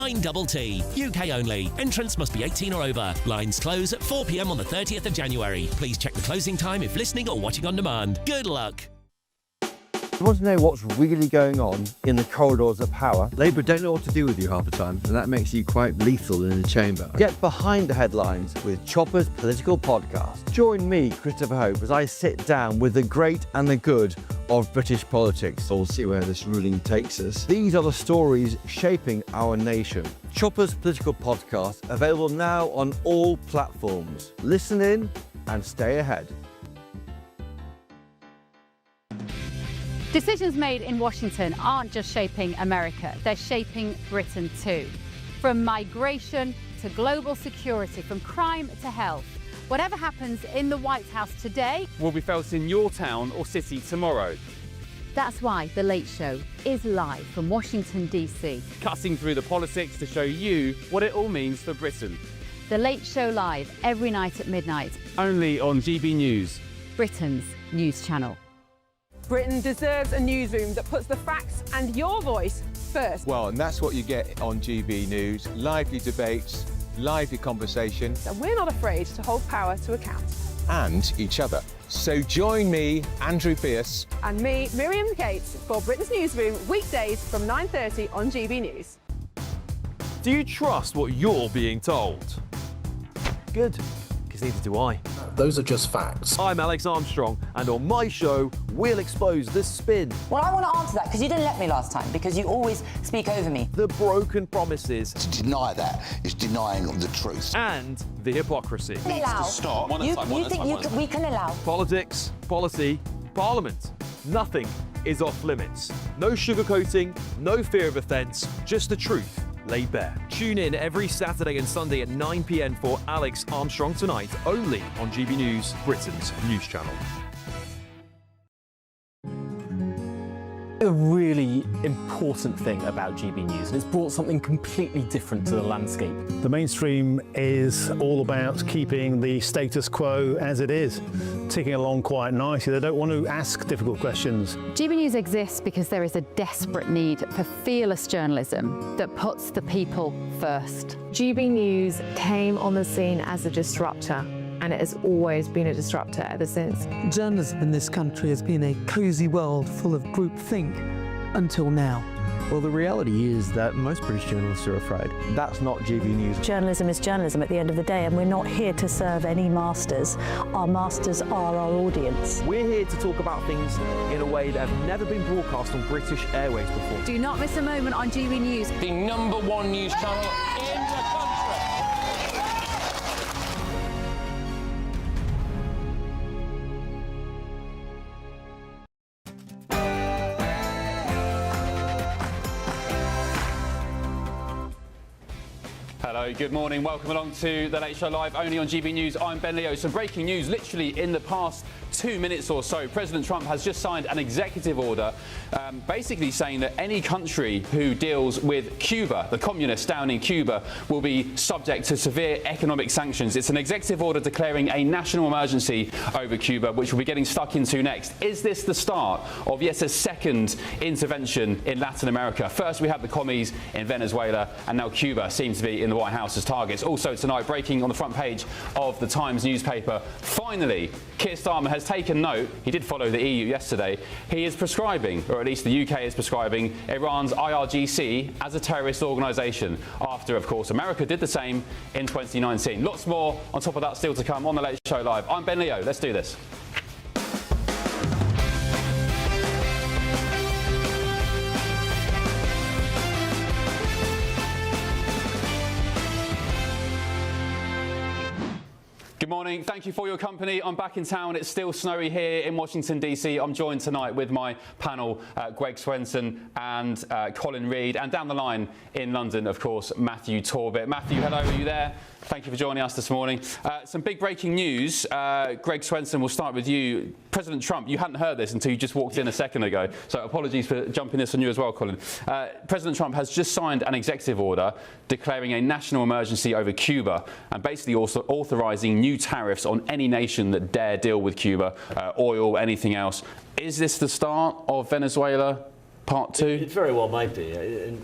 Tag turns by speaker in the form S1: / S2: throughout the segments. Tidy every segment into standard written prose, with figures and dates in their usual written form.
S1: Double T, UK only. Entrance must be 18 or over. Lines close at 4 p.m. on the 30th of January. Please check the closing time if listening or watching on demand. Good luck.
S2: You want to know what's really going on in the corridors of power?
S3: Labour don't know what to do with you half the time, and that makes you quite lethal in the chamber.
S2: Get behind the headlines with Chopper's Political Podcast. Join me, Christopher Hope, as I sit down with the great and the good of British politics.
S3: We'll see where this ruling takes us.
S2: These are the stories shaping our nation. Chopper's Political Podcast, available now on all platforms. Listen in and stay ahead.
S4: Decisions made in Washington aren't just shaping America, they're shaping Britain too. From migration to global security, from crime to health. Whatever happens in the White House today
S5: will be felt in your town or city tomorrow.
S4: That's why The Late Show is live from Washington, D.C.
S5: Cutting through the politics to show you what it all means for Britain.
S4: The Late Show live every night at midnight.
S5: Only on GB News,
S4: Britain's news channel.
S6: Britain deserves a newsroom that puts the facts and your voice first.
S7: Well, and that's what you get on GB News. Lively debates, lively conversation.
S6: And we're not afraid to hold power to account.
S7: And each other. So join me, Andrew Pierce.
S6: And me, Miriam Gates, for Britain's Newsroom, weekdays from 9:30 on GB News.
S8: Do you trust what you're being told? Good, because neither do I.
S9: Those are just facts.
S8: I'm Alex Armstrong, and on my show, we'll expose the spin.
S10: Well, I want to answer that because you didn't let me last time, because you always speak over me.
S8: The broken promises.
S11: To deny that is denying the truth.
S8: And the hypocrisy.
S10: Needs to stop. We can allow.
S8: Politics, policy, parliament. Nothing is off limits. No sugarcoating, no fear of offence, just the truth laid bare. Tune in every Saturday and Sunday at 9 p.m. for Alex Armstrong Tonight, only on GB News, Britain's news channel.
S12: A really important thing about GB News, and it's brought something completely different to the landscape.
S13: The mainstream is all about keeping the status quo as it is, ticking along quite nicely. They don't want to ask difficult questions.
S4: GB News exists because there is a desperate need for fearless journalism that puts the people first.
S14: GB News came on the scene as a disruptor, and it has always been a disruptor ever since.
S15: Journalism in this country has been a cosy world full of groupthink until now.
S3: Well, the reality is that most British journalists are afraid.
S2: That's not GB News.
S16: Journalism is journalism at the end of the day, and we're not here to serve any masters. Our masters are our audience.
S8: We're here to talk about things in a way that have never been broadcast on British airways before.
S4: Do not miss a moment on GB News.
S17: The #1 news channel in the country.
S5: Hello, good morning. Welcome along to The Late Show Live, only on GB News. I'm Ben Leo. Some breaking news literally in the past 2 minutes or so. President Trump has just signed an executive order basically saying that any country who deals with Cuba, the communists down in Cuba, will be subject to severe economic sanctions. It's an executive order declaring a national emergency over Cuba, which we'll be getting stuck into next. Is this the start of yet a second intervention in Latin America? First we had the commies in Venezuela, and now Cuba seems to be in the White House as targets. Also tonight, breaking on the front page of the Times newspaper, finally, Keir Starmer has taken note. He did follow the EU yesterday. He is prescribing, or at least the UK is prescribing, Iran's IRGC as a terrorist organisation, after, of course, America did the same in 2019. Lots more on top of that still to come on The Late Show Live. I'm Ben Leo. Let's do this. Good morning. Thank you for your company. I'm back in town. It's still snowy here in Washington, D.C. I'm joined tonight with my panel, Greg Swenson and Colin Reid. And down the line in London, of course, Matthew Torbett. Matthew, hello. Are you there? Thank you for joining us this morning. Some big breaking news. Greg Swenson, we'll start with you. President Trump, you hadn't heard this until you just walked in a second ago. So apologies for jumping this on you as well, Colin. President Trump has just signed an executive order declaring a national emergency over Cuba and basically also authorising new tariffs on any nation that dare deal with Cuba, oil, anything else. Is this the start of Venezuela part two?
S9: It very well might be.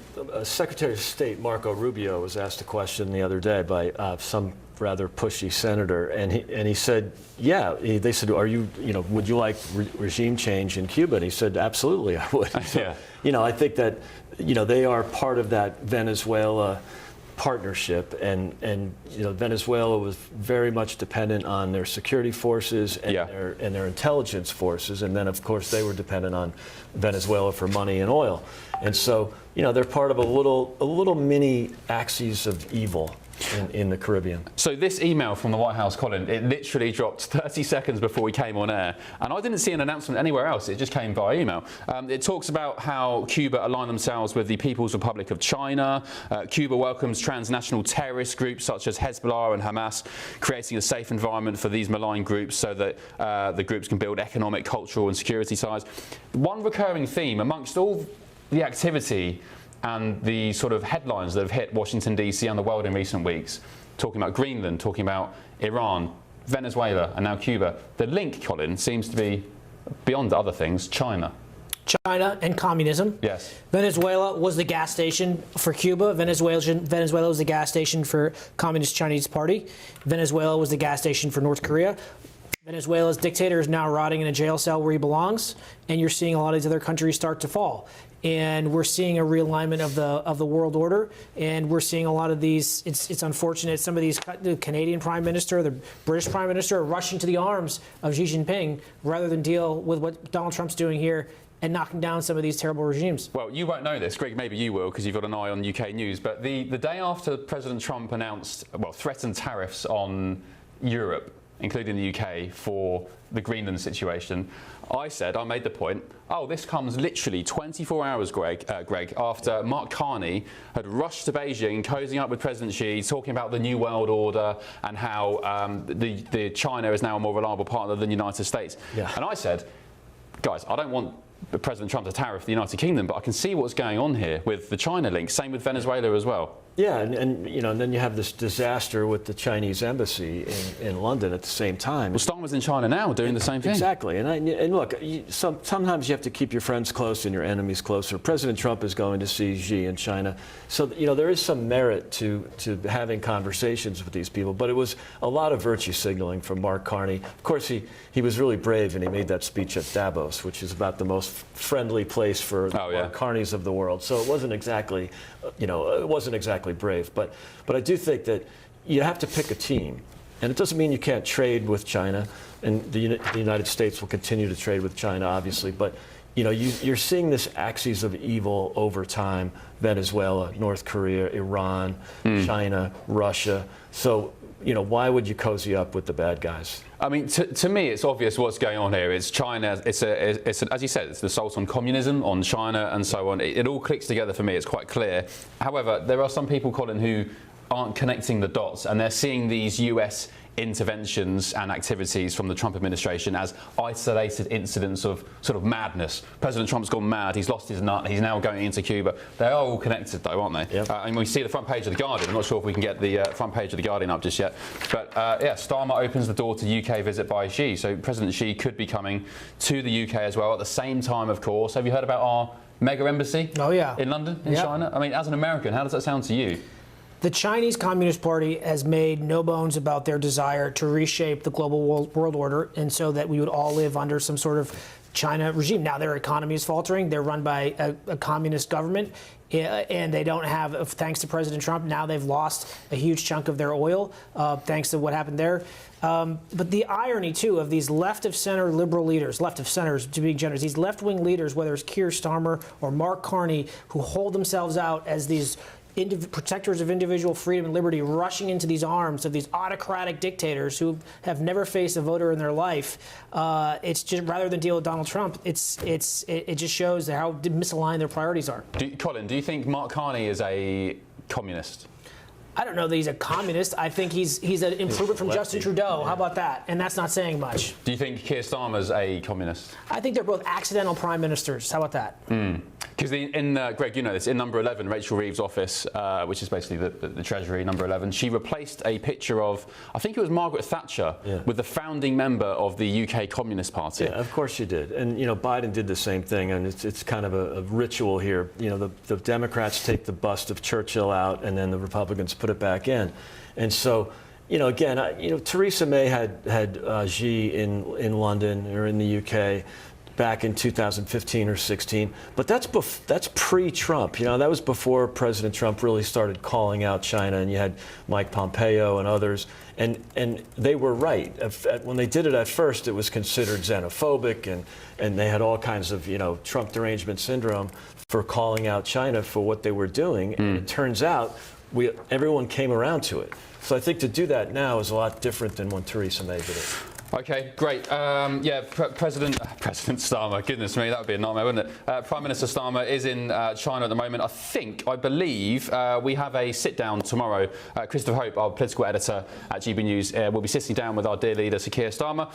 S9: Secretary of State Marco Rubio was asked a question the other day by some rather pushy senator, and he said, yeah. They said, would you like regime change in Cuba? And he said, absolutely, I would. So, I think that, they are part of that Venezuela partnership, and Venezuela was very much dependent on their security forces and their intelligence forces, and then of course they were dependent on Venezuela for money and oil, and so they're part of a little mini axis of evil in the Caribbean.
S5: So this email from the White House, Colin, it literally dropped 30 seconds before we came on air, and I didn't see an announcement anywhere else. It just came via email. It talks about how Cuba aligned themselves with the People's Republic of China. Cuba welcomes transnational terrorist groups such as Hezbollah and Hamas, creating a safe environment for these malign groups so that the groups can build economic, cultural and security ties. One recurring theme amongst all the activity and the sort of headlines that have hit Washington, D.C. and the world in recent weeks, talking about Greenland, talking about Iran, Venezuela and now Cuba. The link, Colin, seems to be, beyond other things, China.
S18: China and communism.
S5: Yes.
S18: Venezuela was the gas station for Cuba. Venezuela was the gas station for Communist Chinese Party. Venezuela was the gas station for North Korea. Venezuela's dictator is now rotting in a jail cell where he belongs, and you're seeing a lot of these other countries start to fall. And we're seeing a realignment of the world order, and we're seeing a lot of these. It's unfortunate. Some of these, the Canadian Prime Minister, the British Prime Minister, are rushing to the arms of Xi Jinping rather than deal with what Donald Trump's doing here and knocking down some of these terrible regimes.
S5: Well, you won't know this, Greg. Maybe you will, because you've got an eye on UK news. But the day after President Trump threatened tariffs on Europe, including the UK, for the Greenland situation, I made the point, this comes literally 24 hours, Greg, after Mark Carney had rushed to Beijing, cozying up with President Xi, talking about the New World Order and how the China is now a more reliable partner than the United States. Yeah. And I said, guys, I don't want President Trump to tariff the United Kingdom, but I can see what's going on here with the China link. Same with Venezuela as well.
S9: Yeah, and then you have this disaster with the Chinese embassy in London at the same time.
S5: Well, Starmer's in China now doing the same thing.
S9: Exactly, and look, sometimes you have to keep your friends close and your enemies closer. President Trump is going to see Xi in China, so there is some merit to having conversations with these people. But it was a lot of virtue signaling from Mark Carney. Of course, he was really brave, and he made that speech at Davos, which is about the most friendly place for Mark Carneys of the world. So it wasn't exactly, brave, but I do think that you have to pick a team, and it doesn't mean you can't trade with China, and the United States will continue to trade with China, obviously, but you're seeing this axis of evil over time: Venezuela, North Korea, Iran, China, Russia. So why would you cozy up with the bad guys?
S5: I mean, to me, it's obvious what's going on here. It's China. It's as you said, it's the assault on communism, on China, and so on. It all clicks together for me. It's quite clear. However, there are some people, Colin, who aren't connecting the dots, and they're seeing these US interventions and activities from the Trump administration as isolated incidents of sort of madness. President Trump's gone mad, he's lost his nut, he's now going into Cuba. They are all connected though, aren't they? Yep. And we see the front page of The Guardian. I'm not sure if we can get the front page of The Guardian up just yet. But Starmer opens the door to UK visit by Xi. So President Xi could be coming to the UK as well at the same time, of course. Have you heard about our mega embassy in London, in China? I mean, as an American, how does that sound to you?
S18: The Chinese Communist Party has made no bones about their desire to reshape the global world order, and so that we would all live under some sort of China regime. Now their economy is faltering. They're run by a communist government, and they don't have, thanks to President Trump, now they've lost a huge chunk of their oil, thanks to what happened there. But the irony, too, of these left-of-center liberal leaders, left-of-centers, to be generous, these left-wing leaders, whether it's Keir Starmer or Mark Carney, who hold themselves out as these protectors of individual freedom and liberty, rushing into these arms of these autocratic dictators who have never faced a voter in their life. It's just, rather than deal with Donald Trump, it just shows how misaligned their priorities are.
S5: Colin, do you think Mark Carney is a communist?
S18: I don't know that he's a communist. I think he's an improvement from Justin Trudeau. How about that? And that's not saying much.
S5: Do you think Keir Starmer's a communist?
S18: I think they're both accidental prime ministers. How about that?
S5: Because Greg, you know this, in number 11, Rachel Reeves' office, which is basically the Treasury, number 11, she replaced a picture of, I think it was Margaret Thatcher, with the founding member of the UK Communist Party.
S9: Yeah, of course she did. And, you know, Biden did the same thing, and it's kind of a ritual here. You know, the Democrats take the bust of Churchill out, and then the Republicans put it back in. And so, you know, again, Theresa May had Xi in London or in the UK back in 2015 or 16, but that's pre-Trump. You know, that was before President Trump really started calling out China, and you had Mike Pompeo and others, and they were right. When they did it at first, it was considered xenophobic, and they had all kinds of, you know, Trump derangement syndrome for calling out China for what they were doing, and it turns out everyone came around to it. So I think to do that now is a lot different than when Theresa May did it.
S5: Okay, great. President Starmer, goodness me, that would be a nightmare, wouldn't it? Prime Minister Starmer is in China at the moment. I believe we have a sit-down tomorrow. Christopher Hope, our political editor at GB will be sitting down with our dear leader, Sir Keir Starmer.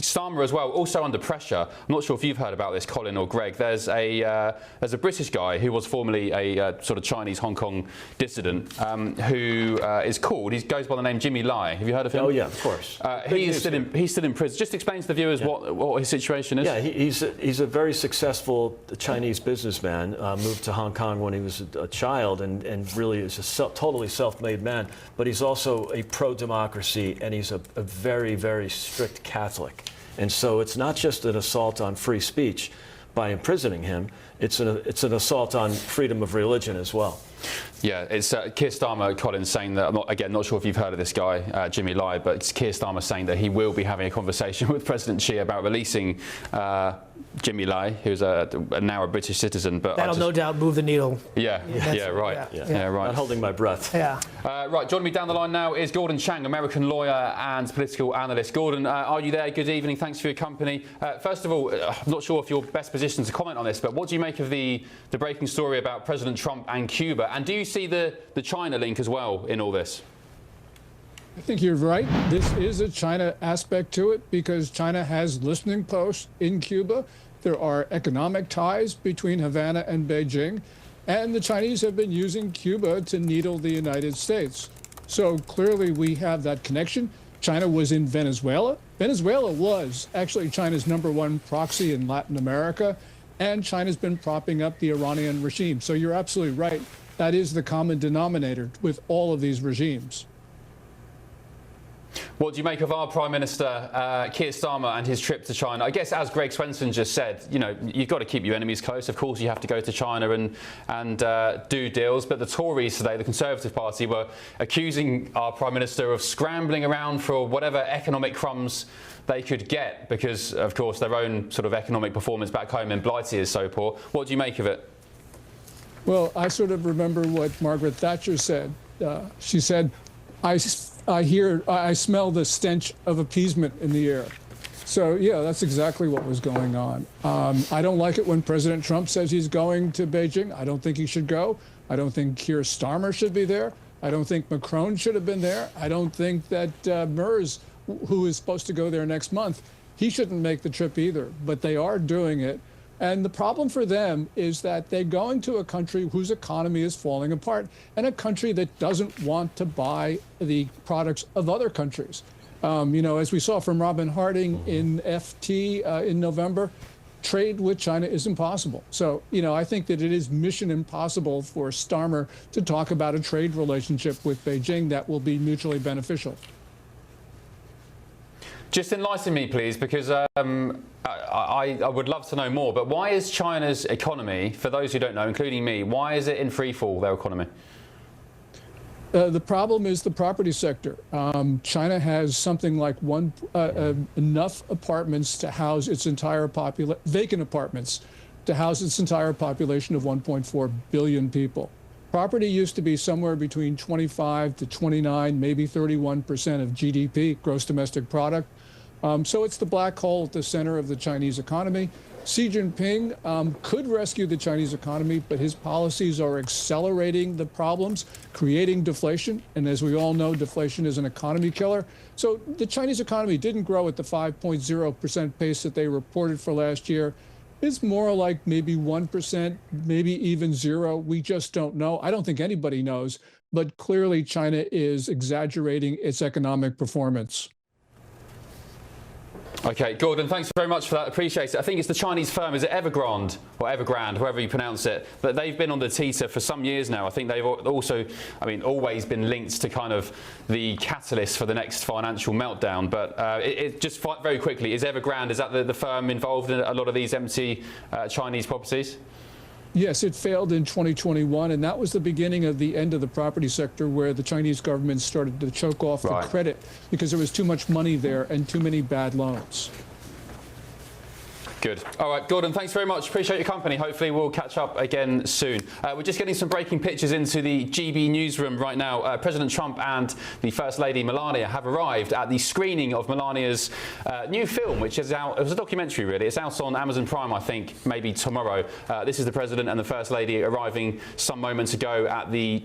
S5: Starmer as well, also under pressure. I'm not sure if you've heard about this, Colin or Greg. There's a British guy who was formerly a sort of Chinese Hong Kong dissident he goes by the name Jimmy Lai. Have you heard of him?
S9: Oh, yeah, of course.
S5: He's still in prison. Just explain to the viewers what his situation is.
S9: Yeah, he's a very successful Chinese businessman. Moved to Hong Kong when he was a child, and really is a totally self-made man. But he's also a pro-democracy, and he's a very, very strict Catholic. And so it's not just an assault on free speech by imprisoning him. It's an assault on freedom of religion as well.
S5: Yeah, it's Keir Starmer, Colin, saying that, not sure if you've heard of this guy, Jimmy Lai, but it's Keir Starmer saying that he will be having a conversation with President Xi about releasing Jimmy Lai, who's now a British citizen. But
S18: that'll no doubt move the needle.
S5: Yeah, right.
S9: Not holding my breath.
S18: Yeah.
S5: Right, joining me down the line now is Gordon Chang, American lawyer and political analyst. Gordon, are you there? Good evening. Thanks for your company. First of all, I'm not sure if you're best positioned to comment on this, but what do you make of the breaking story about President Trump and Cuba? And do you see the China link as well in all this?
S19: I think you're right. This is a China aspect to it because China has listening posts in Cuba. There are economic ties between Havana and Beijing, and the Chinese have been using Cuba to needle the United States. So clearly we have that connection. China was in Venezuela. Venezuela was actually China's #1 proxy in Latin America, and China's been propping up the Iranian regime. So you're absolutely right. That is the common denominator with all of these regimes.
S5: What do you make of our Prime Minister, Keir Starmer, and his trip to China? I guess, as Greg Swenson just said, you know, you've got to keep your enemies close. Of course, you have to go to China and do deals. But the Tories today, the Conservative Party, were accusing our Prime Minister of scrambling around for whatever economic crumbs they could get because, of course, their own sort of economic performance back home in Blighty is so poor. What do you make of it?
S19: Well, I sort of remember what Margaret Thatcher said. She said, I smell the stench of appeasement in the air. So, yeah, that's exactly what was going on. I don't like it when President Trump says he's going to Beijing. I don't think he should go. I don't think Keir Starmer should be there. I don't think Macron should have been there. I don't think that Merz, who is supposed to go there next month, he shouldn't make the trip either. But they are doing it. And the problem for them is that they're going to a country whose economy is falling apart and a country that doesn't want to buy the products of other countries. You know, as we saw from Robin Harding in FT in November, trade with China is impossible. So, you know, I think that it is mission impossible for Starmer to talk about a trade relationship with Beijing that will be mutually beneficial.
S5: Just enlighten me, please, because I would love to know more. But why is China's economy, for those who don't know, including me, why is it in free fall, their economy?
S19: The problem is the property sector. China has something like enough apartments to house its entire vacant apartments to house its entire population of 1.4 billion people. Property used to be somewhere between 25 to 29, maybe 31% of GDP, gross domestic product. So it's the black hole at the center of the Chinese economy. Xi Jinping could rescue the Chinese economy, but his policies are accelerating the problems, creating deflation. And as we all know, deflation is an economy killer. So the Chinese economy didn't grow at the 5.0% pace that they reported for last year. It's more like maybe 1%, maybe even 0. We just don't know. I don't think anybody knows. But clearly, China is exaggerating its economic performance.
S5: Okay, Gordon, thanks very much for that. Appreciate it. I think it's the Chinese firm, is it Evergrande or Evergrande, however you pronounce it, but they've been on the teeter for some years now. I think they've also, always been linked to kind of the catalyst for the next financial meltdown. But just very quickly, is Evergrande, is that the firm involved in a lot of these empty Chinese properties?
S19: Yes, it failed in 2021, and that was the beginning of the end of the property sector, where the Chinese government started to choke off the credit because there was too much money there and too many bad loans.
S5: Good. All right, Gordon, thanks very much. Appreciate your company. Hopefully we'll catch up again soon. We're just getting some breaking pictures into the GB newsroom right now. President Trump and the First Lady Melania have arrived at the screening of Melania's new film, which is out. It was a documentary, really. It's out on Amazon Prime, I think, maybe tomorrow. This is the President and the First Lady arriving some moments ago at the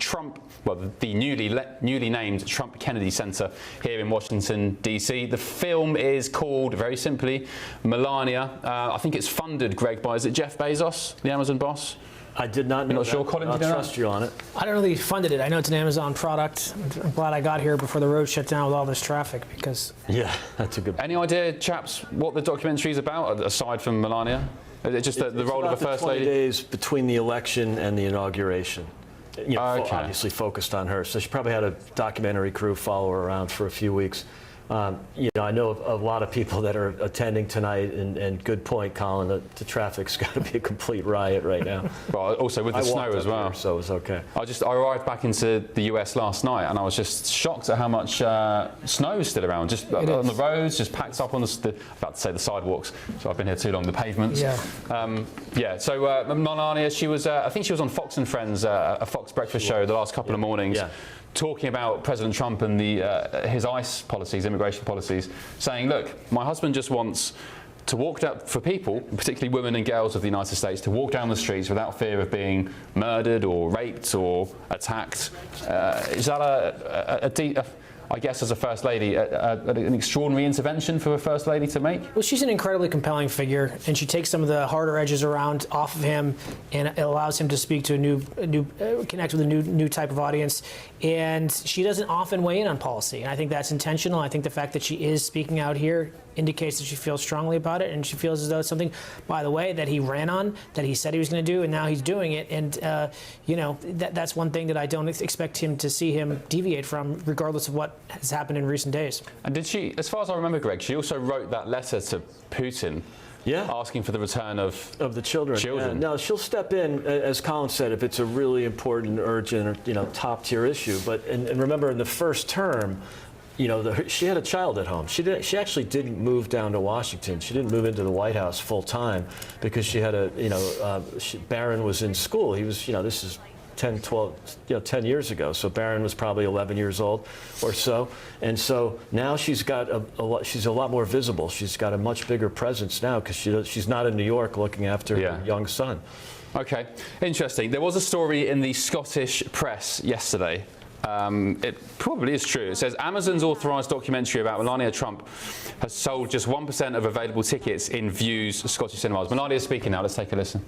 S5: the newly named Trump Kennedy Center here in Washington, D.C. The film is called, very simply, Melania. I think it's funded, Greg, by, is it Jeff Bezos, the Amazon boss?
S9: I did not know.
S5: You're not sure, Colin?
S9: I'll trust you on it.
S18: I don't know that he funded it. I know it's an Amazon product. I'm glad I got here before the road shut down with all this traffic, because...
S9: Yeah, that's a good...
S5: Any idea, chaps, what the documentary is about, aside from Melania? Is it just the role of the First Lady?
S9: 20 days between the election and the inauguration. Obviously focused on her. So she probably had a documentary crew follow her around for a few weeks. I know a lot of people that are attending tonight, and good point, Colin, the traffic's got to be a complete riot right now.
S5: Well, also with the snow as well.
S9: Here, so it was okay.
S5: I arrived back into the US last night, and I was just shocked at how much snow is still around, just on the roads, just packed up on about to say the sidewalks, so I've been here too long, the pavements.
S18: Yeah.
S5: So Melania, she was, I think she was on Fox and Friends, a Fox breakfast show the last couple of mornings. Talking about President Trump and his ICE policies, immigration policies, saying, look, my husband just wants to walk down, for people, particularly women and girls of the United States, to walk down the streets without fear of being murdered or raped or attacked. Is that I guess as a First Lady, an extraordinary intervention for a First Lady to make?
S18: Well, she's an incredibly compelling figure, and she takes some of the harder edges off of him, and it allows him to speak to connect with a new type of audience. And she doesn't often weigh in on policy, and I think that's intentional. I think the fact that she is speaking out here indicates that she feels strongly about it, and she feels as though it's something, by the way, that he ran on, that he said he was going to do, and now he's doing it. And that's one thing that I don't expect him to see him deviate from, regardless of what has happened in recent days.
S5: And did she, as far as I remember, Greg, she also wrote that letter to Putin. Asking for the return of
S9: the children. Yeah. No, she'll step in, as Colin said, if it's a really important, urgent, or top tier issue. But and remember, in the first term, she had a child at home. She actually didn't move down to Washington. She didn't move into the White House full time because she had Barron was in school. He was, this is 10 years ago. So Barron was probably 11 years old or so. And so now she's got she's a lot more visible. She's got a much bigger presence now because she's not in New York looking after her young son.
S5: Okay, interesting. There was a story in the Scottish press yesterday. It probably is true. It says Amazon's authorised documentary about Melania Trump has sold just 1% of available tickets in Views Scottish cinemas. Melania is speaking now. Let's take a listen.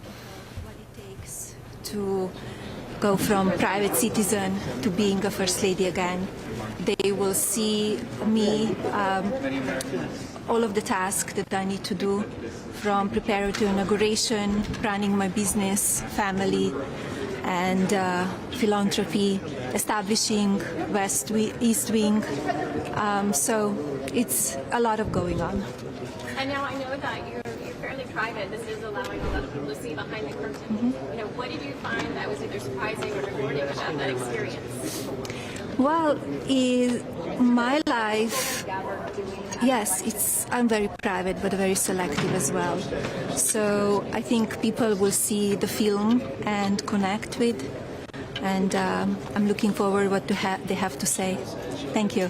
S20: What it takes to go from private citizen to being a First Lady again. They will see me, all of the tasks that I need to do, from preparing to inauguration, running my business, family, and philanthropy, establishing East Wing. So it's a lot of going on.
S21: And now I know that you're fairly private. This is allowing a lot of people to see behind the curtain. What did you find that was either surprising or rewarding about that experience?
S20: Well, in my life, yes, I'm very private, but very selective as well. So I think people will see the film and connect with, and I'm looking forward what they have to say. Thank you.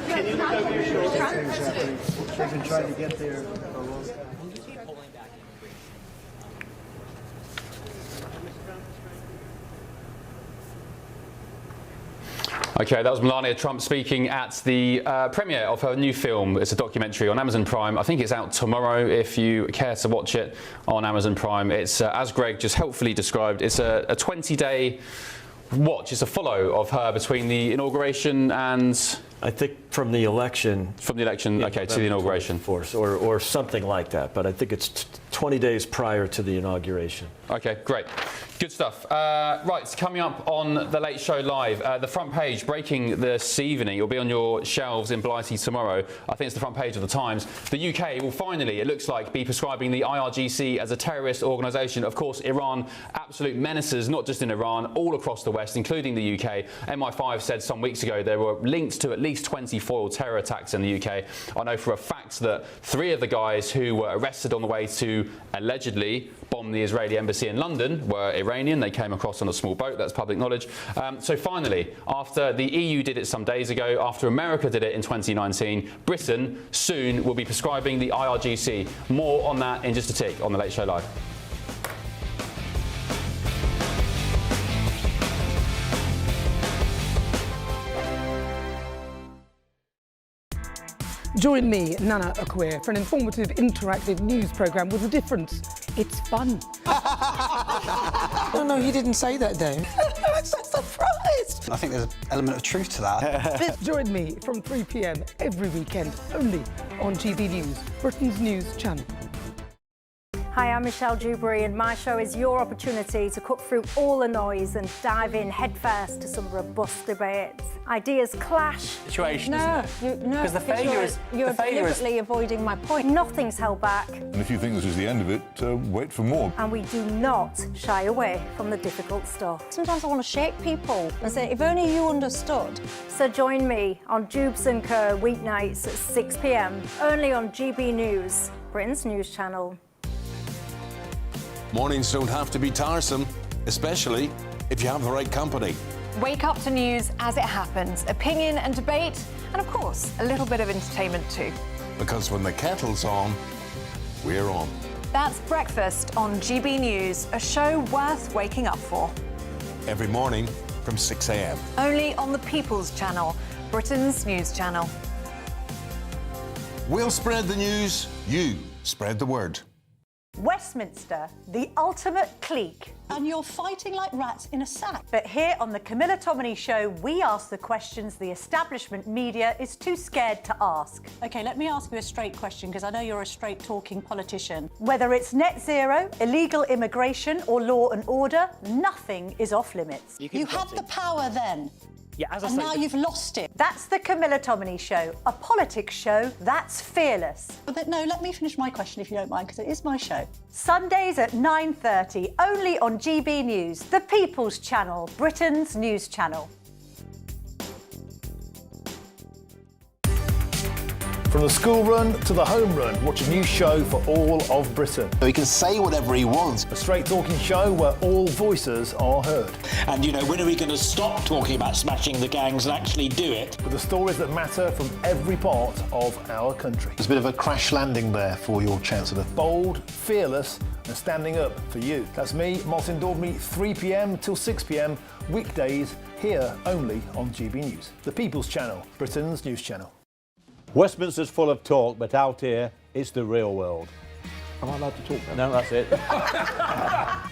S22: Can you tell me your they've been trying to get there?
S5: Okay, that was Melania Trump speaking at the premiere of her new film. It's a documentary on Amazon Prime. I think it's out tomorrow if you care to watch it on Amazon Prime. It's, as Greg just helpfully described, it's a 20-day watch. It's a follow of her between the inauguration and...
S9: I think from the election.
S5: From the election, okay, to the inauguration.
S9: Or something like that, but I think it's 20 days prior to the inauguration.
S5: Okay, great. Good stuff. Right, coming up on The Late Show Live, the front page breaking this evening. It'll be on your shelves in Blighty tomorrow. I think it's the front page of the Times. The UK will finally, it looks like, be prescribing the IRGC as a terrorist organisation. Of course, Iran, absolute menaces, not just in Iran, all across the West, including the UK. MI5 said some weeks ago there were links to at least 20 foiled terror attacks in the UK. I know for a fact that 3 of the guys who were arrested on the way to allegedly bomb the Israeli embassy in London were Iranian. They came across on a small boat. That's public knowledge. So finally, after the EU did it some days ago, after America did it in 2019, Britain soon will be prescribing the IRGC. More on that in just a tick on The Late Show Live.
S15: Join me, Nana Akwe, for an informative, interactive news programme with a difference. It's fun.
S1: No, he didn't say that, though.
S15: I'm so surprised.
S1: I think there's an element of truth to that.
S15: Join me from 3 p.m. every weekend, only on GB News, Britain's news channel.
S22: Hi, I'm Michelle Dewberry, and my show is your opportunity to cut through all the noise and dive in headfirst to some robust debates. Ideas clash.
S1: Situation,
S22: No,
S1: Because the failure is...
S22: You're deliberately avoiding my point. Nothing's held back.
S23: And if you think this is the end of it, wait for more.
S22: And we do not shy away from the difficult stuff. Sometimes I want to shake people and say, if only you understood. So join me on Jubes & Co. weeknights at 6 p.m, only on GB News, Britain's news channel.
S24: Mornings don't have to be tiresome, especially if you have the right company.
S25: Wake up to news as it happens, opinion and debate, and of course, a little bit of entertainment too.
S24: Because when the kettle's on, we're on.
S25: That's Breakfast on GB News, a show worth waking up for.
S24: Every morning from 6 a.m.
S25: Only on the People's Channel, Britain's news channel.
S24: We'll spread the news, you spread the word.
S22: Westminster, the ultimate clique.
S26: And you're fighting like rats in a sack.
S22: But here on the Camilla Tominey Show, we ask the questions the establishment media is too scared to ask.
S26: OK, let me ask you a straight question, because I know you're a straight-talking politician.
S22: Whether it's net zero, illegal immigration or law and order, nothing is off limits.
S26: You had the power then.
S18: Yeah, as I
S26: and
S18: say,
S26: now you've lost it.
S22: That's the Camilla Tominey Show, a politics show that's fearless.
S26: But no, let me finish my question if you don't mind, because it is my show.
S22: Sundays at 9:30, only on GB News, the People's Channel, Britain's news channel.
S13: From the school run to the home run, watch a new show for all of Britain.
S11: He can say whatever he wants.
S13: A straight talking show where all voices are heard.
S27: And, you know, when are we going to stop talking about smashing the gangs and actually do it?
S13: With the stories that matter from every part of our country.
S28: There's a bit of a crash landing there for your Chancellor.
S13: Bold, fearless and standing up for you. That's me, Martin Daubney, 3 p.m. till 6 p.m, weekdays, here only on GB News. The People's Channel, Britain's news channel.
S2: Westminster's full of talk, but out here, it's the real world.
S3: Am I allowed to talk now?
S2: No, that's it.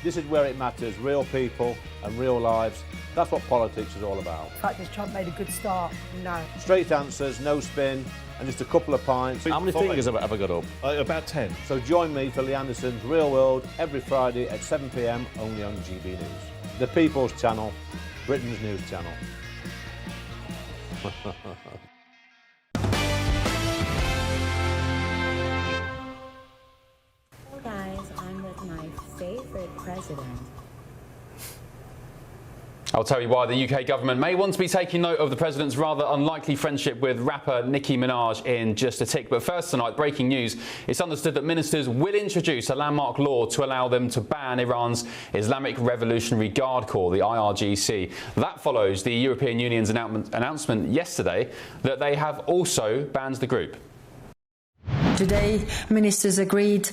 S2: This is where it matters, real people and real lives. That's what politics is all about.
S29: In fact, has Trump made a good start? No.
S2: Straight answers, no spin, and just a couple of pints.
S3: How many fingers have I got up?
S2: About 10. So join me for Lee Anderson's Real World every Friday at 7 p.m, only on GB News. The People's Channel, Britain's news channel.
S30: Favorite president.
S5: I'll tell you why the UK government may want to be taking note of the president's rather unlikely friendship with rapper Nicki Minaj in just a tick. But first tonight, breaking news. It's understood that ministers will introduce a landmark law to allow them to ban Iran's Islamic Revolutionary Guard Corps, the IRGC. That follows the European Union's announcement yesterday that they have also banned the group.
S4: today, ministers agreed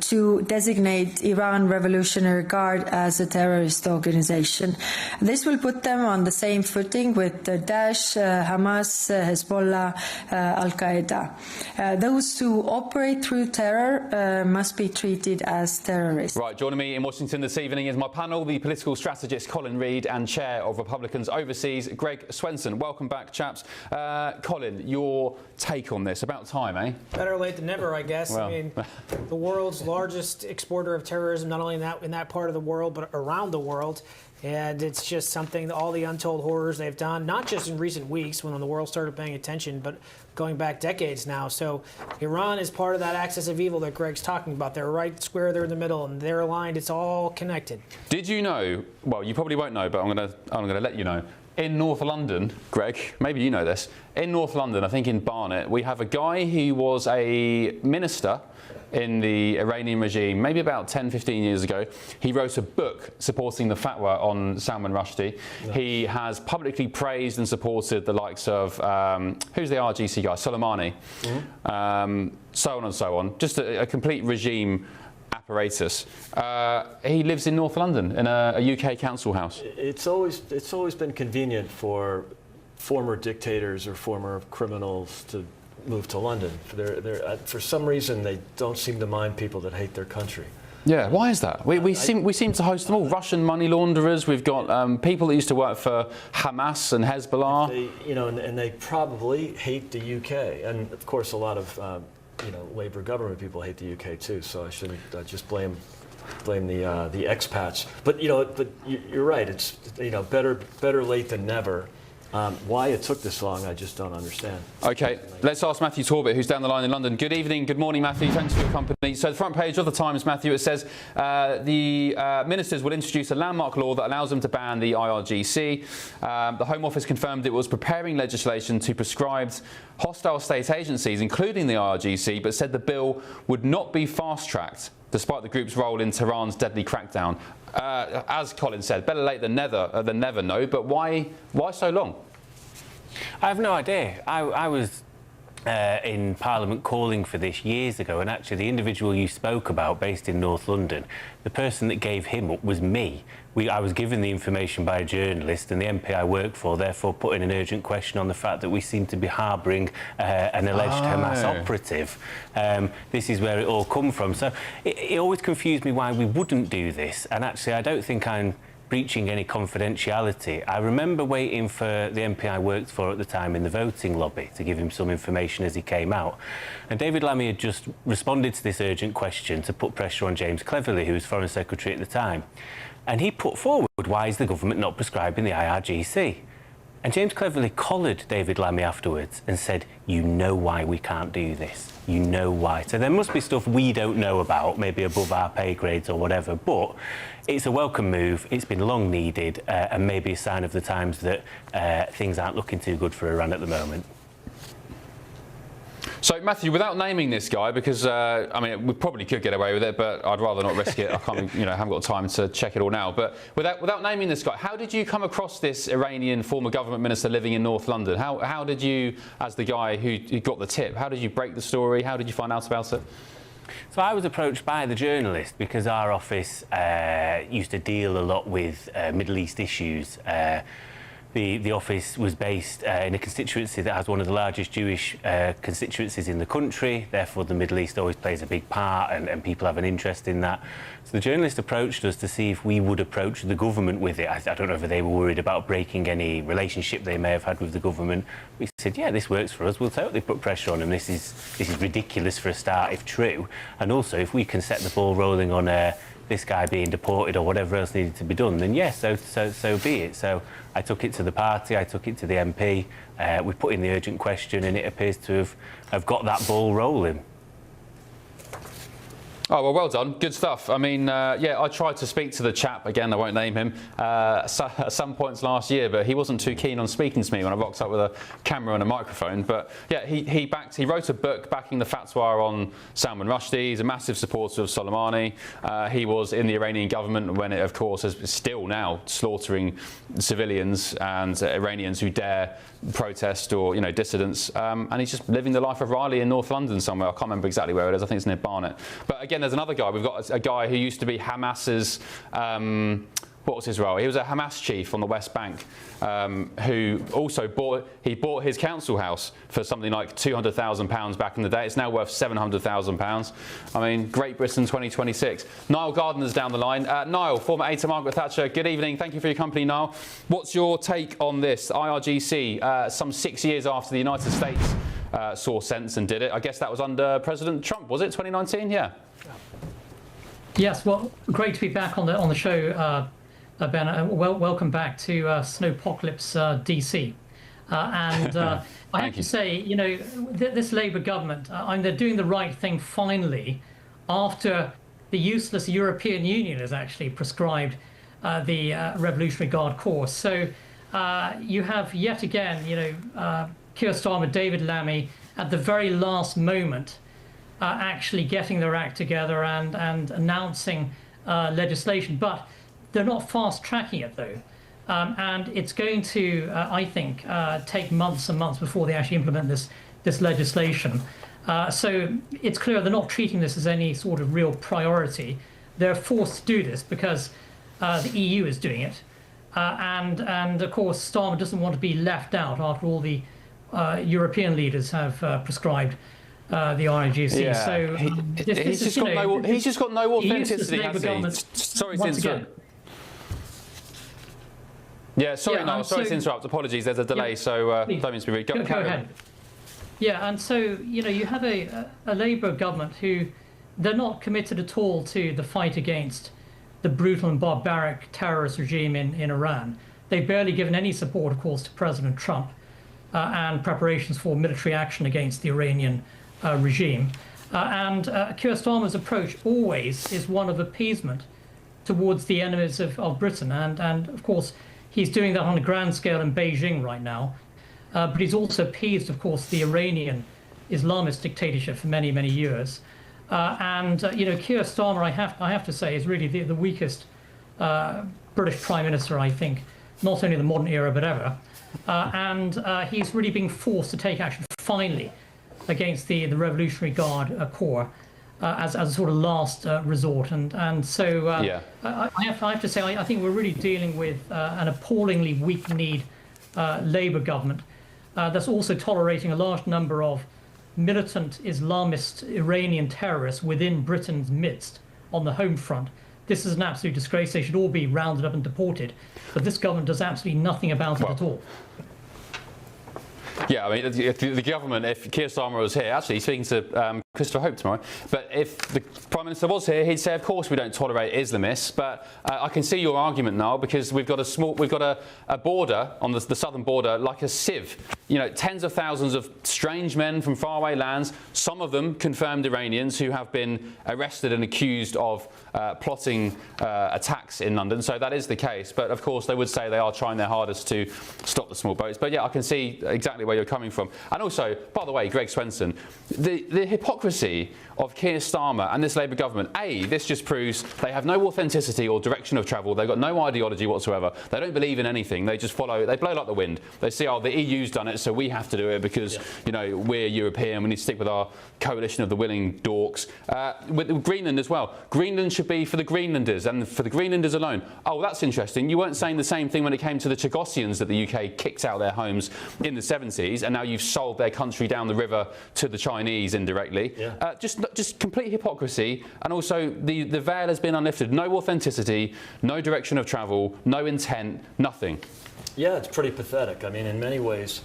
S4: to designate Iran Revolutionary Guard as a terrorist organization. This will put them on the same footing with Daesh, Hamas, Hezbollah, Al-Qaeda. Those who operate through terror must be treated as terrorists.
S5: Right, joining me in Washington this evening is my panel, the political strategist Colin Reid and Chair of Republicans Overseas, Greg Swenson. Welcome back, chaps. Colin, your take on this? About time, eh?
S18: Better late than never, I guess.
S5: Well.
S18: I mean, the world's largest exporter of terrorism, not only in that part of the world, but around the world. And it's just something, that all the untold horrors they've done, not just in recent weeks when the world started paying attention, but going back decades now. So Iran is part of that axis of evil that Greg's talking about. They're right square there in the middle, and they're aligned. It's all connected.
S5: Did you know, well, you probably won't know, but I'm gonna let you know. In North London, Greg, maybe you know this, in North London, I think in Barnet, we have a guy who was a minister in the Iranian regime, maybe about 10, 15 years ago. He wrote a book supporting the fatwa on Salman Rushdie. Nice. He has publicly praised and supported the likes of, who's the IRGC guy? Soleimani. Mm-hmm. So on and so on. Just a complete regime apparatus. He lives in North London in a UK council house.
S9: It's always been convenient for former dictators or former criminals to move to London. For some reason, they don't seem to mind people that hate their country.
S5: Yeah, why is that? We seem to host them all. Russian money launderers. We've got people that used to work for Hamas and Hezbollah.
S9: And they probably hate the UK, and of course, a lot of Labour government people hate the UK too. So I shouldn't just blame the expats. But you're right. It's better late than never. Why it took this long, I just don't understand.
S5: OK, let's ask Matthew Torbett, who's down the line in London. Good evening, good morning, Matthew. Thanks for your company. So the front page of the Times, Matthew, it says the ministers will introduce a landmark law that allows them to ban the IRGC. The Home Office confirmed it was preparing legislation to prescribe hostile state agencies, including the IRGC, but said the bill would not be fast-tracked, despite the group's role in Tehran's deadly crackdown. As Colin said, better late than never, no. But why so long?
S6: I have no idea. I was in Parliament calling for this years ago, and actually the individual you spoke about, based in North London, the person that gave him up was me. I was given the information by a journalist, and the MP I work for therefore put in an urgent question on the fact that we seem to be harbouring an alleged Hamas operative. This is where it all come from. So it always confused me why we wouldn't do this, and actually I don't think I'm breaching any confidentiality. I remember waiting for the MP I worked for at the time in the voting lobby to give him some information as he came out. And David Lammy had just responded to this urgent question to put pressure on James Cleverly, who was Foreign Secretary at the time. And he put forward, why is the government not prescribing the IRGC? And James Cleverly collared David Lammy afterwards and said, you know why we can't do this. You know why. So there must be stuff we don't know about, maybe above our pay grades or whatever, but it's a welcome move. It's been long needed and maybe a sign of the times that things aren't looking too good for Iran at the moment.
S5: So, Matthew, without naming this guy, because, I mean, we probably could get away with it, but I'd rather not risk it. I can't, haven't got time to check it all now. But without naming this guy, how did you come across this Iranian former government minister living in North London? How did you, as the guy who got the tip, how did you break the story? How did you find out about it?
S6: So I was approached by the journalist because our office used to deal a lot with Middle East issues. The office was based in a constituency that has one of the largest Jewish constituencies in the country. Therefore, the Middle East always plays a big part, and people have an interest in that. So the journalist approached us to see if we would approach the government with it. I don't know if they were worried about breaking any relationship they may have had with the government. We said, yeah, this works for us. We'll totally put pressure on them. This is ridiculous for a start, if true. And also, if we can set the ball rolling on this guy being deported or whatever else needed to be done, then yes, so be it. So I took it to the party, I took it to the MP, we put in the urgent question, and it appears to have got that ball rolling.
S5: Oh, well done. Good stuff. I mean, yeah, I tried to speak to the chap, again, I won't name him, at some points last year, but he wasn't too keen on speaking to me when I rocked up with a camera and a microphone. But yeah, he wrote a book backing the fatwa on Salman Rushdie. He's a massive supporter of Soleimani. He was in the Iranian government when it, of course, is still now slaughtering civilians and Iranians who dare protest or, you know, dissidents. And he's just living the life of Riley in North London somewhere. I can't remember exactly where it is. I think it's near Barnet. But again, there's another guy. We've got a guy who used to be Hamas's, what was his role? He was a Hamas chief on the West Bank, who also bought his council house for something like £200,000 back in the day. It's now worth £700,000. I mean, Great Britain 2026. Niall Gardner's down the line. Niall, former aide to Margaret Thatcher. Good evening. Thank you for your company, Niall. What's your take on this? IRGC, some 6 years after the United States saw sense and did it. I guess that was under President Trump, was it? 2019? Yeah.
S7: Yes. Well, great to be back on the show, Ben. Welcome back to Snowpocalypse DC. And I have to say, you know, this Labour government, they're doing the right thing finally, after the useless European Union has actually prescribed the Revolutionary Guard course. So you have yet again, you know, Keir Starmer, David Lammy, at the very last moment, actually getting their act together and announcing legislation. But they're not fast-tracking it, though. And it's going to, I think, take months and months before they actually implement this legislation. So it's clear they're not treating this as any sort of real priority. They're forced to do this because the EU is doing it. And of course, Starmer doesn't want to be left out after all the European leaders have prescribed the IRGC.
S5: Yeah.
S7: So
S5: he's just got no authenticity, has he? Sorry to interrupt. Yeah, sorry, Niall, sorry to interrupt. Apologies, there's a delay, so don't mean to be rude. Go ahead.
S7: Yeah, and so, you know, you have a Labour government who, they're not committed at all to the fight against the brutal and barbaric terrorist regime in Iran. They've barely given any support, of course, to President Trump and preparations for military action against the Iranian regime. And Keir Starmer's approach always is one of appeasement towards the enemies of Britain. And of course, he's doing that on a grand scale in Beijing right now. But he's also appeased, of course, the Iranian Islamist dictatorship for many, many years. You know, Keir Starmer, I have to say, is really the weakest British Prime Minister, I think, not only in the modern era, but ever. He's really being forced to take action, finally, against the Revolutionary Guard Corps as a sort of last resort. So I have to say, I think we're really dealing with an appallingly weak-kneed Labour government that's also tolerating a large number of militant Islamist Iranian terrorists within Britain's midst on the home front. This is an absolute disgrace. They should all be rounded up and deported. But this government does absolutely nothing about it at all.
S5: Yeah, I mean, the government, if Keir Starmer was here, actually, he's speaking to Christopher Hope tomorrow, but if the Prime Minister was here, he'd say, of course, we don't tolerate Islamists. But I can see your argument now, because we've got a border on the southern border, like a sieve. You know, tens of thousands of strange men from faraway lands, some of them confirmed Iranians who have been arrested and accused of plotting attacks in London. So that is the case. But of course, they would say they are trying their hardest to stop the small boats. But yeah, I can see exactly where you're coming from. And also, by the way, Greg Swenson, the hypocrisy of Keir Starmer and this Labour government, this just proves they have no authenticity or direction of travel. They've got no ideology whatsoever. They don't believe in anything. They just follow, they blow like the wind. They see, oh, the EU's done it, so we have to do it because, you know, we're European. We need to stick with our coalition of the willing dorks. With Greenland as well. Greenland should be for the Greenlanders and for the Greenlanders alone. Oh, that's interesting. You weren't saying the same thing when it came to the Chagossians that the UK kicked out their homes in the 70s, and now you've sold their country down the river to the Chinese indirectly. Yeah. Just complete hypocrisy, and also the veil has been unlifted. No authenticity, no direction of travel, no intent, nothing.
S9: Yeah, it's pretty pathetic. I mean, in many ways,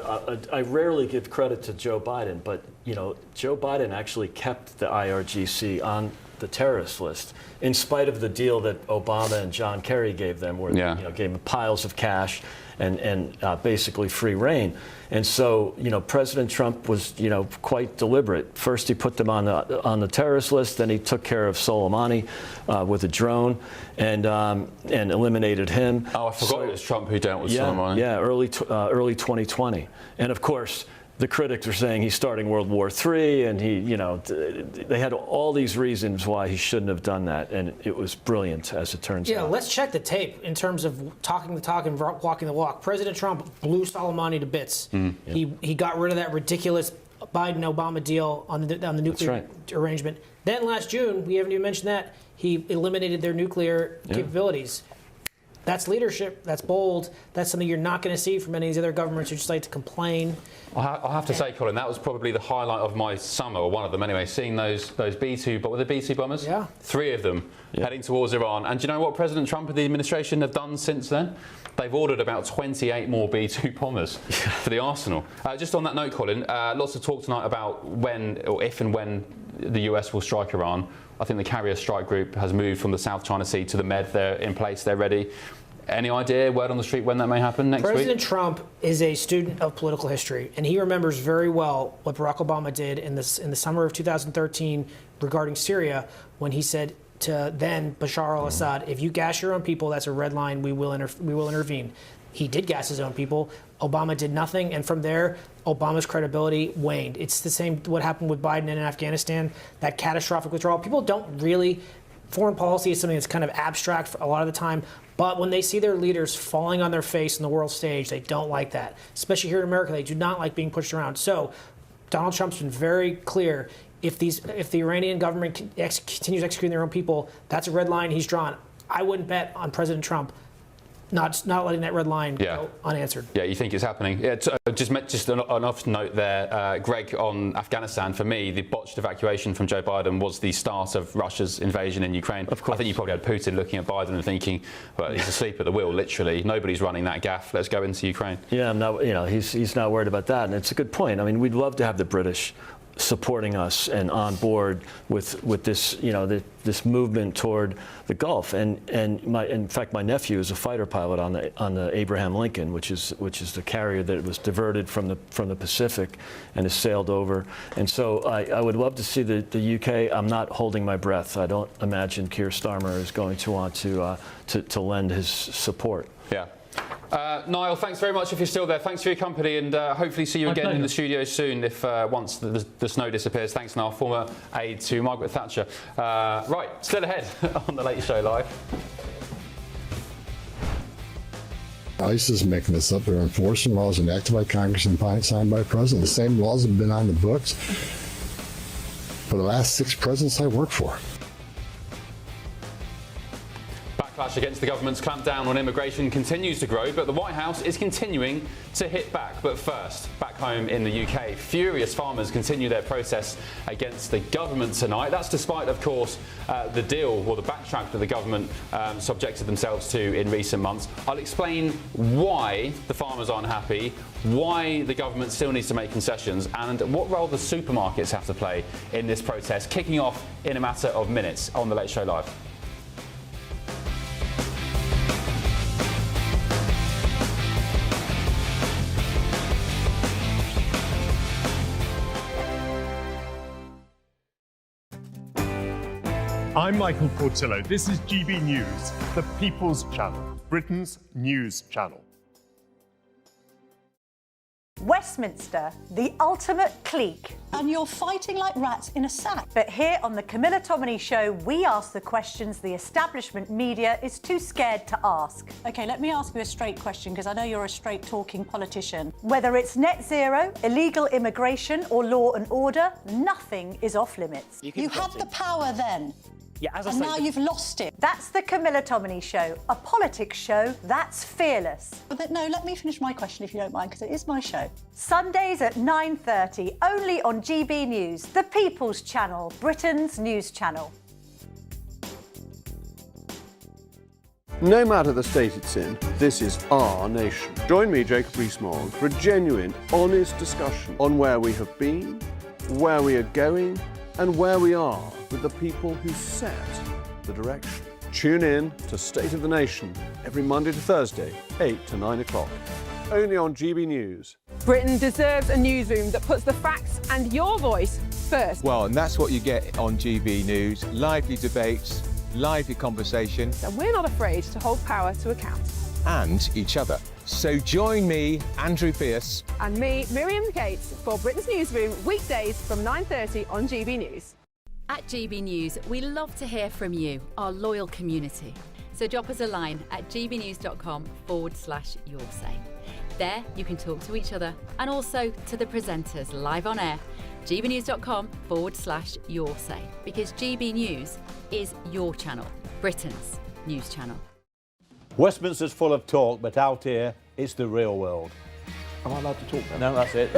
S9: I rarely give credit to Joe Biden, but you know, Joe Biden actually kept the IRGC on the terrorist list, in spite of the deal that Obama and John Kerry gave them, where gave them piles of cash and basically free reign. And so, President Trump was, quite deliberate. First, he put them on the terrorist list. Then he took care of Soleimani with a drone and eliminated him.
S5: Oh, I forgot it was Trump who dealt with Soleimani.
S9: Yeah, early 2020. And of course, the critics are saying he's starting World War III, and they had all these reasons why he shouldn't have done that, and it was brilliant, as it turns out.
S18: Yeah, let's check the tape in terms of talking the talk and walking the walk. President Trump blew Soleimani to bits. He got rid of that ridiculous Biden-Obama deal on the nuclear arrangement. Then last June, we haven't even mentioned that, he eliminated their nuclear capabilities. That's leadership. That's bold. That's something you're not going to see from any of these other governments who just like to complain.
S5: I'll have to say, Colin, that was probably the highlight of my summer, or one of them anyway, seeing those B-2, but were the B-2 bombers?
S18: Yeah.
S5: 3 of them heading towards Iran. And do you know what President Trump and the administration have done since then? They've ordered about 28 more B-2 bombers for the arsenal. Just on that note, Colin, lots of talk tonight about when, or if and when, the US will strike Iran. I think the carrier strike group has moved from the South China Sea to the Med. They're in place, they're ready. Any idea, word on the street, when that may happen next week?
S18: President Trump is a student of political history, and he remembers very well what Barack Obama did in the summer of 2013 regarding Syria, when he said to then Bashar al-Assad, if you gas your own people, that's a red line, we will intervene. He did gas his own people. Obama did nothing, and from there, Obama's credibility waned. It's the same what happened with Biden in Afghanistan, that catastrophic withdrawal. People don't really, foreign policy is something that's kind of abstract for a lot of the time, but when they see their leaders falling on their face in the world stage, they don't like that. Especially here in America, they do not like being pushed around. So Donald Trump's been very clear. If the Iranian government continues executing their own people, that's a red line he's drawn. I wouldn't bet on President Trump not letting that red line go unanswered.
S5: Yeah, you think it's happening? Yeah, just an off note there, Greg, on Afghanistan. For me, the botched evacuation from Joe Biden was the start of Russia's invasion in Ukraine. Of course. I think you probably had Putin looking at Biden and thinking, well, he's asleep at the wheel, literally. Nobody's running that gaff. Let's go into Ukraine.
S9: Yeah, he's not worried about that, and it's a good point. I mean, we'd love to have the British supporting us and on board with this this movement toward the Gulf, and in fact my nephew is a fighter pilot on the Abraham Lincoln, which is the carrier that was diverted from the Pacific and has sailed over, and so I would love to see the UK. I'm not holding my breath. I don't imagine Keir Starmer is going to want to lend his support.
S5: Yeah. Niall, thanks very much if you're still there. Thanks for your company, and hopefully see you again in the studio soon if once the snow disappears. Thanks, Niall, former aide to Margaret Thatcher. Right, still ahead on The Late Show Live.
S8: ICE is making this up. They're enforcing laws enacted by Congress and signed by the president. The same laws have been on the books for the last 6 presidents I worked for.
S5: Backlash against the government's clampdown on immigration continues to grow, but the White House is continuing to hit back. But first, back home in the UK, furious farmers continue their protests against the government tonight. That's despite, of course, the deal or the backtrack that the government subjected themselves to in recent months. I'll explain why the farmers aren't happy, why the government still needs to make concessions, and what role the supermarkets have to play in this protest, kicking off in a matter of minutes on The Late Show Live.
S10: I'm Michael Portillo. This is GB News, the People's Channel, Britain's news channel.
S22: Westminster, the ultimate clique.
S26: And you're fighting like rats in a sack.
S22: But here on the Camilla Tominey Show, we ask the questions the establishment media is too scared to ask.
S26: OK, let me ask you a straight question, because I know you're a straight-talking politician.
S22: Whether it's net zero, illegal immigration or law and order, nothing is off limits.
S26: You had the power then.
S18: Yeah, as I
S26: and
S18: said,
S26: now you've lost it.
S22: That's the Camilla Tominey Show, a politics show that's fearless.
S26: But no, let me finish my question if you don't mind, because it is my show.
S22: Sundays at 9:30, only on GB News, the People's Channel, Britain's news channel.
S12: No matter the state it's in, this is our nation. Join me, Jacob Rees-Mogg, for a genuine, honest discussion on where we have been, where we are going, and where we are. with the people who set the direction. Tune in to State of the Nation every Monday to Thursday, 8 to 9 o'clock. Only on GB News.
S1: Britain deserves a newsroom that puts the facts and your voice first.
S14: Well, and that's what you get on GB News. Lively debates, lively conversation.
S1: And we're not afraid to hold power to account.
S14: And each other. So join me, Andrew Pierce.
S1: And me, Miriam Gates, for Britain's Newsroom, weekdays from 9:30 on GB News.
S15: At GB News, we love to hear from you, our loyal community. So drop us a line at gbnews.com/yoursay. There you can talk to each other and also to the presenters live on air. gbnews.com/yoursay, because GB News is your channel, Britain's news channel.
S16: Westminster's full of talk, but out here, it's the real world.
S12: Am I allowed to talk now?
S16: No, that's it.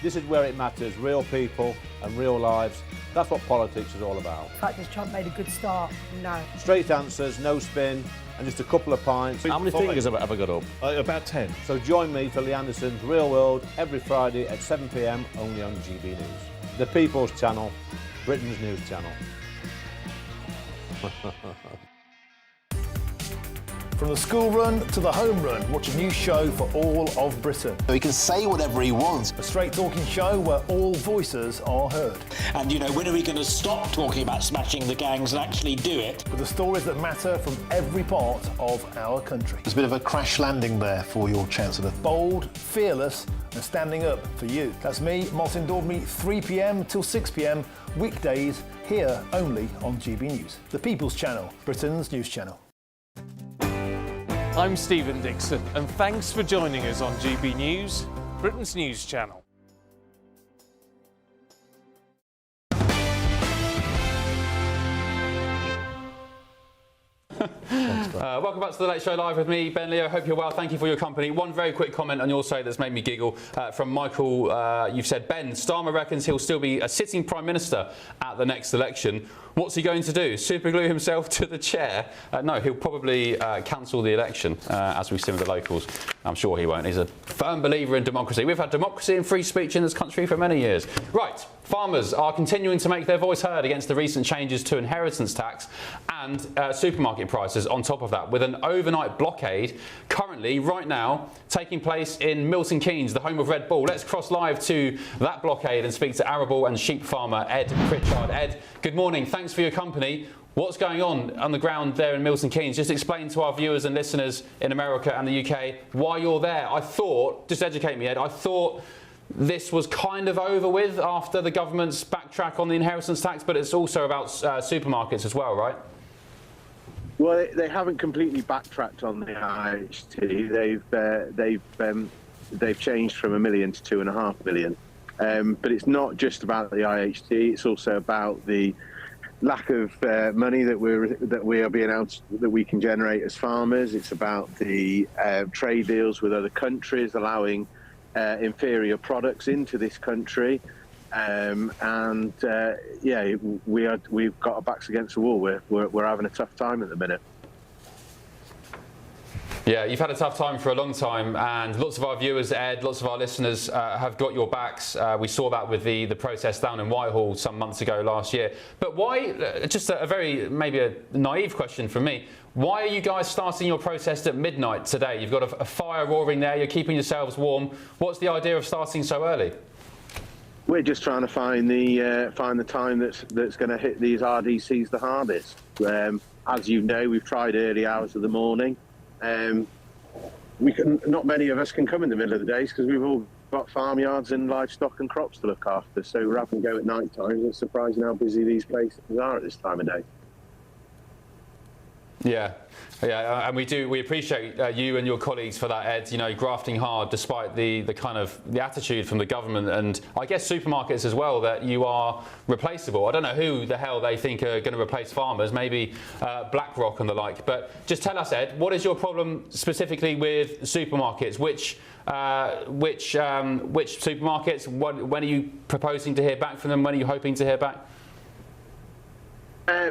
S16: This is where it matters, real people and real lives. That's what politics is all about.
S29: In fact, has Trump made a good start? No.
S16: Straight answers, no spin, and just a couple of pints. How many fingers have I got up?
S10: About 10.
S16: So join me for Lee Anderson's Real World every Friday at 7 p.m. only on GB News. The People's Channel, Britain's news channel.
S13: From the school run to the home run, watch a new show for all of Britain.
S11: He can say whatever he wants.
S13: A straight talking show where all voices are heard.
S27: And, you know, when are we going to stop talking about smashing the gangs and actually do it?
S13: With the stories that matter from every part of our country.
S28: There's a bit of a crash landing there for your Chancellor.
S13: Bold, fearless and standing up for you. That's me, Martin Daubney, 3 p.m. till 6 p.m. weekdays here only on GB News. The People's Channel, Britain's news channel.
S17: I'm Stephen Dixon, and thanks for joining us on GB News, Britain's news channel.
S5: Welcome back to the Late Show Live with me, Ben Leo. Hope you're well. Thank you for your company. One very quick comment on your side that's made me giggle from Michael. You've said, Ben, Starmer reckons he'll still be a sitting Prime Minister at the next election. What's he going to do? Superglue himself to the chair? No, he'll probably cancel the election, as we've seen with the locals. I'm sure he won't. He's a firm believer in democracy. We've had democracy and free speech in this country for many years. Right, farmers are continuing to make their voice heard against the recent changes to inheritance tax and supermarket prices on top of that, with an overnight blockade currently, right now, taking place in Milton Keynes, the home of Red Bull. Let's cross live to that blockade and speak to arable and sheep farmer Ed Pritchard. Ed, good morning. Thanks for your company. What's going on the ground there in Milton Keynes? Just explain to our viewers and listeners in America and the UK why you're there. I thought, just educate me, Ed, I thought this was kind of over with after the government's backtrack on the inheritance tax, but it's also about supermarkets as well, right?
S19: Well, they haven't completely backtracked on the IHT. They've changed from $1 million to $2.5 million. But it's not just about the IHT. It's also about the lack of money that we are being able that we can generate as farmers. It's about the trade deals with other countries allowing inferior products into this country. Yeah, we've got our backs against the wall. We're having a tough time at the minute.
S5: Yeah, you've had a tough time for a long time, and lots of our viewers, Ed, lots of our listeners have got your backs. We saw that with the protest down in Whitehall some months ago last year. But why, just maybe a naive question from me, why are you guys starting your protest at midnight today? You've got a fire roaring there, you're keeping yourselves warm. What's the idea of starting so early?
S19: We're just trying to find the time that's going to hit these RDCs the hardest. As you know, we've tried early hours of the morning. Not many of us can come in the middle of the days because we've all got farmyards and livestock and crops to look after. So rather than go at night times, it's surprising how busy these places are at this time of day.
S5: Yeah, and we appreciate you and your colleagues for that, Ed. You know, grafting hard despite the attitude from the government and I guess supermarkets as well that you are replaceable. I don't know who the hell they think are going to replace farmers, maybe BlackRock and the like. But just tell us, Ed, what is your problem specifically with supermarkets? Which supermarkets? When are you proposing to hear back from them? When are you hoping to hear back?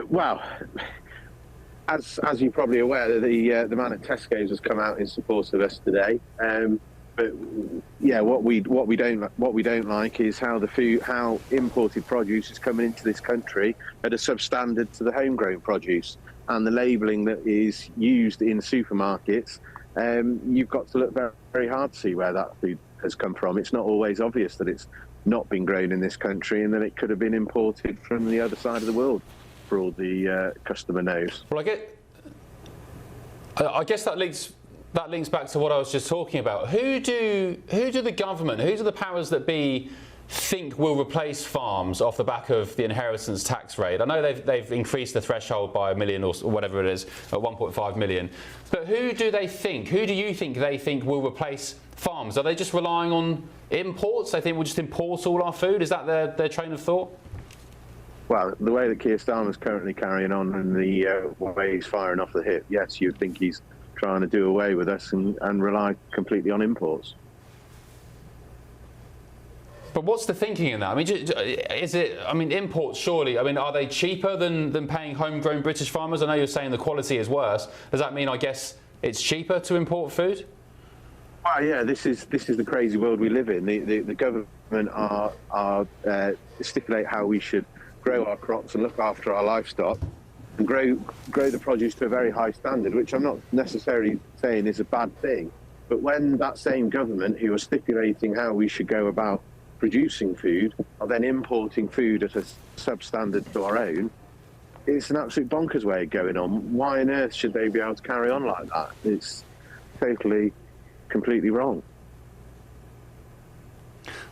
S19: Well. As you're probably aware, the man at Tesco's has come out in support of us today. But yeah, what we don't like is how imported produce is coming into this country at a substandard to the homegrown produce, and the labelling that is used in supermarkets. You've got to look very, very hard to see where that food has come from. It's not always obvious that it's not been grown in this country and that it could have been imported from the other side of the world, for all the customer knows.
S5: Well, I guess that links back to what I was just talking about. Who do the government, who do the powers that be think will replace farms off the back of the inheritance tax rate? I know they've increased the threshold by $1 million or whatever it is, at 1.5 million. But who do you think they think will replace farms? Are they just relying on imports? They think we'll just import all our food? Is that their train of thought?
S19: Well, the way that Keir Starmer's currently carrying on and the way he's firing off the hip, yes, you'd think he's trying to do away with us and rely completely on imports.
S5: But what's the thinking in that? I mean, is it? I mean, imports surely. I mean, are they cheaper than paying homegrown British farmers? I know you're saying the quality is worse. Does that mean, I guess, it's cheaper to import food?
S19: Well, yeah, this is the crazy world we live in. The government are stipulate how we should grow our crops and look after our livestock, and grow the produce to a very high standard, which I'm not necessarily saying is a bad thing. But when that same government who are stipulating how we should go about producing food are then importing food at a substandard to our own, it's an absolute bonkers way of going on. Why on earth should they be able to carry on like that? It's totally, completely wrong.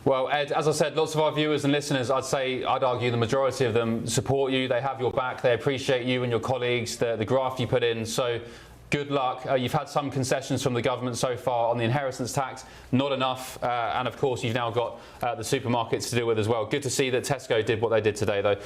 S5: Well, Ed, as I said, lots of our viewers and listeners, I'd argue the majority of them support you. They have your back. They appreciate you and your colleagues, the graft you put in. So good luck. You've had some concessions from the government so far on the inheritance tax, not enough. And of course, you've now got the supermarkets to deal with as well. Good to see that Tesco did what they did today, though.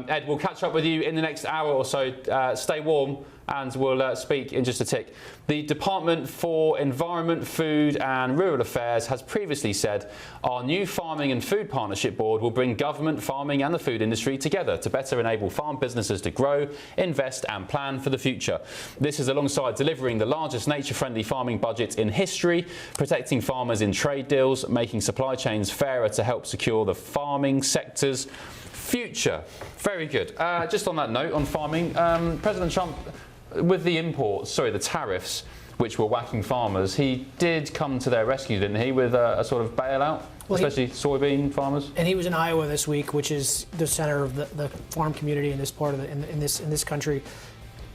S5: Ed, we'll catch up with you in the next hour or so. Stay warm, and we'll speak in just a tick. The Department for Environment, Food and Rural Affairs has previously said our new Farming and Food Partnership Board will bring government, farming and the food industry together to better enable farm businesses to grow, invest and plan for the future. This is alongside delivering the largest nature-friendly farming budget in history, protecting farmers in trade deals, making supply chains fairer to help secure the farming sector's future. Very good. Just on that note, on farming, President Trump, with the tariffs which were whacking farmers, he did come to their rescue, didn't he, with a sort of bailout, especially soybean farmers?
S18: And he was in Iowa this week, which is the center of the farm community in this part of in this country.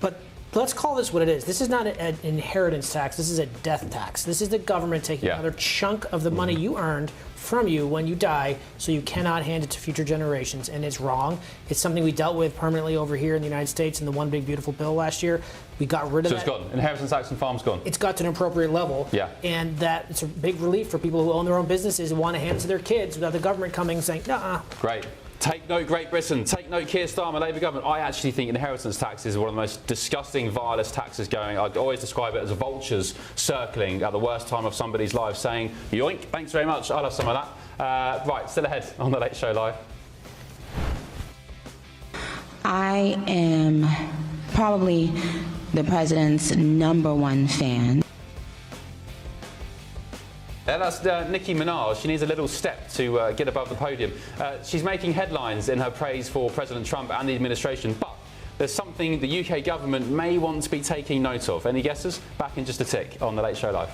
S18: But let's call this what it is. This is not an inheritance tax. This is a death tax. This is the government taking another chunk of the money you earned from you when you die, so you cannot hand it to future generations. And it's wrong. It's something we dealt with permanently over here in the United States in the One Big Beautiful Bill last year. We got rid of that.
S5: So it's gone. Inheritance tax and farms gone.
S18: It's got to an appropriate level.
S5: Yeah.
S18: And that it's a big relief for people who own their own businesses and want to hand it to their kids without the government coming and saying, nah.
S5: Great. Take note, Great Britain. Take note, Keir Starmer, Labour government. I actually think inheritance tax is one of the most disgusting, vilest taxes going. I'd always describe it as vultures circling at the worst time of somebody's life, saying, yoink, thanks very much, I'll have some of that. Right, still ahead on The Late Show Live.
S2: I am probably the president's #1 fan.
S5: Yeah, that's Nicki Minaj. She needs a little step to get above the podium. She's making headlines in her praise for President Trump and the administration, but there's something the UK government may want to be taking note of. Any guesses? Back in just a tick on The Late Show Live.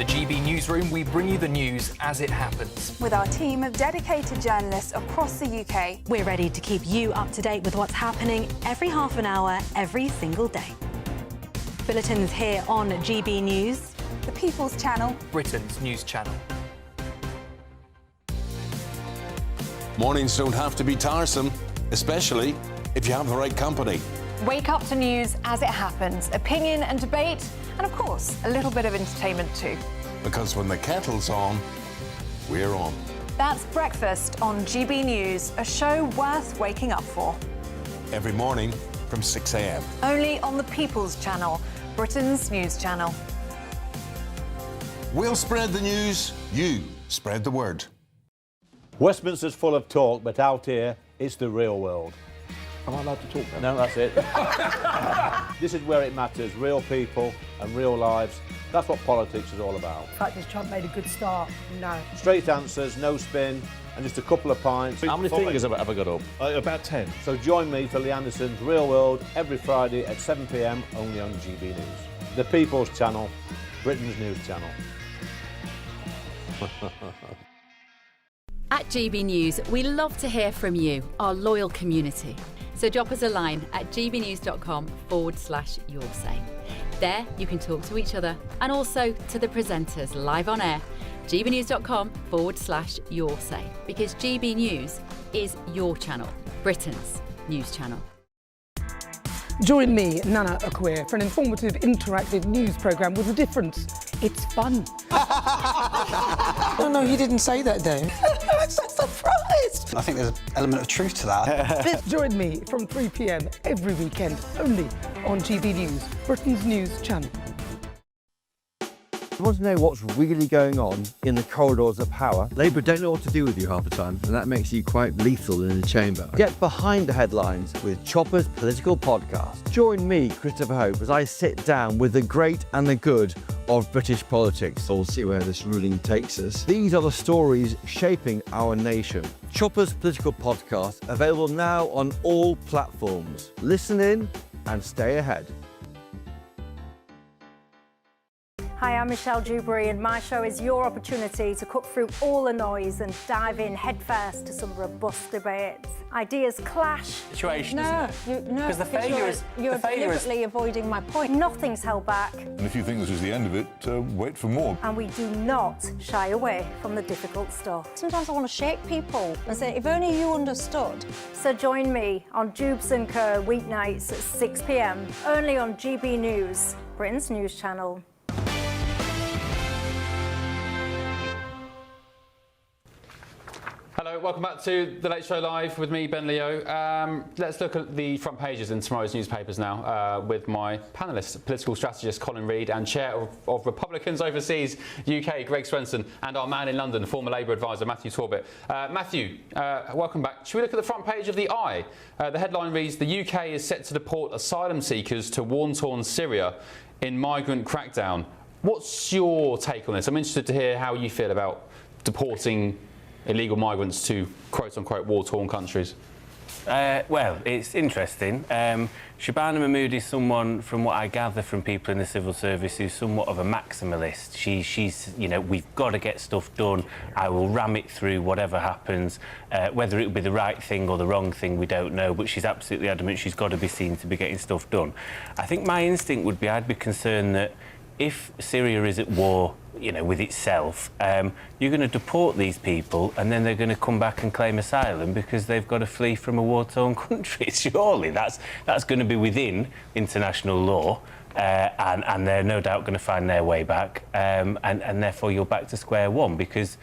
S3: GB Newsroom, we bring you the news as it happens.
S4: With our team of dedicated journalists across the UK,
S15: we're ready to keep you up to date with what's happening every half an hour, every single day. Bulletins here on GB News,
S4: the People's Channel,
S3: Britain's news channel.
S6: Mornings don't have to be tiresome, especially if you have the right company.
S4: Wake up to news as it happens, opinion and debate, and of course, a little bit of entertainment too.
S6: Because when the kettle's on, we're on.
S4: That's Breakfast on GB News, a show worth waking up for.
S6: Every morning from 6 a.m.
S4: Only on the People's Channel, Britain's news channel.
S6: We'll spread the news, you spread the word.
S16: Westminster's full of talk, but out here, it's the real world.
S6: Am I allowed to talk
S16: No,
S6: now?
S16: that's it. This is where it matters, real people and real lives. That's what politics is all about.
S29: The fact is Trump made a good start, no.
S16: Straight answers, no spin, and just a couple of pints.
S6: How many fingers have I got up?
S10: About 10.
S16: So join me for Lee Anderson's Real World every Friday at 7 p.m. only on GB News. The People's Channel, Britain's news channel.
S7: At GB News, we love to hear from you, our loyal community. So drop us a line at gbnews.com/yoursay. There you can talk to each other and also to the presenters live on air. gbnews.com/yoursay, because GB News is your channel, Britain's news channel.
S29: Join me, Nana Akwe, for an informative, interactive news programme with a difference. It's fun.
S8: No, you didn't say that, Dave.
S29: I'm so surprised.
S11: I think there's an element of truth to that.
S29: Join me from 3 p.m. every weekend, only on GB News, Britain's news channel.
S9: You want to know what's really going on in the corridors of power? Labour don't know what to do with you half the time, and that makes you quite lethal in the chamber. Get behind the headlines with Chopper's Political Podcast. Join me, Christopher Hope, as I sit down with the great and the good of British politics. We'll see where this ruling takes us. These are the stories shaping our nation. Chopper's Political Podcast, available now on all platforms. Listen in and stay ahead.
S22: Hi, I'm Michelle Dewberry, and my show is your opportunity to cut through all the noise and dive in headfirst to some robust debates. Ideas clash.
S20: Situation,
S22: No,
S20: isn't it?
S22: no,
S20: Because the failure is
S22: you're deliberately avoiding my point. Nothing's held back,
S21: And if you think this is the end of it, wait for more.
S22: and we do not shy away from the difficult stuff. Sometimes I want to shake people and say, if only you understood. So join me on Jubes and Kerr weeknights at 6 p.m. only on GB News, Britain's news channel.
S5: Hello, welcome back to The Late Show Live with me, Ben Leo. Let's look at the front pages in tomorrow's newspapers now with my panellist, political strategist Colin Reid, and Chair of Republicans Overseas UK, Greg Swenson, and our man in London, former Labour advisor Matthew Torbett. Matthew, welcome back. Should we look at the front page of the Eye? The headline reads, the UK is set to deport asylum seekers to war-torn Syria in migrant crackdown. What's your take on this? I'm interested to hear how you feel about deporting illegal migrants to quote-unquote war-torn countries.
S20: Well, it's interesting. Shabana Mahmood is someone, from what I gather from people in the civil service, who's somewhat of a maximalist. She's, you know, we've got to get stuff done. I will ram it through whatever happens. Whether it will be the right thing or the wrong thing, we don't know, but she's absolutely adamant she's got to be seen to be getting stuff done. I think my instinct would be, I'd be concerned that if Syria is at war, you know, with itself, you're going to deport these people and then they're going to come back and claim asylum because they've got to flee from a war-torn country. Surely that's going to be within international law, and they're no doubt going to find their way back, and therefore you're back to square one because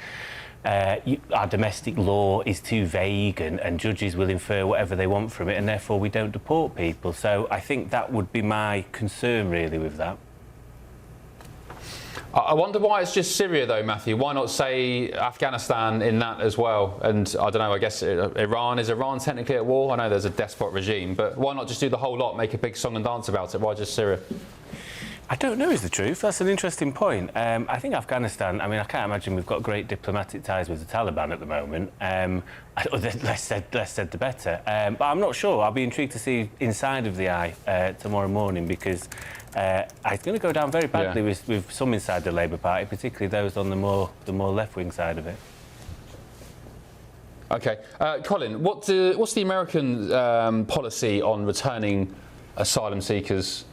S20: our domestic law is too vague and judges will infer whatever they want from it, and therefore we don't deport people. So I think that would be my concern really with that.
S5: I wonder why it's just Syria, though, Matthew. Why not say Afghanistan in that as well? And I don't know, I guess Iran. Is Iran technically at war? I know there's a despot regime, but why not just do the whole lot, make a big song and dance about it? Why just Syria?
S20: I don't know is the truth. That's an interesting point. I think Afghanistan, I mean, I can't imagine we've got great diplomatic ties with the Taliban at the moment. Less said the better. But I'm not sure. I'll be intrigued to see inside of the Eye tomorrow morning because it's going to go down very badly with some inside the Labour Party, particularly those on the more left-wing side of it.
S5: OK. Colin, what's the American policy on returning asylum seekers,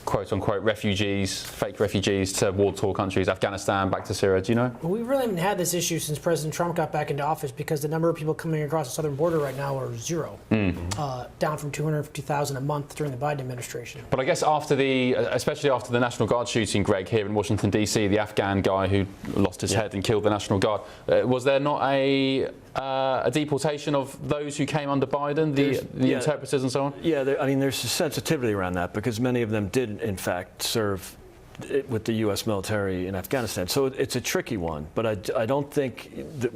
S5: quote-unquote refugees, fake refugees, to war-torn countries, Afghanistan, back to Syria? Do you know?
S18: Well, we really haven't had this issue since President Trump got back into office because the number of people coming across the southern border right now are zero, down from 250,000 a month during the Biden administration.
S5: But I guess especially after the National Guard shooting, Greg, here in Washington, D.C., the Afghan guy who lost his head and killed the National Guard, was there not a deportation of those who came under Biden, the interpreters and so on?
S9: Yeah, I mean, there's a sensitivity around that because many of them did, in fact, serve
S1: with the U.S. military in Afghanistan. So it's a tricky one, but I don't think that,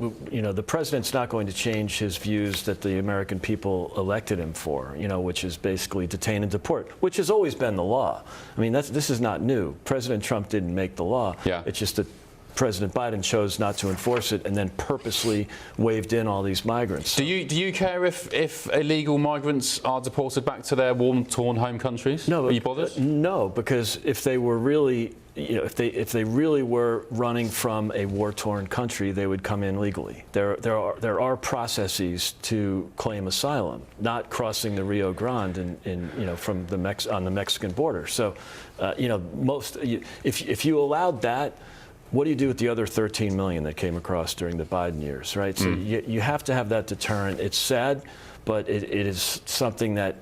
S1: the president's not going to change his views that the American people elected him for, which is basically detain and deport, which has always been the law. I mean, this is not new. President Trump didn't make the law. Yeah. It's just that President Biden chose not to enforce it and then purposely waved in all these migrants.
S5: Do you care if illegal migrants are deported back to their war-torn home countries?
S1: No.
S5: Are you bothered?
S1: No, because if they were really, if they really were running from a war-torn country, they would come in legally. There are processes to claim asylum, not crossing the Rio Grande from on the Mexican border. So, if you allowed that, what do you do with the other 13 million that came across during the Biden years, right? So you have to have that deterrent. It's sad, but it is something that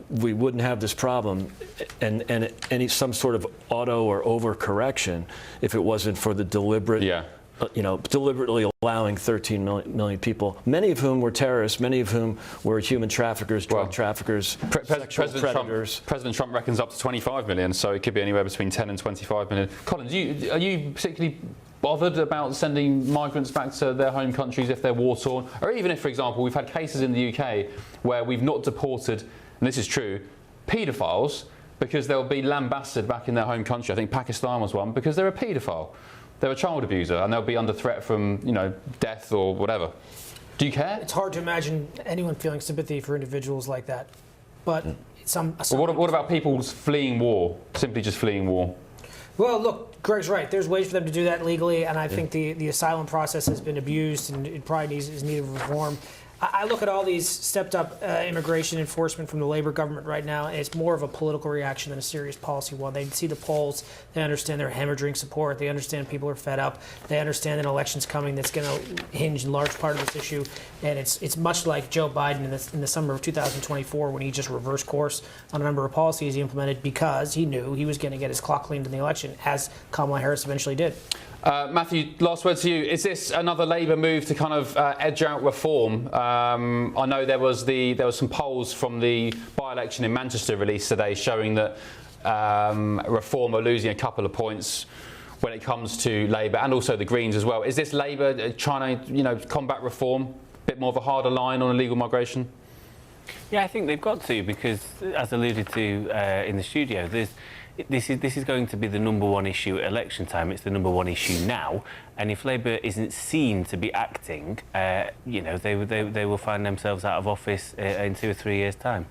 S1: we wouldn't have this problem and some sort of auto or overcorrection if it wasn't for the deliberate, deliberately allowing 13 million people, many of whom were terrorists, many of whom were human traffickers, drug traffickers, sexual predators.
S5: President Trump reckons up to 25 million, so it could be anywhere between 10 and 25 million. Colin, are you particularly bothered about sending migrants back to their home countries if they're war-torn? Or even if, for example, we've had cases in the UK where we've not deported, and this is true, paedophiles because they'll be lambasted back in their home country. I think Pakistan was one, because they're a paedophile. They're a child abuser and they'll be under threat from, death or whatever. Do you care?
S18: It's hard to imagine anyone feeling sympathy for individuals like that. But
S5: what about people fleeing war, simply just fleeing war?
S18: Well, look, Greg's right. There's ways for them to do that legally, and I think the asylum process has been abused and it probably is needed reform. I look at all these stepped-up immigration enforcement from the Labour government right now, and it's more of a political reaction than a serious policy one. They see the polls, they understand they're hemorrhaging support, they understand people are fed up, they understand an election's coming that's going to hinge in large part of this issue, and it's much like Joe Biden in the summer of 2024 when he just reversed course on a number of policies he implemented because he knew he was going to get his clock cleaned in the election, as Kamala Harris eventually did.
S5: Matthew, last word to you. Is this another Labour move to kind of edge out reform? I know there was some polls from the by-election in Manchester released today showing that Reform are losing a couple of points when it comes to Labour and also the Greens as well. Is this Labour trying to combat reform? A bit more of a harder line on illegal migration?
S20: Yeah, I think they've got to, because as alluded to in the studio, this is going to be the number one issue at election time. It's the number one issue now, and if Labour isn't seen to be acting, they will find themselves out of office in 2 or 3 years' time.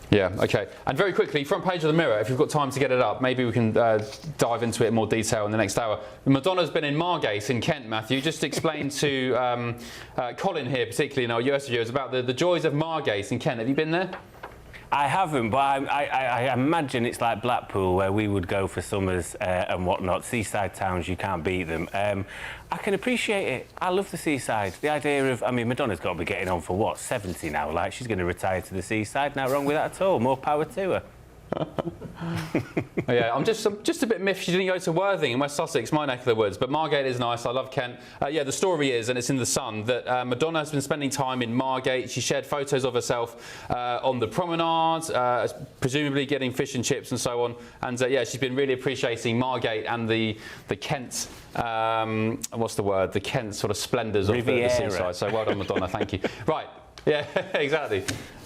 S5: Yeah, OK. And very quickly, front page of the Mirror, if you've got time to get it up, maybe we can dive into it in more detail in the next hour. Madonna's been in Margate in Kent, Matthew. Just explain to Colin here, particularly in our US viewers, about the joys of Margate in Kent. Have you been there?
S20: I haven't, but I imagine it's like Blackpool, where we would go for summers and whatnot. Seaside towns, you can't beat them. I can appreciate it. I love the seaside. The idea of, Madonna's got to be getting on for what, 70 now? Like, she's going to retire to the seaside. Not wrong with that at all. More power to her.
S5: Yeah, I'm just a bit miffed she didn't go to Worthing in West Sussex, my neck of the woods. But Margate is nice. I love Kent. Yeah, the story is, and it's in The Sun, that Madonna has been spending time in Margate. She shared photos of herself on the promenade, presumably getting fish and chips and so on. And yeah, she's been really appreciating Margate and the Kent, what's the word? The Kent sort of splendours of the seaside. So well done, Madonna. Thank you. Right. Yeah, exactly.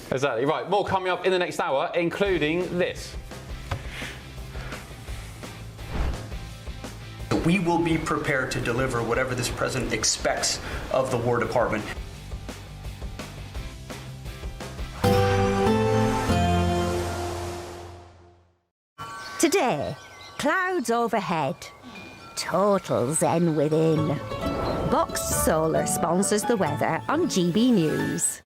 S5: Exactly. Right, more coming up in the next hour, including this.
S8: We will be prepared to deliver whatever this president expects of the War Department.
S12: Today, clouds overhead, total zen within. Boxed Solar sponsors the weather on GB News.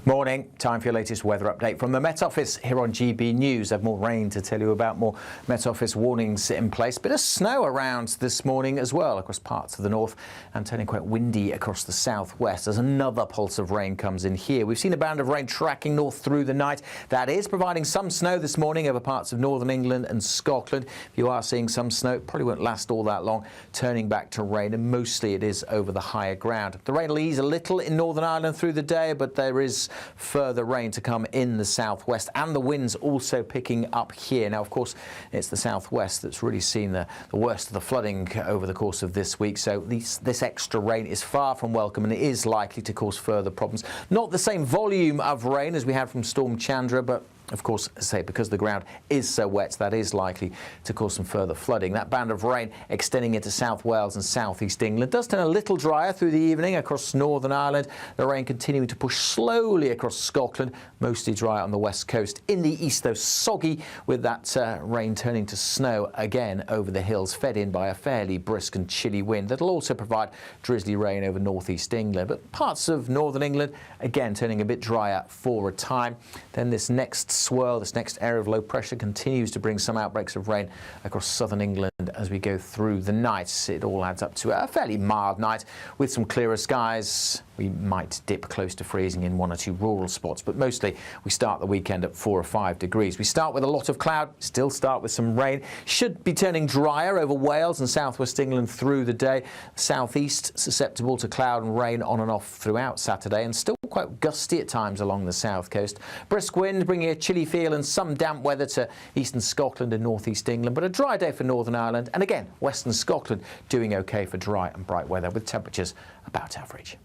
S14: Morning. Time for your latest weather update from the Met Office here on GB News. I have more rain to tell you about, more Met Office warnings in place. Bit of snow around this morning as well across parts of the north and turning quite windy across the southwest as another pulse of rain comes in here. We've seen a band of rain tracking north through the night. That is providing some snow this morning over parts of northern England and Scotland. If you are seeing some snow, it probably won't last all that long, turning back to rain, and mostly it is over the higher ground. The rain will ease a little in Northern Ireland through the day, but there is further rain to come in the southwest, and the winds also picking up here. Now, of course, it's the southwest that's really seen the worst of the flooding over the course of this week, so this extra rain is far from welcome, and it is likely to cause further problems. Not the same volume of rain as we had from Storm Chandra, but of course, as I say, because the ground is so wet, that is likely to cause some further flooding. That band of rain extending into South Wales and South East England does turn a little drier through the evening across Northern Ireland. The rain continuing to push slowly across Scotland, mostly dry on the west coast. In the east, though, soggy, with that rain turning to snow again over the hills, fed in by a fairly brisk and chilly wind that'll also provide drizzly rain over northeast England. But parts of northern England, again, turning a bit drier for a time. Then this next swirl, this next area of low pressure, continues to bring some outbreaks of rain across southern England as we go through the night. It all adds up to a fairly mild night with some clearer skies. We might dip close to freezing in one or two rural spots, but mostly we start the weekend at 4 or 5 degrees. We start with a lot of cloud, still start with some rain. Should be turning drier over Wales and southwest England through the day. Southeast susceptible to cloud and rain on and off throughout Saturday, and still quite gusty at times along the south coast. Brisk wind bringing a chilly feel and some damp weather to eastern Scotland and northeast England, but a dry day for Northern Ireland, and again western Scotland doing okay for dry and bright weather with temperatures about average.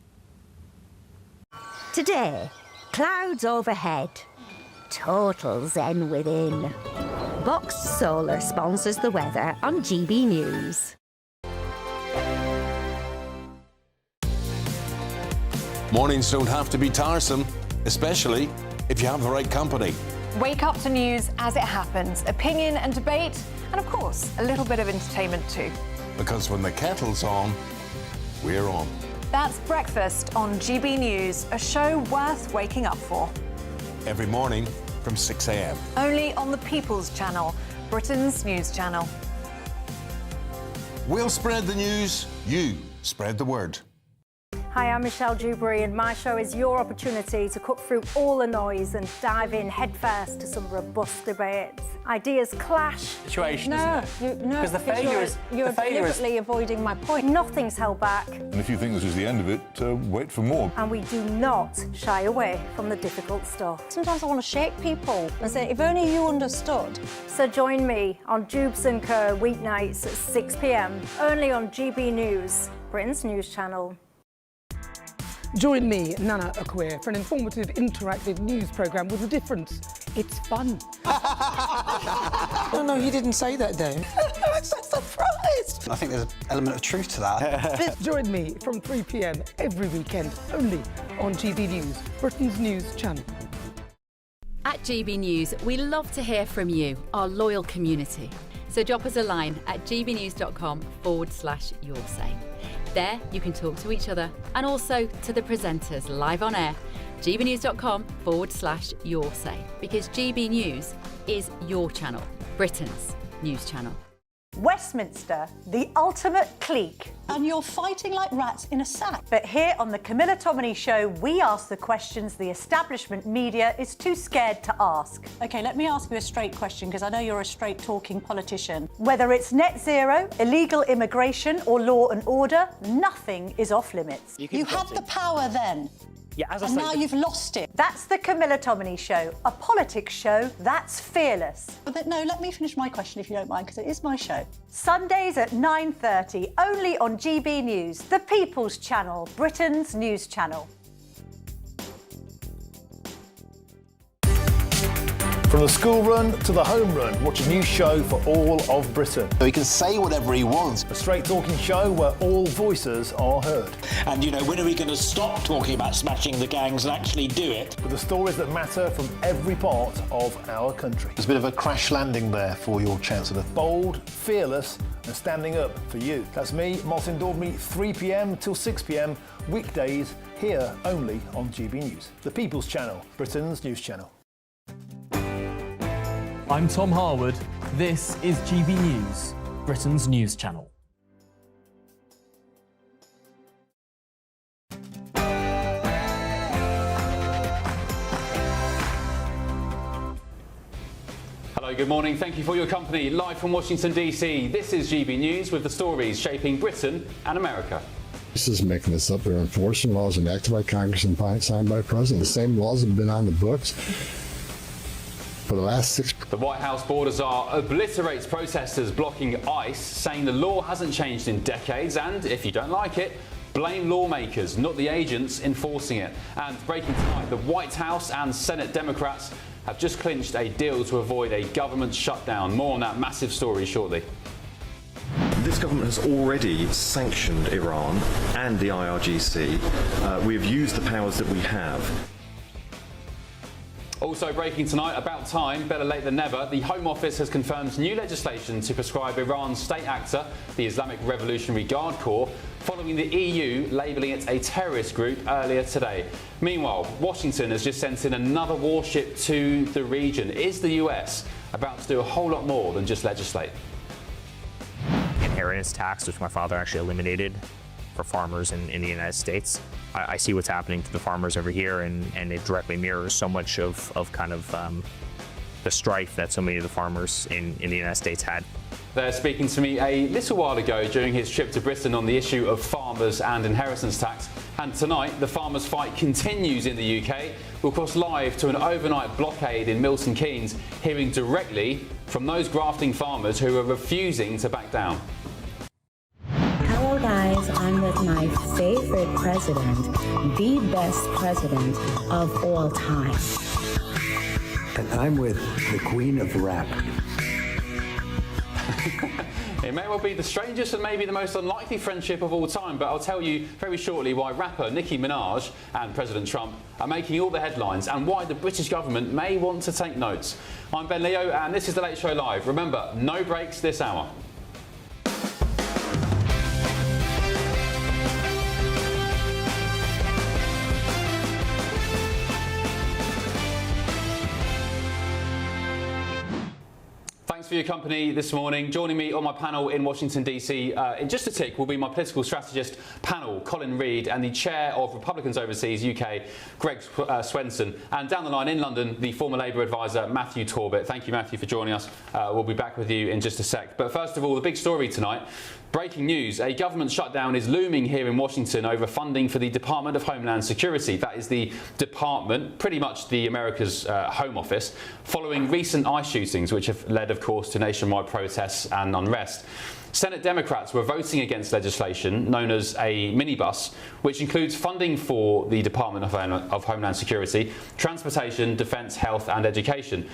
S12: Today, clouds overhead, total zen within. Box Solar sponsors the weather on GB News.
S6: Mornings don't have to be tiresome, especially if you have the right company.
S4: Wake up to news as it happens, opinion and debate, and of course, a little bit of entertainment too.
S6: Because when the kettle's on, we're on.
S4: That's Breakfast on GB News, a show worth waking up for.
S6: Every morning from 6 a.m.
S4: Only on the People's Channel, Britain's news channel.
S6: We'll spread the news, you spread the word.
S22: Hi, I'm Michelle Dewberry, and my show is your opportunity to cut through all the noise and dive in headfirst to some robust debates. Ideas clash.
S20: Situation,
S22: no,
S20: because the failure is
S22: you're deliberately avoiding my point. Nothing's held back.
S21: And if you think this is the end of it, wait for more.
S22: And we do not shy away from the difficult stuff. Sometimes I want to shake people and say, if only you understood. So join me on Jubes and Co weeknights at 6 p.m. only on GB News, Britain's news channel.
S29: Join me, Nana Akwe, for an informative, interactive news programme with a difference. It's fun.
S11: No, he didn't say that, Dave. I'm so surprised. I think there's an element of truth to that.
S29: Join me from 3 p.m. every weekend, only on GB News, Britain's news channel.
S7: At GB News, we love to hear from you, our loyal community. So drop us a line at gbnews.com/yoursay. There, you can talk to each other and also to the presenters live on air. gbnews.com/yoursay, because GB News is your channel, Britain's news channel.
S22: Westminster, the ultimate clique.
S13: And you're fighting like rats in a sack.
S22: But here on the Camilla Tominey Show, we ask the questions the establishment media is too scared to ask.
S13: OK, let me ask you a straight question, because I know you're a straight-talking politician.
S22: Whether it's net zero, illegal immigration or law and order, nothing is off limits.
S13: You had the power then.
S22: Yeah, as I
S13: and
S22: say,
S13: now you've lost it.
S22: That's the Camilla Tominey Show, a politics show that's fearless.
S13: But no, let me finish my question if you don't mind, because it is my show.
S22: Sundays at 9:30, only on GB News, the People's Channel, Britain's news channel.
S17: From the school run to the home run, watch a new show for all of Britain.
S19: So he can say whatever he wants.
S17: A straight talking show where all voices are heard.
S23: And, when are we going to stop talking about smashing the gangs and actually do it?
S17: With the stories that matter from every part of our country.
S19: There's a bit of a crash landing there for your Chancellor.
S17: Bold, fearless and standing up for you. That's me, Martin Daubney, 3 p.m. till 6 p.m, weekdays, here only on GB News. The People's Channel, Britain's news channel.
S24: I'm Tom Harwood. This is GB News, Britain's news channel.
S5: Hello, good morning. Thank you for your company. Live from Washington, D.C., this is GB News with the stories shaping Britain and America.
S2: This is making this up. They're enforcing laws enacted by Congress and signed by the President. The same laws have been on the books for the last 6.
S5: The White House border czar obliterates protesters blocking ICE, saying the law hasn't changed in decades, and if you don't like it, blame lawmakers, not the agents enforcing it. And breaking tonight, the White House and Senate Democrats have just clinched a deal to avoid a government shutdown. More on that massive story shortly.
S3: This government has already sanctioned Iran and the IRGC. We have used the powers that we have.
S5: Also breaking tonight, about time, better late than never, the Home Office has confirmed new legislation to prescribe Iran's state actor, the Islamic Revolutionary Guard Corps, following the EU labelling it a terrorist group earlier today. Meanwhile, Washington has just sent in another warship to the region. Is the US about to do a whole lot more than just legislate?
S10: Inheritance tax, which my father actually eliminated for farmers in the United States. I see what's happening to the farmers over here, and it directly mirrors so much of the strife that so many of the farmers in the United States had.
S5: They're speaking to me a little while ago during his trip to Britain on the issue of farmers and inheritance tax. And tonight, the farmers' fight continues in the UK. We'll cross live to an overnight blockade in Milton Keynes, hearing directly from those grafting farmers who are refusing to back down.
S12: Hello guys, I'm with my favorite president, the best president of all time.
S15: And I'm with the queen of rap.
S5: It may well be the strangest and maybe the most unlikely friendship of all time, but I'll tell you very shortly why rapper Nicki Minaj and President Trump are making all the headlines and why the British government may want to take notes. I'm Ben Leo and this is The Late Show Live. Remember, no breaks this hour. Thanks for your company this morning. Joining me on my panel in Washington, D.C. In just a tick will be my political strategist panel, Colin Reid, and the chair of Republicans Overseas UK, Greg Swenson. And down the line in London, the former Labour advisor, Matthew Torbett. Thank you, Matthew, for joining us. We'll be back with you in just a sec. But first of all, the big story tonight. Breaking news, a government shutdown is looming here in Washington over funding for the Department of Homeland Security. That is the department, pretty much the America's Home Office, following recent ICE shootings, which have led, of course, to nationwide protests and unrest. Senate Democrats were voting against legislation known as a minibus, which includes funding for the Department of Homeland Security, transportation, defence, health and education.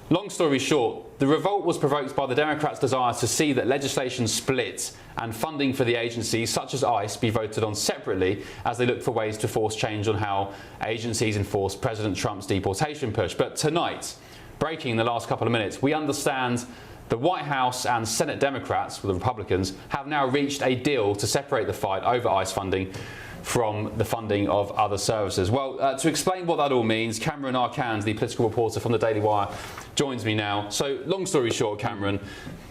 S5: Long story short, the revolt was provoked by the Democrats' desire to see that legislation split and funding for the agencies, such as ICE, be voted on separately as they look for ways to force change on how agencies enforce President Trump's deportation push. But tonight, breaking in the last couple of minutes, we understand the White House and Senate Democrats, with the Republicans, have now reached a deal to separate the fight over ICE funding from the funding of other services. Well, to explain what that all means, Cameron Arcand, the political reporter from the Daily Wire, joins me now. So, long story short, Cameron,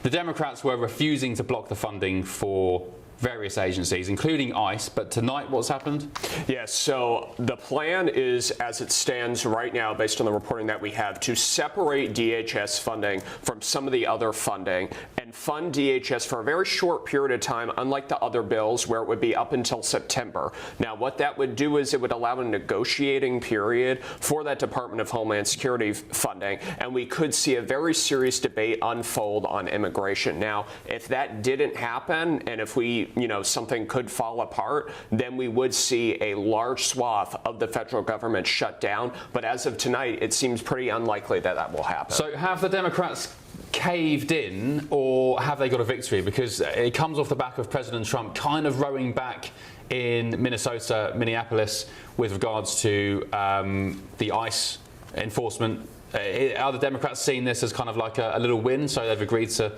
S5: the Democrats were refusing to block the funding for various agencies, including ICE, but tonight what's happened?
S16: Yes, so the plan is, as it stands right now, based on the reporting that we have, to separate DHS funding from some of the other funding and fund DHS for a very short period of time, unlike the other bills where it would be up until September. Now, what that would do is it would allow a negotiating period for that Department of Homeland Security funding, and we could see a very serious debate unfold on immigration. Now, if that didn't happen, and if something could fall apart, then we would see a large swath of the federal government shut down. But as of tonight, it seems pretty unlikely that that will happen.
S5: So have the Democrats caved in, or have they got a victory? Because it comes off the back of President Trump kind of rowing back in Minneapolis, with regards to the ICE enforcement. Are the Democrats seeing this as kind of like a little win, so they've agreed to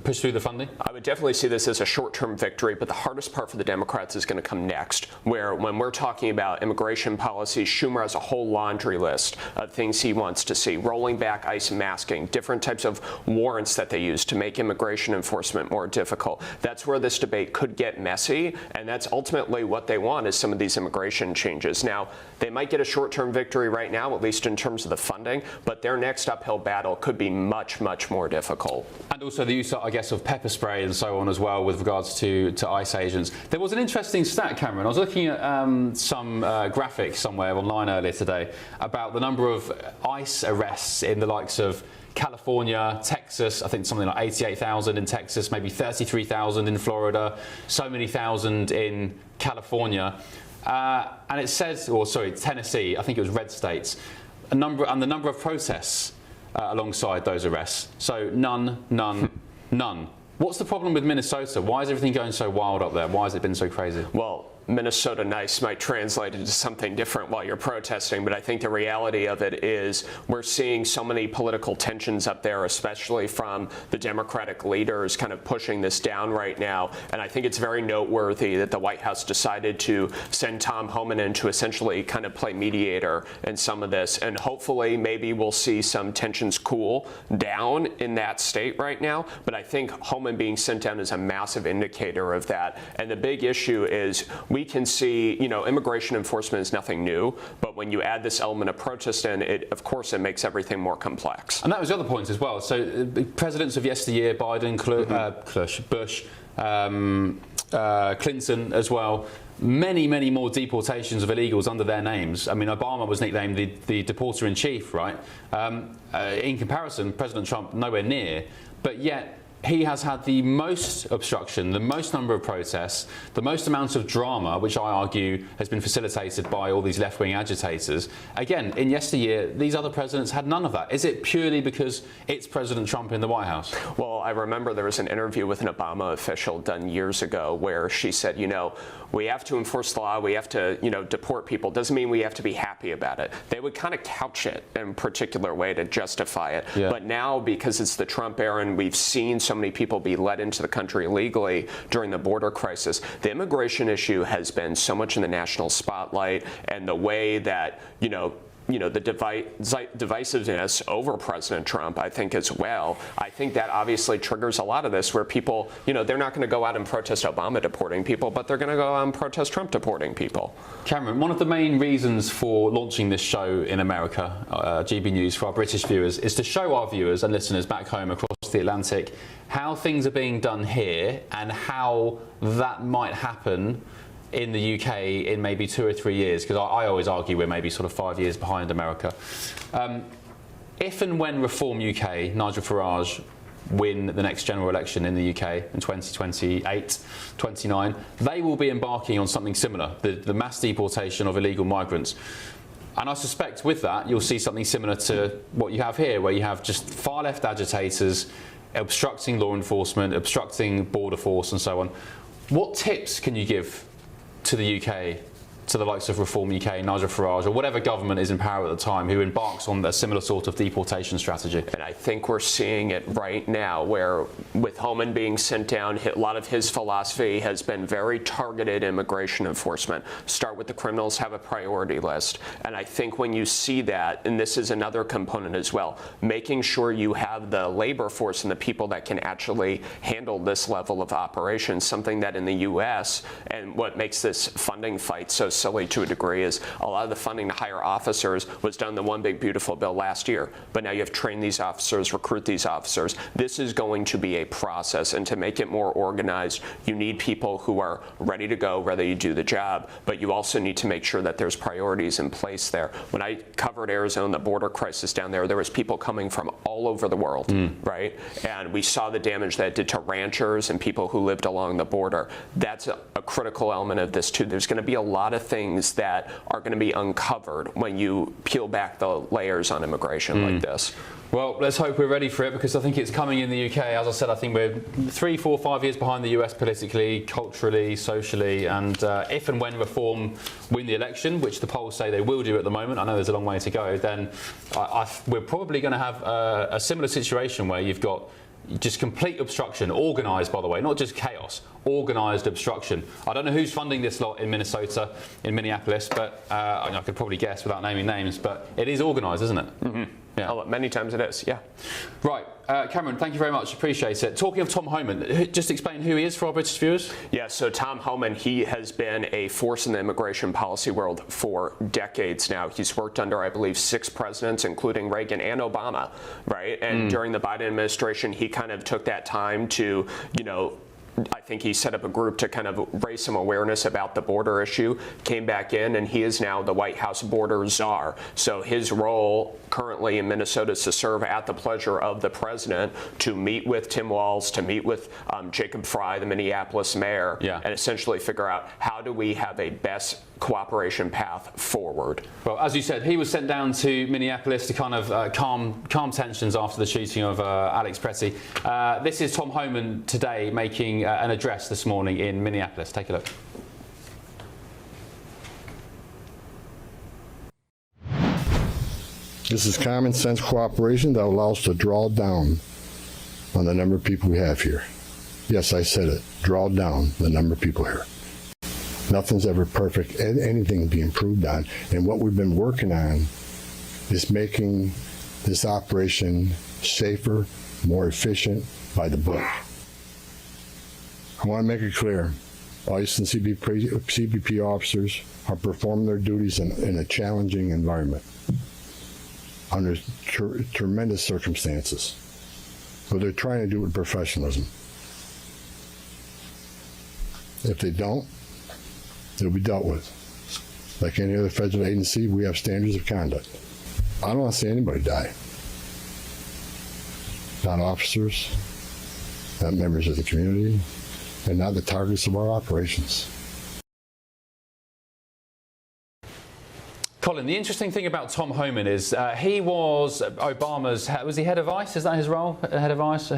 S5: push through the funding?
S16: I would definitely see this as a short-term victory, but the hardest part for the Democrats is going to come next, where when we're talking about immigration policy, Schumer has a whole laundry list of things he wants to see: rolling back ICE and masking, different types of warrants that they use to make immigration enforcement more difficult. That's where this debate could get messy, and that's ultimately what they want, is some of these immigration changes. Now, they might get a short-term victory right now, at least in terms of the funding, but their next uphill battle could be much, much more difficult.
S5: And also the use, I guess, of pepper spray and so on as well with regards to ICE agents. There was an interesting stat, Cameron. I was looking at some graphics somewhere online earlier today about the number of ICE arrests in the likes of California, Texas. I think something like 88,000 in Texas, maybe 33,000 in Florida, so many thousand in California. And it says, or sorry, Tennessee, I think it was red states, the number of protests alongside those arrests. So none, none, none. What's the problem with Minnesota? Why is everything going so wild up there? Why has it been so crazy?
S16: Well, Minnesota nice might translate into something different while you're protesting, but I think the reality of it is we're seeing so many political tensions up there, especially from the Democratic leaders kind of pushing this down right now. And I think it's very noteworthy that the White House decided to send Tom Homan in to essentially kind of play mediator in some of this. And hopefully maybe we'll see some tensions cool down in that state right now. But I think Homan being sent down is a massive indicator of that. And the big issue is we can see, immigration enforcement is nothing new, but when you add this element of protest in, of course, it makes everything more complex.
S5: And that was the other point as well. So presidents of yesteryear, Biden, Bush, Clinton as well, many more deportations of illegals under their names. I mean, Obama was nicknamed the deporter-in-chief, right? In comparison, President Trump nowhere near, but yet he has had the most obstruction, the most number of protests, the most amount of drama, which I argue has been facilitated by all these left-wing agitators. Again, in yesteryear, these other presidents had none of that. Is it purely because it's President Trump in the White House?
S16: Well, I remember there was an interview with an Obama official done years ago where she said, we have to enforce the law, we have to, deport people. Doesn't mean we have to be happy about it. They would kind of couch it in a particular way to justify it. Yeah. But now, because it's the Trump era and we've seen so many people be let into the country illegally during the border crisis, the immigration issue has been so much in the national spotlight, and the way that, the divisiveness over President Trump, I think, as well. I think that obviously triggers a lot of this where people, they're not going to go out and protest Obama deporting people, but they're going to go out and protest Trump deporting people.
S5: Cameron, one of the main reasons for launching this show in America, GB News, for our British viewers, is to show our viewers and listeners back home across the Atlantic how things are being done here and how that might happen in the UK in maybe 2 or 3 years, because I always argue we're maybe sort of 5 years behind America. If and when Reform UK, Nigel Farage, win the next general election in the UK in 2028, 29, they will be embarking on something similar, the mass deportation of illegal migrants. And I suspect with that, you'll see something similar to what you have here, where you have just far left agitators obstructing law enforcement, obstructing border force and so on. What tips can you give to the UK, to the likes of Reform UK, Nigel Farage, or whatever government is in power at the time who embarks on a similar sort of deportation strategy?
S16: And I think we're seeing it right now, where with Homan being sent down, a lot of his philosophy has been very targeted immigration enforcement. Start with the criminals, have a priority list. And I think when you see that, and this is another component as well, making sure you have the labor force and the people that can actually handle this level of operation, something that in the U.S., and what makes this funding fight so silly to a degree is a lot of the funding to hire officers was done in the One Big Beautiful Bill last year. But now you have to train these officers, recruit these officers. This is going to be a process, and to make it more organized, you need people who are ready to go, ready to do the job, but you also need to make sure that there's priorities in place there. When I covered Arizona, the border crisis down there, there was people coming from all over the world, right? And we saw the damage that it did to ranchers and people who lived along the border. That's a critical element of this too. There's going to be a lot of things that are going to be uncovered when you peel back the layers on immigration like this.
S5: Well, let's hope we're ready for it, because I think it's coming in the UK. As I said, I think we're 3, 4, 5 years behind the US politically, culturally, socially, and if and when Reform win the election, which the polls say they will do at the moment, I know there's a long way to go, then we're probably going to have a similar situation where you've got just complete obstruction, organised, by the way, not just chaos, organised obstruction. I don't know who's funding this lot in Minnesota, in Minneapolis, but I could probably guess without naming names, but it is organised, isn't it?
S16: Mm-hmm. Yeah. Oh, many times it is, yeah.
S5: Right, Cameron, thank you very much, appreciate it. Talking of Tom Homan, just explain who he is for our British viewers.
S16: Yeah, so Tom Homan, he has been a force in the immigration policy world for decades now. He's worked under, I believe, 6 presidents, including Reagan and Obama, right? And during the Biden administration, he kind of took that time to, I think he set up a group to kind of raise some awareness about the border issue, came back in, and he is now the White House border czar. So his role currently in Minnesota is to serve at the pleasure of the president, to meet with Tim Walz, to meet with Jacob Fry, the Minneapolis mayor, and essentially figure out how do we have a best cooperation path forward.
S5: Well, as you said, he was sent down to Minneapolis to kind of calm tensions after the shooting of Alex Pretty. This is Tom Homan today making an address this morning in Minneapolis. Take a look.
S2: This is common sense cooperation that allows us to draw down on the number of people we have here. Yes, I said it. Draw down the number of people here. Nothing's ever perfect. Anything can be improved on. And what we've been working on is making this operation safer, more efficient, by the book. I want to make it clear. ICE and CBP officers are performing their duties in a challenging environment under tremendous circumstances. But they're trying to do it with professionalism. If they don't, they'll be dealt with. Like any other federal agency, we have standards of conduct. I don't want to see anybody die. Not officers, not members of the community, and not the targets of our operations.
S5: Colin, the interesting thing about Tom Homan is he was Obama's, was he head of ICE? Is that his role? Head of ICE?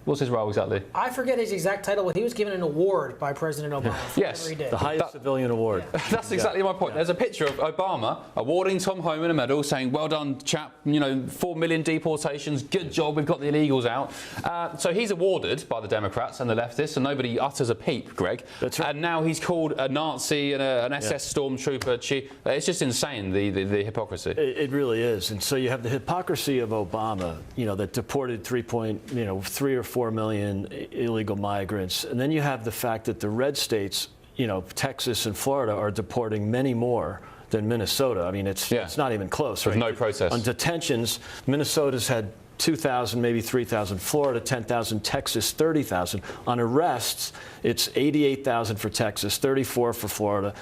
S5: What's his role exactly?
S1: I forget his exact title, but he was given an award by President Obama for
S5: yes,
S1: whatever he did.
S8: The highest civilian award.
S5: That's exactly my point. There's a picture of Obama awarding Tom Homan a medal saying, well done, chap, 4 million deportations, good job, we've got the illegals out. So he's awarded by the Democrats and the leftists, and nobody utters a peep, Greg.
S8: That's right.
S5: And now he's called a Nazi and an SS stormtrooper chief. It's just insane, the hypocrisy.
S8: It really is. And so you have the hypocrisy of Obama, that deported 3 or 4 million illegal migrants. And then you have the fact that the red states, Texas and Florida, are deporting many more than Minnesota. I mean, it's not even close.
S5: With
S8: right?
S5: no protest.
S8: On detentions, Minnesota's had 2,000, maybe 3,000. Florida, 10,000. Texas, 30,000. On arrests, it's 88,000 for Texas, 34 for Florida,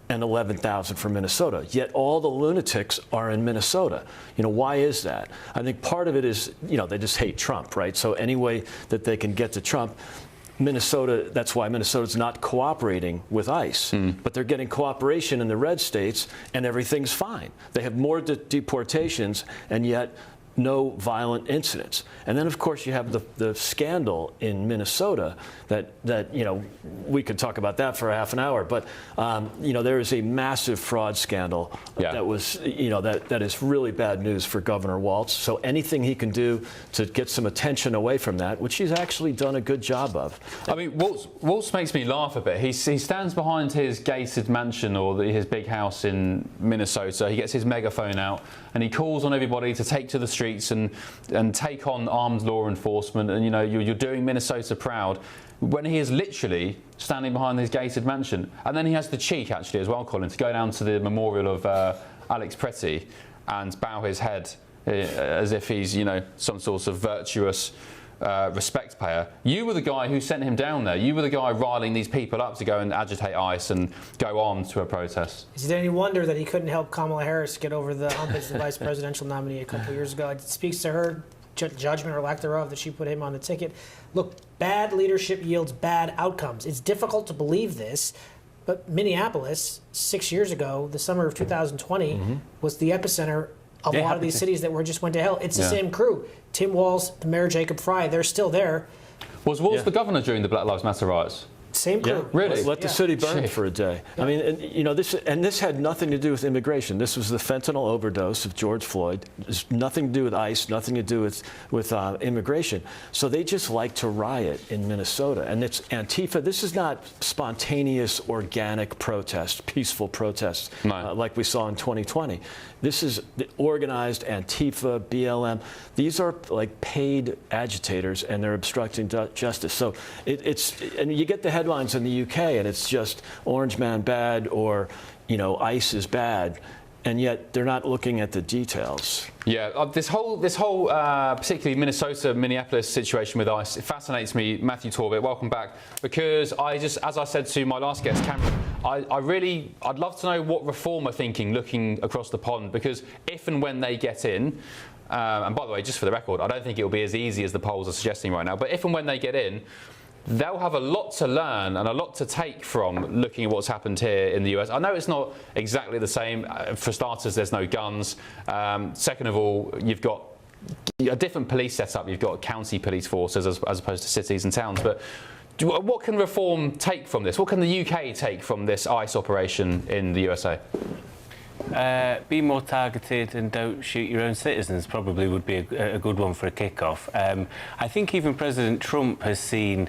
S8: and 11,000 for Minnesota. Yet all the lunatics are in Minnesota. Why is that? I think part of it is, they just hate Trump, right? So any way that they can get to Trump, Minnesota, that's why Minnesota's not cooperating with ICE. But they're getting cooperation in the red states, and everything's fine. They have more deportations, and yet no violent incidents. And then, of course, you have the scandal in Minnesota that we could talk about that for half an hour. But, there is a massive fraud scandal that was, that is really bad news for Governor Walz. So anything he can do to get some attention away from that, which he's actually done a good job of.
S5: I mean, Walz makes me laugh a bit. He stands behind his gated mansion or his big house in Minnesota. He gets his megaphone out and he calls on everybody to take to the streets and take on armed law enforcement, and you're doing Minnesota proud, when he is literally standing behind his gated mansion. And then he has the cheek, actually, as well, Colin, to go down to the memorial of Alex Pretty and bow his head as if he's some sort of virtuous respect payer. You were the guy who sent him down there. You were the guy riling these people up to go and agitate ICE and go on to a protest.
S1: Is it any wonder that he couldn't help Kamala Harris get over the hump as the vice presidential nominee a couple years ago? It speaks to her judgment or lack thereof that she put him on the ticket. Look, bad leadership yields bad outcomes. It's difficult to believe this, but Minneapolis, 6 years ago, the summer of 2020, was the epicenter of a lot of these cities that just went to hell. It's the same crew. Tim Walz, the mayor Jacob Fry, they're still there.
S5: Was Walz the governor during the Black Lives Matter riots?
S1: Same crew.
S5: Really?
S8: Let the city burn for a day. I mean, this had nothing to do with immigration. This was the fentanyl overdose of George Floyd. There's nothing to do with ICE, nothing to do with immigration. So they just like to riot in Minnesota. And it's Antifa. This is not spontaneous, organic protest, peaceful protests like we saw in 2020. This is the organized Antifa, BLM. These are like paid agitators, and they're obstructing justice. So and you get the headlines in the UK, and it's just Orange Man bad or ICE is bad. and yet they're not looking at the details.
S5: Yeah, this whole particularly Minnesota, Minneapolis situation with ICE, it fascinates me. Matthew Torbett, welcome back. Because as I said to my last guest, Cameron, I'd love to know what Reform are thinking looking across the pond, because if and when they get in, and by the way, just for the record, I don't think it'll be as easy as the polls are suggesting right now, but if and when they get in, they'll have a lot to learn and a lot to take from looking at what's happened here in the US. I know it's not exactly the same. For starters, there's no guns. Second of all, you've got a different police setup. You've got county police forces as opposed to cities and towns. But what can Reform take from this? What can the UK take from this ICE operation in the USA?
S20: Be more targeted and don't shoot your own citizens probably would be a good one for a kick-off. I think even President Trump has seen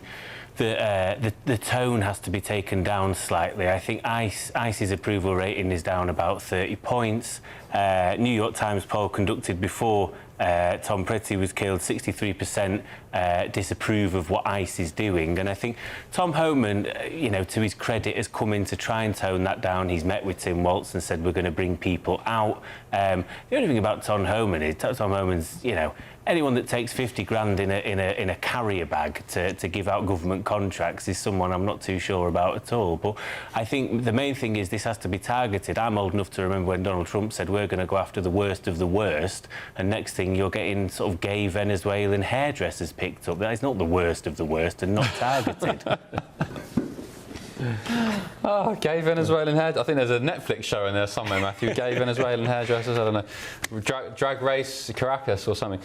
S20: that the tone has to be taken down slightly. I think ICE's approval rating is down about 30 points. New York Times poll conducted before Tom Petty was killed, 63% disapprove of what ICE is doing. And I think Tom Homan, to his credit, has come in to try and tone that down. He's met with Tim Waltz and said, we're going to bring people out. The only thing about Tom Homan is, Tom Homan's, anyone that takes 50 grand in a carrier bag to give out government contracts is someone I'm not too sure about at all. But I think the main thing is this has to be targeted. I'm old enough to remember when Donald Trump said we're going to go after the worst of the worst, and next thing you're getting sort of gay Venezuelan hairdressers picked up. That is not the worst of the worst and not targeted.
S5: Oh, gay Venezuelan hair. I think there's a Netflix show in there somewhere, Matthew. Gay Venezuelan hairdressers. I don't know. Drag Race Caracas or something.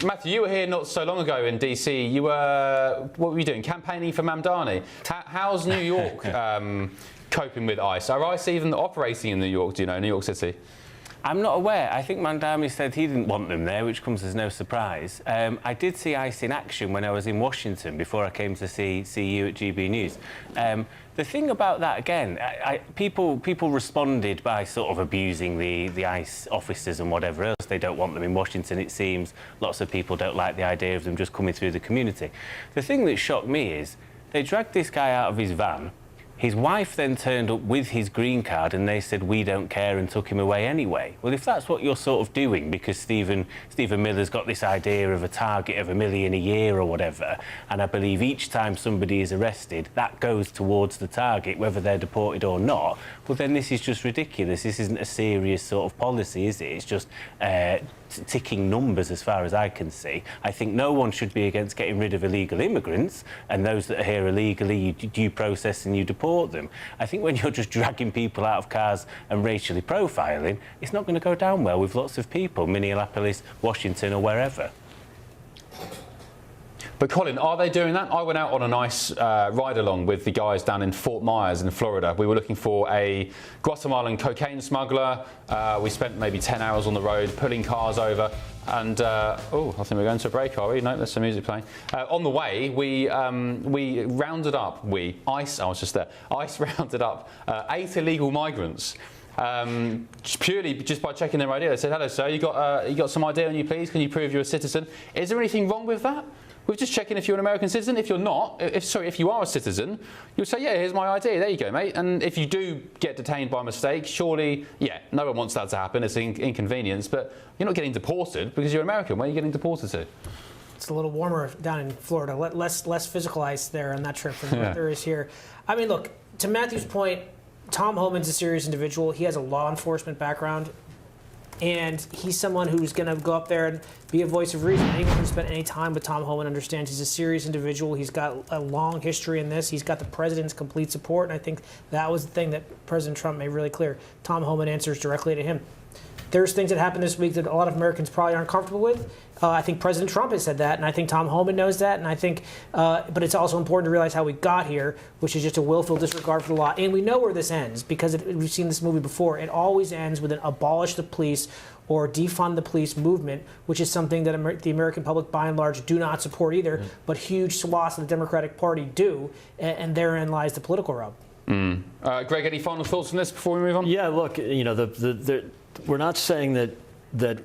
S5: Matthew, you were here not so long ago in DC. You were, what were you doing? Campaigning for Mamdani. How's New York coping with ICE? Are ICE even operating in New York? Do you know, New York City?
S20: I'm not aware. I think Mamdani said he didn't want them there, which comes as no surprise. I did see ICE in action when I was in Washington before I came to see you at GB News. The thing about that, again, people responded by sort of abusing the ICE officers and whatever else. They don't want them in Washington, it seems. Lots of people don't like the idea of them just coming through the community. The thing that shocked me is they dragged this guy out of his van. His wife then turned up with his green card and they said, we don't care, and took him away anyway. Well, if that's what you're sort of doing, because Stephen Miller's got this idea of a target of $1 million a year or whatever, and I believe each time somebody is arrested, that goes towards the target, whether they're deported or not, well, then this is just ridiculous. This isn't a serious sort of policy, is it? It's just ticking numbers as far as I can see. I think no one should be against getting rid of illegal immigrants, and those that are here illegally, you due process and you deport them. I think when you're just dragging people out of cars and racially profiling, it's not going to go down well with lots of people, Minneapolis, Washington or wherever.
S5: But Colin, are they doing that? I went out on a nice ride-along with the guys down in Fort Myers in Florida. We were looking for a Guatemalan cocaine smuggler. We spent maybe 10 hours on the road pulling cars over. And, I think we're going to a break, are we? No, there's some music playing. On the way, we rounded up, ICE rounded up 8 illegal migrants. Purely just by checking their ID. They said, hello, sir, you got some ID on you, please? Can you prove you're a citizen? Is there anything wrong with that? We're just checking if you're an American citizen. If you're not, if you are a citizen, you'll say, yeah, here's my ID. There you go, mate. And if you do get detained by mistake, surely, yeah, no one wants that to happen. It's an inconvenience. But you're not getting deported because you're American. Where are you getting deported to?
S1: It's a little warmer down in Florida. Less physical ice there on that trip than what there is here. I mean, look, to Matthew's point, Tom Homan's a serious individual. He has a law enforcement background. And he's someone who's going to go up there and be a voice of reason. Anyone who's spent any time with Tom Homan understands he's a serious individual. He's got a long history in this. He's got the president's complete support. And I think that was the thing that President Trump made really clear. Tom Homan answers directly to him. There's things that happened this week that a lot of Americans probably aren't comfortable with. I think President Trump has said that, and I think Tom Homan knows that, and I think, but it's also important to realize how we got here, which is just a willful disregard for the law. And we know where this ends, because we've seen this movie before. It always ends with an abolish the police or defund the police movement, which is something that the American public, by and large, do not support either, but huge swaths of the Democratic Party do, and therein lies the political rub.
S5: Greg, any final thoughts on this before we move on?
S8: Yeah, look, we're not saying that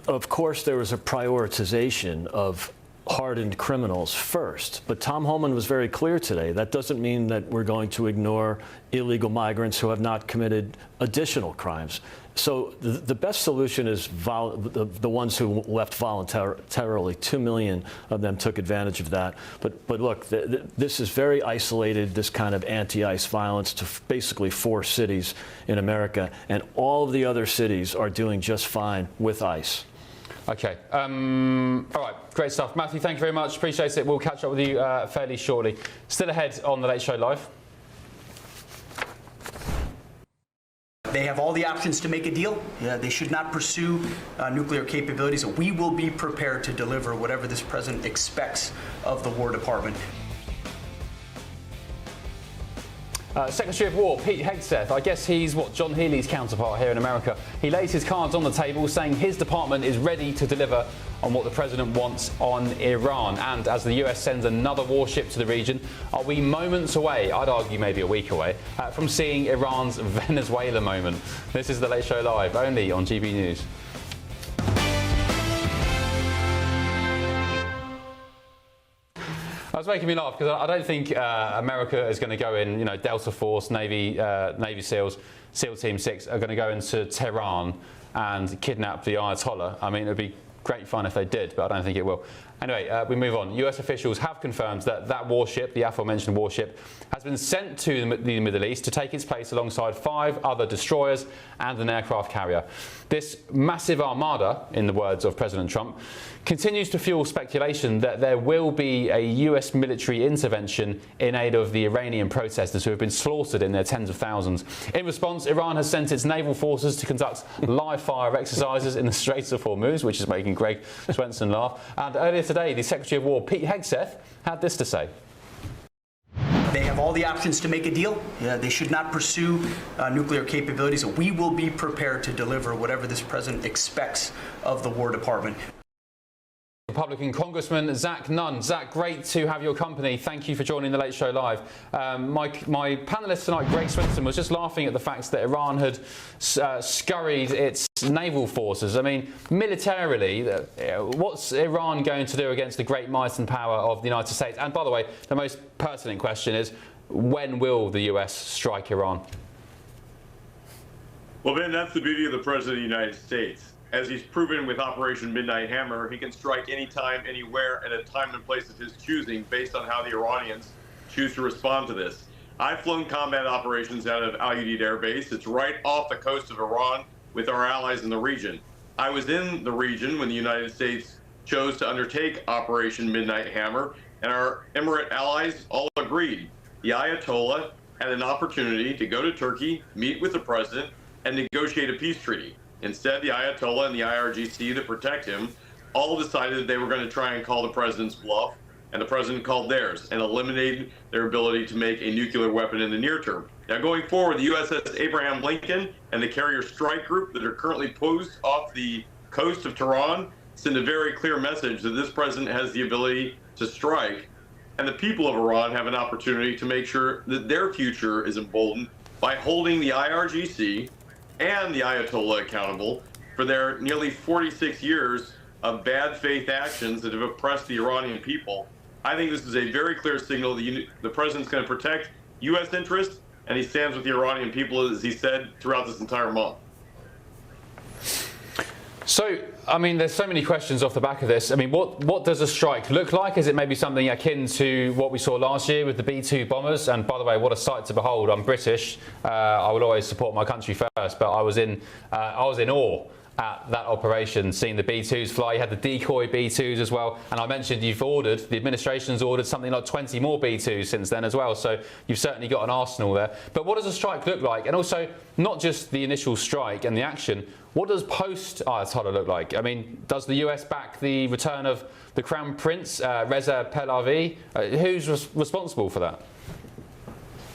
S8: of course there was a prioritization of hardened criminals first. But Tom Homan was very clear today. That doesn't mean that we're going to ignore illegal migrants who have not committed additional crimes. So the best solution is the ones who left voluntarily. 2 million of them took advantage of that. But look, this is very isolated, this kind of anti-ICE violence to basically 4 cities in America. And all of the other cities are doing just fine with ICE.
S5: Okay. All right. Great stuff. Matthew, thank you very much. Appreciate it. We'll catch up with you fairly shortly. Still ahead on The Late Show Live.
S4: They have all the options to make a deal. They should not pursue nuclear capabilities. We will be prepared to deliver whatever this president expects of the War Department.
S5: Secretary of War Pete Hegseth, I guess he's John Healey's counterpart here in America. He lays his cards on the table, saying his department is ready to deliver on what the president wants on Iran. And as the US sends another warship to the region, are we moments away, I'd argue maybe a week away, from seeing Iran's Venezuela moment? This is The Late Show Live, only on GB News. That's making me laugh because I don't think America is going to go in, Delta Force, Navy SEALs, SEAL Team 6 are going to go into Tehran and kidnap the Ayatollah. I mean, it would be great fun if they did, but I don't think it will. Anyway, we move on. US officials have confirmed that warship, the aforementioned warship, has been sent to the Middle East to take its place alongside 5 other destroyers and an aircraft carrier. This massive armada, in the words of President Trump, continues to fuel speculation that there will be a US military intervention in aid of the Iranian protesters who have been slaughtered in their tens of thousands. In response, Iran has sent its naval forces to conduct live fire exercises in the Straits of Hormuz, which is making Greg Swenson laugh. And earlier today, the Secretary of War, Pete Hegseth, had this to say.
S4: They have all the options to make a deal. They should not pursue nuclear capabilities. We will be prepared to deliver whatever this president expects of the War Department.
S5: Republican Congressman Zach Nunn. Zach, great to have your company. Thank you for joining The Late Show Live. My panellist tonight, Greg Swenson, was just laughing at the fact that Iran had scurried its naval forces. I mean, militarily, what's Iran going to do against the great might and power of the United States? And by the way, the most pertinent question is, when will the US strike Iran?
S6: Well, Ben, that's the beauty of the President of the United States. As he's proven with Operation Midnight Hammer, he can strike anytime, anywhere, at a time and place of his choosing based on how the Iranians choose to respond to this. I've flown combat operations out of Al Udeid Air Base. It's right off the coast of Iran with our allies in the region. I was in the region when the United States chose to undertake Operation Midnight Hammer, and our Emirate allies all agreed. The Ayatollah had an opportunity to go to Turkey, meet with the president, and negotiate a peace treaty. Instead, the Ayatollah and the IRGC that protect him all decided that they were going to try and call the president's bluff, and the president called theirs and eliminated their ability to make a nuclear weapon in the near term. Now, going forward, the USS Abraham Lincoln and the Carrier Strike Group that are currently posed off the coast of Tehran send a very clear message that this president has the ability to strike, and the people of Iran have an opportunity to make sure that their future is emboldened by holding the IRGC and the Ayatollah accountable for their nearly 46 years of bad faith actions that have oppressed the Iranian people. I think this is a very clear signal that the president's going to protect U.S. interests, and he stands with the Iranian people, as he said, throughout this entire month.
S5: So, I mean, there's so many questions off the back of this. I mean, what does a strike look like? Is it maybe something akin to what we saw last year with the B-2 bombers? And by the way, what a sight to behold. I'm British. I will always support my country first, but I was in awe at that operation, seeing the B-2s fly. You had the decoy B-2s as well. And I mentioned the administration's ordered something like 20 more B-2s since then as well. So you've certainly got an arsenal there. But what does a strike look like? And also, not just the initial strike and the action, what does post-Ayatollah look like? I mean, does the US back the return of the Crown Prince, Reza Pahlavi? Who's responsible for that?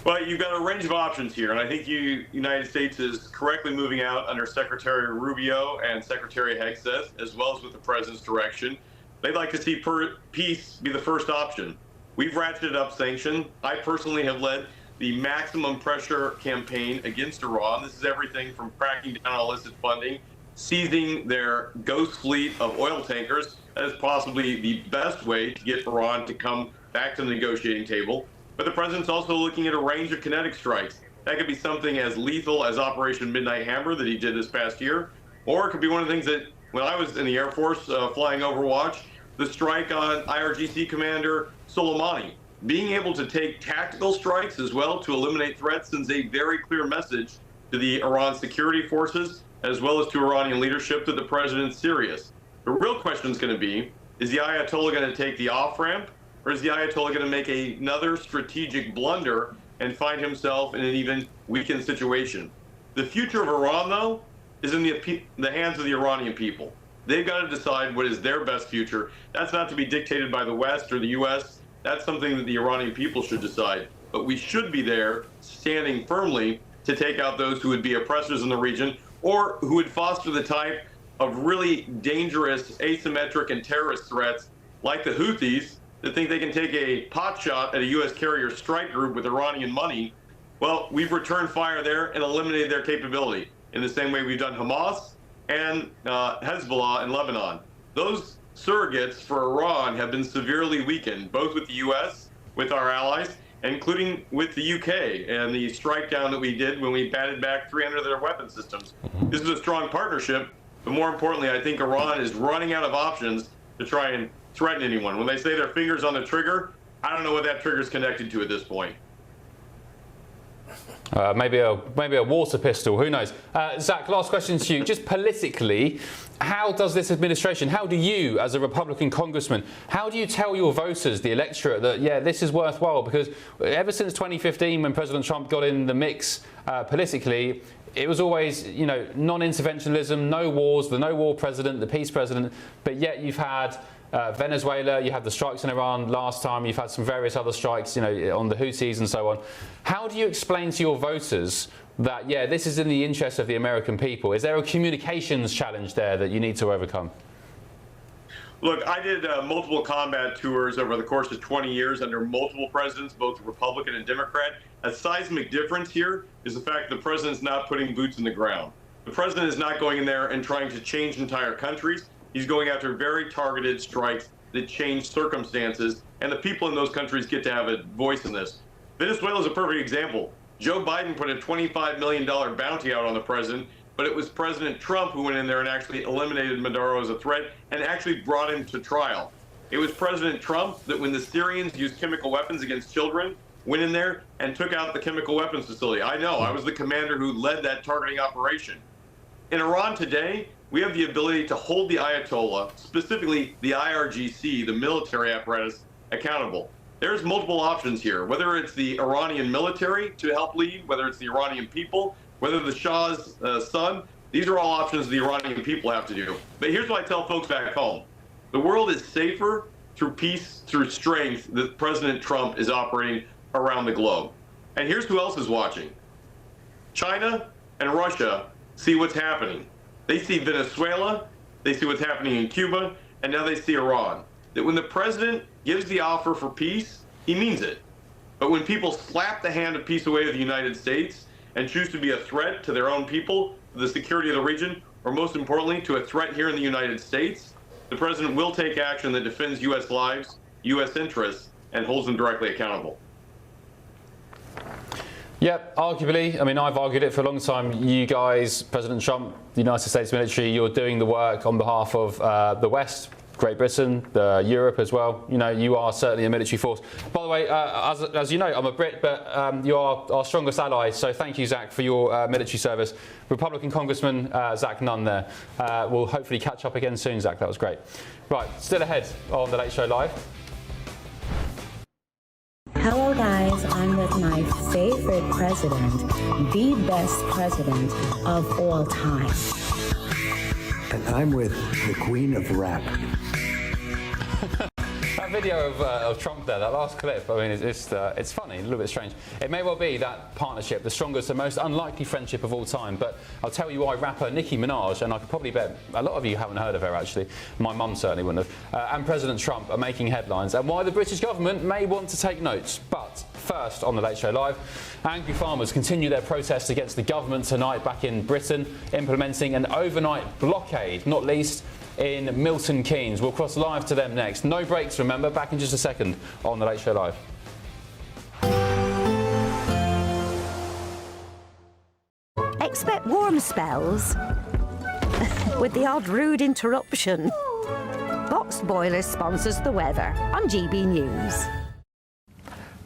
S6: Well, you've got a range of options here, and I think the United States is correctly moving out under Secretary Rubio and Secretary Hegseth, as well as with the president's direction. They'd like to see peace be the first option. We've ratcheted up sanctions. I personally have led the maximum pressure campaign against Iran. This is everything from cracking down on illicit funding seizing their ghost fleet of oil tankers. That is possibly the best way to get Iran to come back to the negotiating table. But the president's also looking at a range of kinetic strikes. That could be something as lethal as Operation Midnight Hammer that he did this past year, or it could be one of the things that, when I was in the Air Force flying Overwatch, the strike on IRGC Commander Soleimani. Being able to take tactical strikes as well to eliminate threats sends a very clear message to the Iran security forces, as well as to Iranian leadership, that the president's serious. The real question is going to be, is the Ayatollah going to take the off-ramp, or is the Ayatollah going to make another strategic blunder and find himself in an even weakened situation? The future of Iran, though, is in the hands of the Iranian people. They've got to decide what is their best future. That's not to be dictated by the West or the U.S. That's something that the Iranian people should decide. But we should be there, standing firmly, to take out those who would be oppressors in the region, or who would foster the type of really dangerous asymmetric and terrorist threats like the Houthis that think they can take a pot shot at a U.S. carrier strike group with Iranian money. Well, we've returned fire there and eliminated their capability in the same way we've done Hamas and Hezbollah in Lebanon. Those surrogates for Iran have been severely weakened, both with the U.S., with our allies, including with the UK and the strike down that we did when we batted back 300 of their weapon systems. This is a strong partnership, but more importantly, I think Iran is running out of options to try and threaten anyone. When they say their fingers on the trigger, I don't know what that trigger is connected to at this point.
S5: Maybe a water pistol, who knows? Zach, last question to you. Just politically, how does this administration, how do you, as a Republican congressman, how do you tell your voters, the electorate, that, yeah, this is worthwhile? Because ever since 2015, when President Trump got in the mix politically, it was always, you know, non-interventionism, no wars, the no-war president, the peace president, but yet you've had Venezuela, you had the strikes in Iran last time, you've had some various other strikes, you know, on the Houthis and so on. How do you explain to your voters that, yeah, this is in the interest of the American people? Is there a communications challenge there that you need to overcome?
S6: Look, I did multiple combat tours over the course of 20 years under multiple presidents, both Republican and Democrat. A seismic difference here is the fact that the president's not putting boots in the ground. The president is not going in there and trying to change entire countries. He's going after very targeted strikes that change circumstances, and the people in those countries get to have a voice in this. Venezuela is a perfect example. Joe Biden put a $25 million bounty out on the president, but it was President Trump who went in there and actually eliminated Maduro as a threat and actually brought him to trial. It was President Trump that, when the Syrians used chemical weapons against children, went in there and took out the chemical weapons facility. I know, I was the commander who led that targeting operation. In Iran today, we have the ability to hold the Ayatollah, specifically the IRGC, the military apparatus, accountable. There's multiple options here, whether it's the Iranian military to help lead, whether it's the Iranian people, whether the Shah's son. These are all options the Iranian people have to do. But here's what I tell folks back home. The world is safer through peace, through strength, that President Trump is operating around the globe. And here's who else is watching. China and Russia see what's happening. They see Venezuela, they see what's happening in Cuba, and now they see Iran. That when the president gives the offer for peace, he means it. But when people slap the hand of peace away with the United States and choose to be a threat to their own people, to the security of the region, or most importantly, to a threat here in the United States, the president will take action that defends U.S. lives, U.S. interests, and holds them directly accountable.
S5: Yep, arguably. I mean, I've argued it for a long time. You guys, President Trump, the United States military, you're doing the work on behalf of the West, Great Britain, Europe as well. You know, you are certainly a military force. By the way, as you know, I'm a Brit, but you are our strongest ally. So thank you, Zach, for your military service. Republican Congressman Zach Nunn there. We'll hopefully catch up again soon, Zach. That was great. Right, still ahead on The Late Show Live.
S12: Hello guys, I'm with my favorite president, the best president of all time.
S15: And I'm with the queen of rap.
S5: That video of Trump there, that last clip, I mean, it's funny, a little bit strange. It may well be that partnership, the strongest and most unlikely friendship of all time, but I'll tell you why rapper Nicki Minaj, and I could probably bet a lot of you haven't heard of her actually, my mum certainly wouldn't have, and President Trump are making headlines, and why the British government may want to take notes. But first, on the Late Show Live, angry farmers continue their protest against the government tonight back in Britain, implementing an overnight blockade, not least in Milton Keynes. We'll cross live to them next. No breaks, remember. Back in just a second on the Late Show Live.
S12: Expect warm spells with the odd rude interruption. Boxed Boilers sponsors the weather on GB News.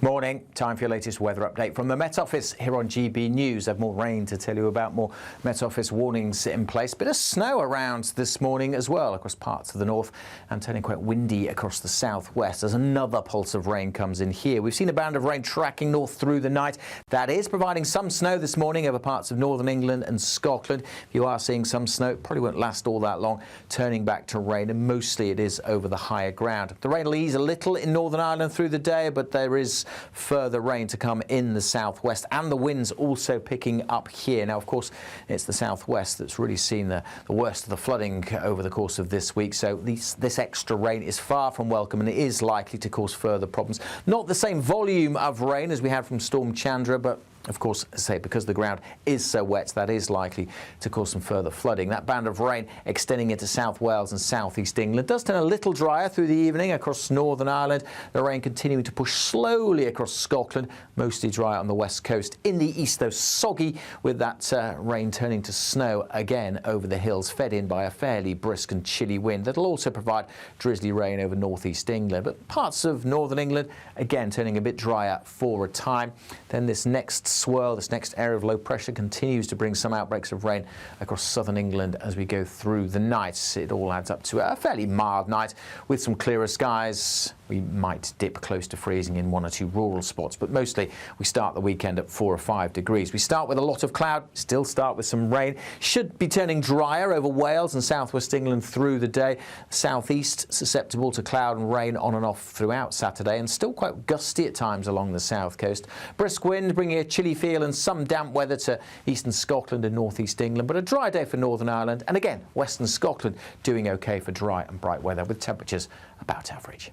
S9: Morning, time for your latest weather update from the Met Office here on GB News. I have more rain to tell you about, more Met Office warnings in place. Bit of snow around this morning as well across parts of the north and turning quite windy across the southwest as another pulse of rain comes in here. We've seen a band of rain tracking north through the night. That is providing some snow this morning over parts of northern England and Scotland. If you are seeing some snow, it probably won't last all that long, turning back to rain, and mostly it is over the higher ground. The rain will ease a little in Northern Ireland through the day, but there is further rain to come in the southwest, and the winds also picking up here. Now, of course, it's the southwest that's really seen the worst of the flooding over the course of this week, so this extra rain is far from welcome, and it is likely to cause further problems. Not the same volume of rain as we had from Storm Chandra, but of course, as I say, because the ground is so wet, that is likely to cause some further flooding. That band of rain extending into South Wales and South East England does turn a little drier through the evening across Northern Ireland. The rain continuing to push slowly across Scotland, mostly dry on the west coast. In the east, though, soggy, with that rain turning to snow again over the hills, fed in by a fairly brisk and chilly wind. That'll also provide drizzly rain over northeast England. But parts of Northern England, again, turning a bit drier for a time. Then this next swirl, this next area of low pressure continues to bring some outbreaks of rain across southern England as we go through the night. It all adds up to a fairly mild night with some clearer skies. We might dip close to freezing in one or two rural spots, but mostly we start the weekend at 4 or 5 degrees. We start with a lot of cloud, still start with some rain. Should be turning drier over Wales and southwest England through the day. Southeast susceptible to cloud and rain on and off throughout Saturday, and still quite gusty at times along the south coast. Brisk wind bringing a chilly feel and some damp weather to eastern Scotland and northeast England, but a dry day for Northern Ireland, and again western Scotland doing okay for dry and bright weather with temperatures about average.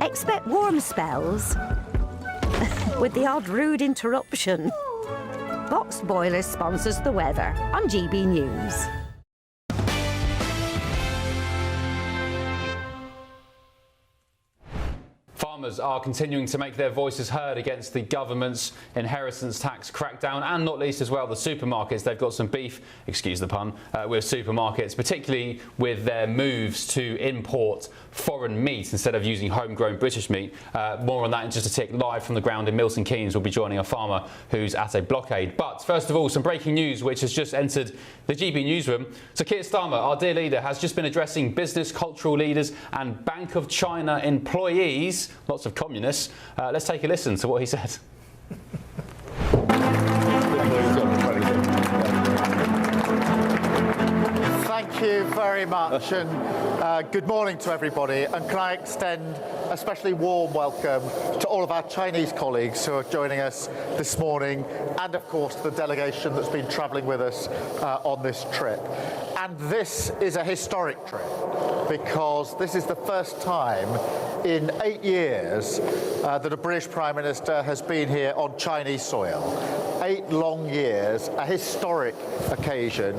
S12: Expect warm spells with the odd rude interruption. Boxed Boilers sponsors the weather on GB News.
S5: Farmers are continuing to make their voices heard against the government's inheritance tax crackdown, and not least as well the supermarkets. They've got some beef, excuse the pun, with supermarkets, particularly with their moves to import foreign meat instead of using homegrown British meat. More on that in just a tick. Live from the ground in Milton Keynes, we'll be joining a farmer who's at a blockade. But first of all, some breaking news which has just entered the GB newsroom. So Keir Starmer, our dear leader, has just been addressing business, cultural leaders and Bank of China employees, lots of communists. Let's take a listen to what he said.
S11: Thank you very much, and good morning to everybody. And can I extend a especially warm welcome to all of our Chinese colleagues who are joining us this morning, and of course the delegation that's been travelling with us on this trip. And this is a historic trip because this is the first time in 8 years that a British Prime Minister has been here on Chinese soil. 8 long years, a historic occasion,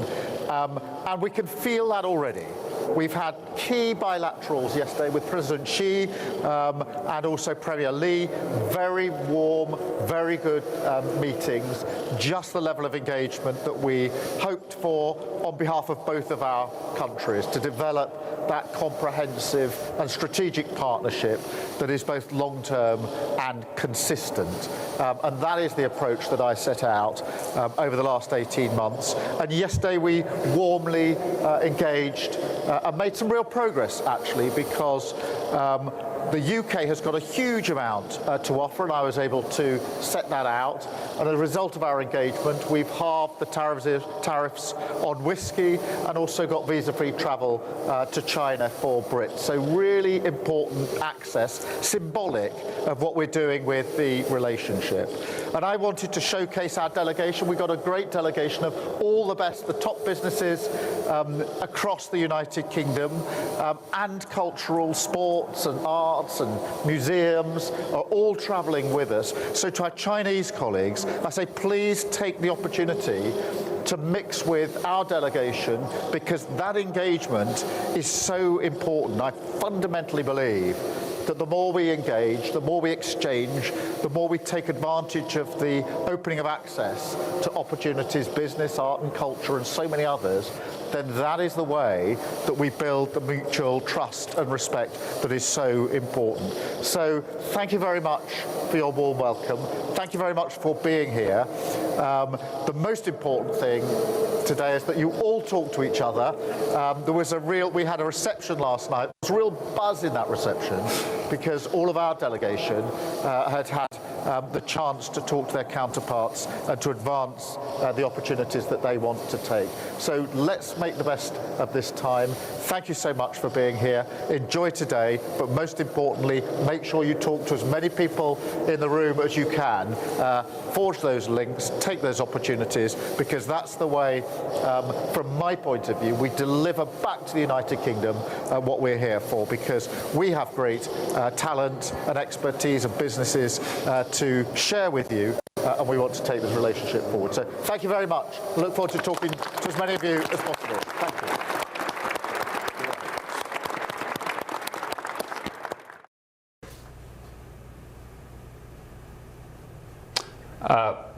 S11: and we can feel that already. We've had key bilaterals yesterday with President Xi and also Premier Li. Very warm, very good meetings. Just the level of engagement that we hoped for on behalf of both of our countries to develop that comprehensive and strategic partnership that is both long-term and consistent. And that is the approach that I set out over the last 18 months. And yesterday we warmly engaged and made some real progress, actually, because the UK has got a huge amount to offer, and I was able to set that out. And as a result of our engagement, we've halved the tariffs on whisky and also got visa-free travel to China for Brits. So really important access, symbolic of what we're doing with the relationship. And I wanted to showcase our delegation. We've got a great delegation of all the best, the top businesses across the United Kingdom, and cultural, sports and arts and museums are all travelling with us. So to our Chinese colleagues, I say please take the opportunity to mix with our delegation, because that engagement is so important. I fundamentally believe that the more we engage, the more we exchange, the more we take advantage of the opening of access to opportunities, business, art and culture and so many others, then that is the way that we build the mutual trust and respect that is so important. So thank you very much for your warm welcome. Thank you very much for being here. The most important thing today is that you all talk to each other. We had a reception last night. There was a real buzz in that reception because all of our delegation had the chance to talk to their counterparts and to advance the opportunities that they want to take. So let's make the best of this time. Thank you so much for being here. Enjoy today, but most importantly, make sure you talk to as many people in the room as you can. Forge those links, take those opportunities, because that's the way, from my point of view, we deliver back to the United Kingdom what we're here for, because we have great talent and expertise and businesses to share with you, and we want to take this relationship forward. So thank you very much. I look forward to talking to as many of you as possible. Thank you.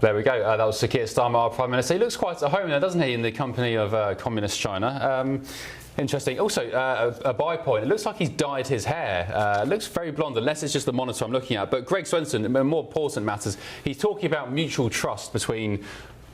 S5: There we go. That was Sir Keir Starmer, our Prime Minister. He looks quite at home there, doesn't he, in the company of communist China. Interesting. Also, a by point. It looks like he's dyed his hair. It looks very blonde, unless it's just the monitor I'm looking at. But Greg Swenson, more important matters, he's talking about mutual trust between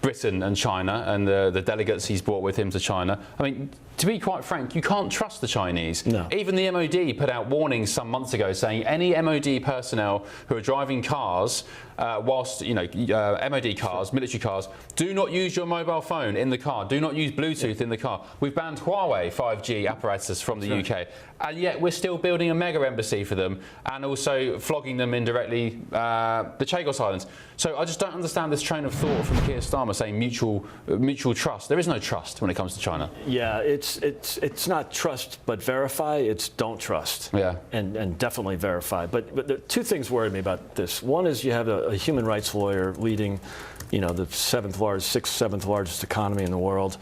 S5: Britain and China and the delegates he's brought with him to China. I mean, to be quite frank, you can't trust the Chinese. No. Even the MOD put out warnings some months ago saying any MOD personnel who are driving cars whilst, MOD cars, military cars, do not use your mobile phone in the car. Do not use Bluetooth in the car. We've banned Huawei 5G apparatus from the UK. And yet we're still building a mega embassy for them and also flogging them indirectly the Chagos Islands. So I just don't understand this train of thought from Keir Starmer saying mutual trust. There is no trust when it comes to China.
S8: Yeah, it's not trust but verify. It's don't trust. Yeah. And definitely verify. But the two things worry me about this. One is you have a human rights lawyer leading, the seventh largest economy in the world.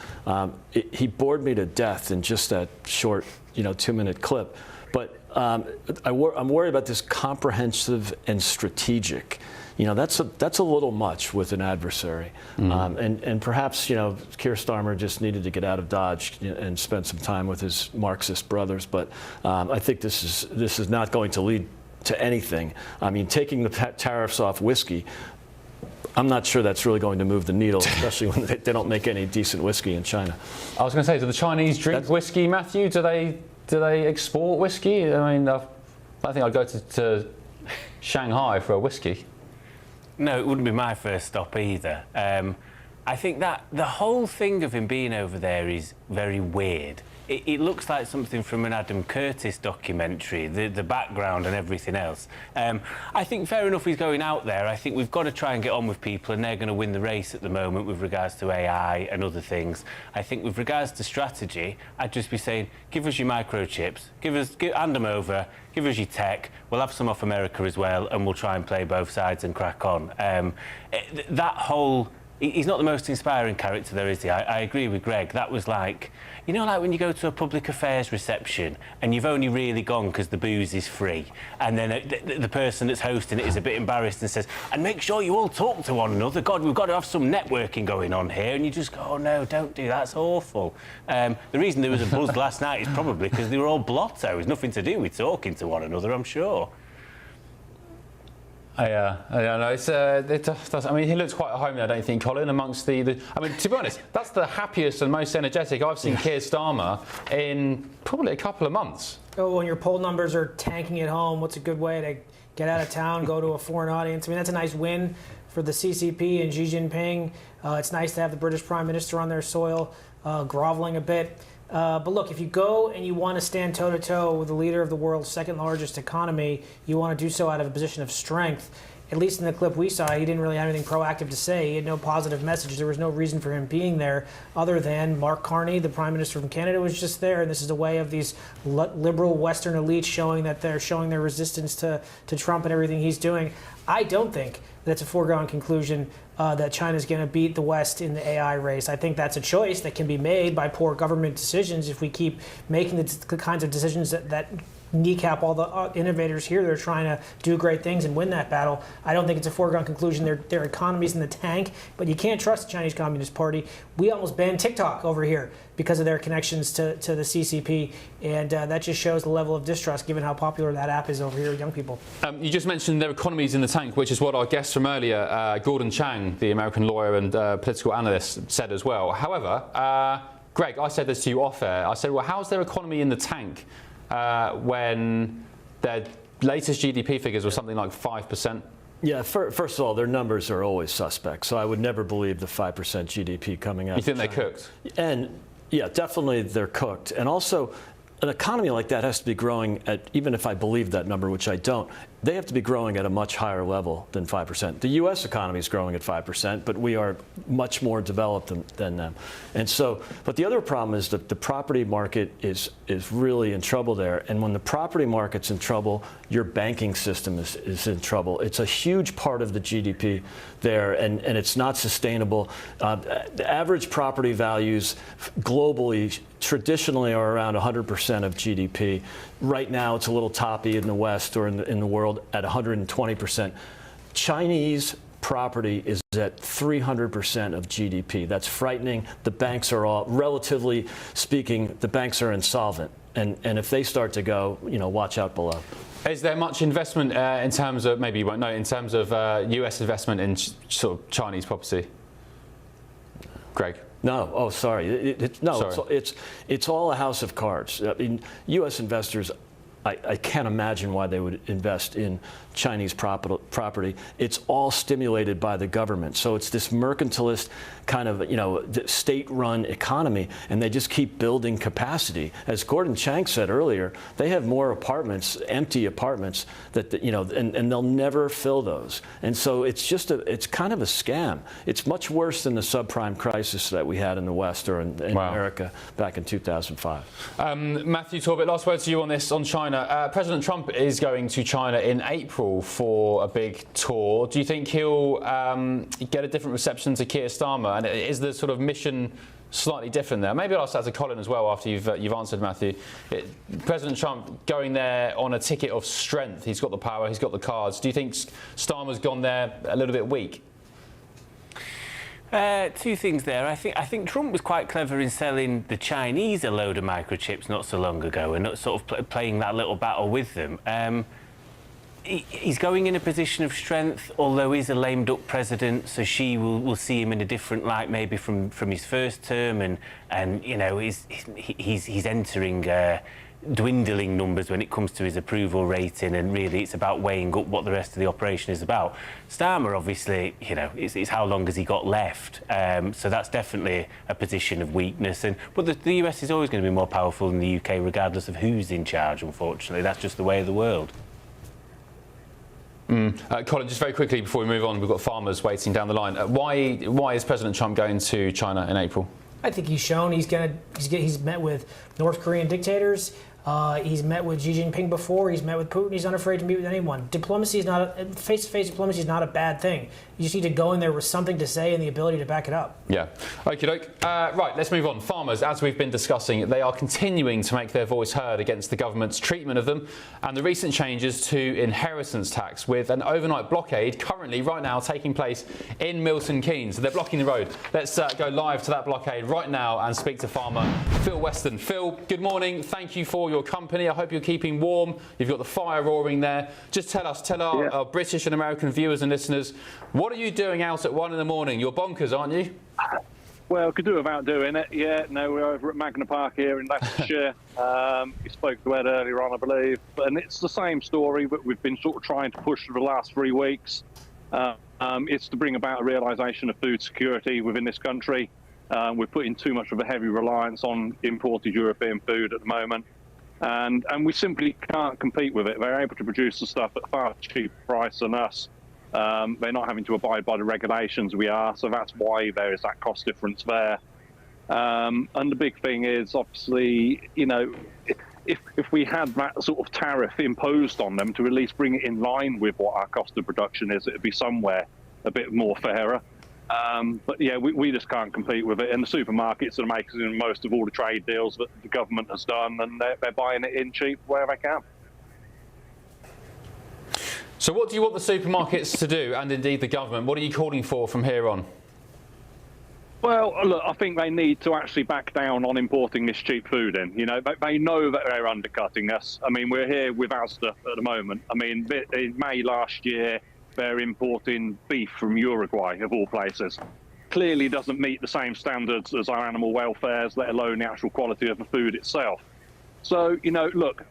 S8: He bored me to death in just that short, 2-minute clip. But I'm worried about this comprehensive and strategic. That's a little much with an adversary. And perhaps, Keir Starmer just needed to get out of Dodge and spend some time with his Marxist brothers. But I think this is not going to lead to anything. I mean, taking the tariffs off whiskey, I'm not sure that's really going to move the needle, especially when they don't make any decent whiskey in China.
S5: I was going to say, do the Chinese drink whiskey, Matthew? Do they export whiskey? I mean, I think I'd go to Shanghai for a whiskey.
S20: No, it wouldn't be my first stop either. I think that the whole thing of him being over there is very weird. It looks like something from an Adam Curtis documentary, the background and everything else. I think fair enough he's going out there. I think we've got to try and get on with people, and they're going to win the race at the moment with regards to AI and other things. I think with regards to strategy, I'd just be saying, give us your microchips, hand them over, give us your tech, we'll have some off America as well, and we'll try and play both sides and crack on. He's not the most inspiring character there, is he? I agree with Greg. That was like when you go to a public affairs reception and you've only really gone because the booze is free, and then the person that's hosting it is a bit embarrassed and says, and make sure you all talk to one another. God, we've got to have some networking going on here. And you just go, oh no, don't do that. That's awful. The reason there was a buzz last night is probably because they were all blotto. It was nothing to do with talking to one another, I'm sure.
S5: I don't know. I mean, he looks quite at home there, don't you think, Colin, amongst I mean, to be honest, that's the happiest and most energetic I've seen Keir Starmer in probably a couple of months.
S1: Oh, when your poll numbers are tanking at home, what's a good way to get out of town, go to a foreign audience? I mean, that's a nice win for the CCP and Xi Jinping. It's nice to have the British Prime Minister on their soil, groveling a bit. But look, if you go and you want to stand toe-to-toe with the leader of the world's second largest economy, you want to do so out of a position of strength. At least in the clip we saw, he didn't really have anything proactive to say. He had no positive message. There was no reason for him being there other than Mark Carney, the Prime Minister from Canada, was just there. And this is a way of these liberal Western elites showing that they're showing their resistance to Trump and everything he's doing. I don't think that's a foregone conclusion that China's going to beat the West in the AI race. I think that's a choice that can be made by poor government decisions if we keep making the kinds of decisions that kneecap all the innovators here. They're trying to do great things and win that battle. I don't think it's a foregone conclusion. Their economy's in the tank, but you can't trust the Chinese Communist Party. We almost banned TikTok over here because of their connections to the CCP, and that just shows the level of distrust given how popular that app is over here with young people.
S5: You just mentioned their economy's in the tank, which is what our guest from earlier, Gordon Chang, the American lawyer and political analyst, said as well. However, Greg, I said this to you off air. I said, well, how's their economy in the tank when their latest GDP figures were something like 5%?
S8: Yeah, first of all, their numbers are always suspect, so I would never believe the 5% GDP coming out.
S5: You think they're cooked?
S8: And yeah, definitely they're cooked. And also, an economy like that has to be growing at, even if I believe that number, which I don't, they have to be growing at a much higher level than 5%. The U.S. economy is growing at 5%, but we are much more developed than them. And so, but the other problem is that the property market is really in trouble there. And when the property market's in trouble, your banking system is in trouble. It's a huge part of the GDP there, and it's not sustainable. The average property values globally traditionally are around 100% of GDP. Right now, it's a little toppy in the West or in the world at 120%. Chinese property is at 300% of GDP. That's frightening. The banks are all, relatively speaking, the banks are insolvent. And if they start to go, watch out below.
S5: Is there much investment in terms of, maybe you won't know, in terms of US investment in sort of Chinese property? Greg?
S8: No. Oh, sorry. No.
S5: Sorry.
S8: It's all a house of cards. I mean, U.S. investors, I can't imagine why they would invest in Chinese property. It's all stimulated by the government. So it's this mercantilist kind of, state-run economy, and they just keep building capacity. As Gordon Chang said earlier, they have more apartments, empty apartments, and they'll never fill those. And so it's it's kind of a scam. It's much worse than the subprime crisis that we had in the West or in America back in 2005.
S5: Matthew Torbett, last word to you on this, on China. President Trump is going to China in April for a big tour. Do you think he'll get a different reception to Keir Starmer? And is the sort of mission slightly different there? Maybe I'll ask that to Colin as well after you've answered, Matthew. President Trump going there on a ticket of strength. He's got the power, he's got the cards. Do you think Starmer's gone there a little bit weak?
S20: Two things there. I think Trump was quite clever in selling the Chinese a load of microchips not so long ago and sort of playing that little battle with them. He's going in a position of strength, although he's a lamed-up president, so Xi will see him in a different light, maybe from his first term, and he's entering dwindling numbers when it comes to his approval rating, and really it's about weighing up what the rest of the operation is about. Starmer, obviously, it's how long has he got left, so that's definitely a position of weakness. But the US is always going to be more powerful than the UK, regardless of who's in charge. Unfortunately, that's just the way of the world.
S5: Colin, just very quickly before we move on, we've got farmers waiting down the line. Why is President Trump going to China in April?
S1: I think he's shown he's met with North Korean dictators. He's met with Xi Jinping before. He's met with Putin. He's unafraid to meet with anyone. Diplomacy is not face-to-face diplomacy is not a bad thing. You just need to go in there with something to say and the ability to back it up.
S5: Yeah. Okie doke. Right, let's move on. Farmers, as we've been discussing, they are continuing to make their voice heard against the government's treatment of them and the recent changes to inheritance tax, with an overnight blockade currently, right now, taking place in Milton Keynes. So they're blocking the road. Let's go live to that blockade right now and speak to farmer Phil Weston. Phil, good morning. Thank you for your company. I hope you're keeping warm. You've got the fire roaring there. Just tell our British and American viewers and listeners, what are you doing out at 1 in the morning? You're bonkers, aren't you?
S7: Well, could do without doing it. Yeah, no, we're over at Magna Park here in Leicestershire. You spoke to Ed earlier on, I believe. And it's the same story, but we've been sort of trying to push for the last 3 weeks. It's to bring about a realisation of food security within this country. We're putting too much of a heavy reliance on imported European food at the moment. And we simply can't compete with it. They're able to produce the stuff at a far cheaper price than us. They're not having to abide by the regulations we are, so that's why there is that cost difference there. And the big thing is, obviously, you know, if we had that sort of tariff imposed on them to at least bring it in line with what our cost of production is, it would be somewhere a bit more fairer. But yeah, we just can't compete with it. And the supermarkets are making most of all the trade deals that the government has done, and they're buying it in cheap where they can.
S5: So what do you want the supermarkets to do, and indeed the government? What are you calling for from here on?
S7: Well, look, I think they need to actually back down on importing this cheap food in. You know, they know that they're undercutting us. I mean, we're here with Asda at the moment. I mean, in May last year, they're importing beef from Uruguay, of all places. Clearly doesn't meet the same standards as our animal welfares, let alone the actual quality of the food itself. So, you know, look,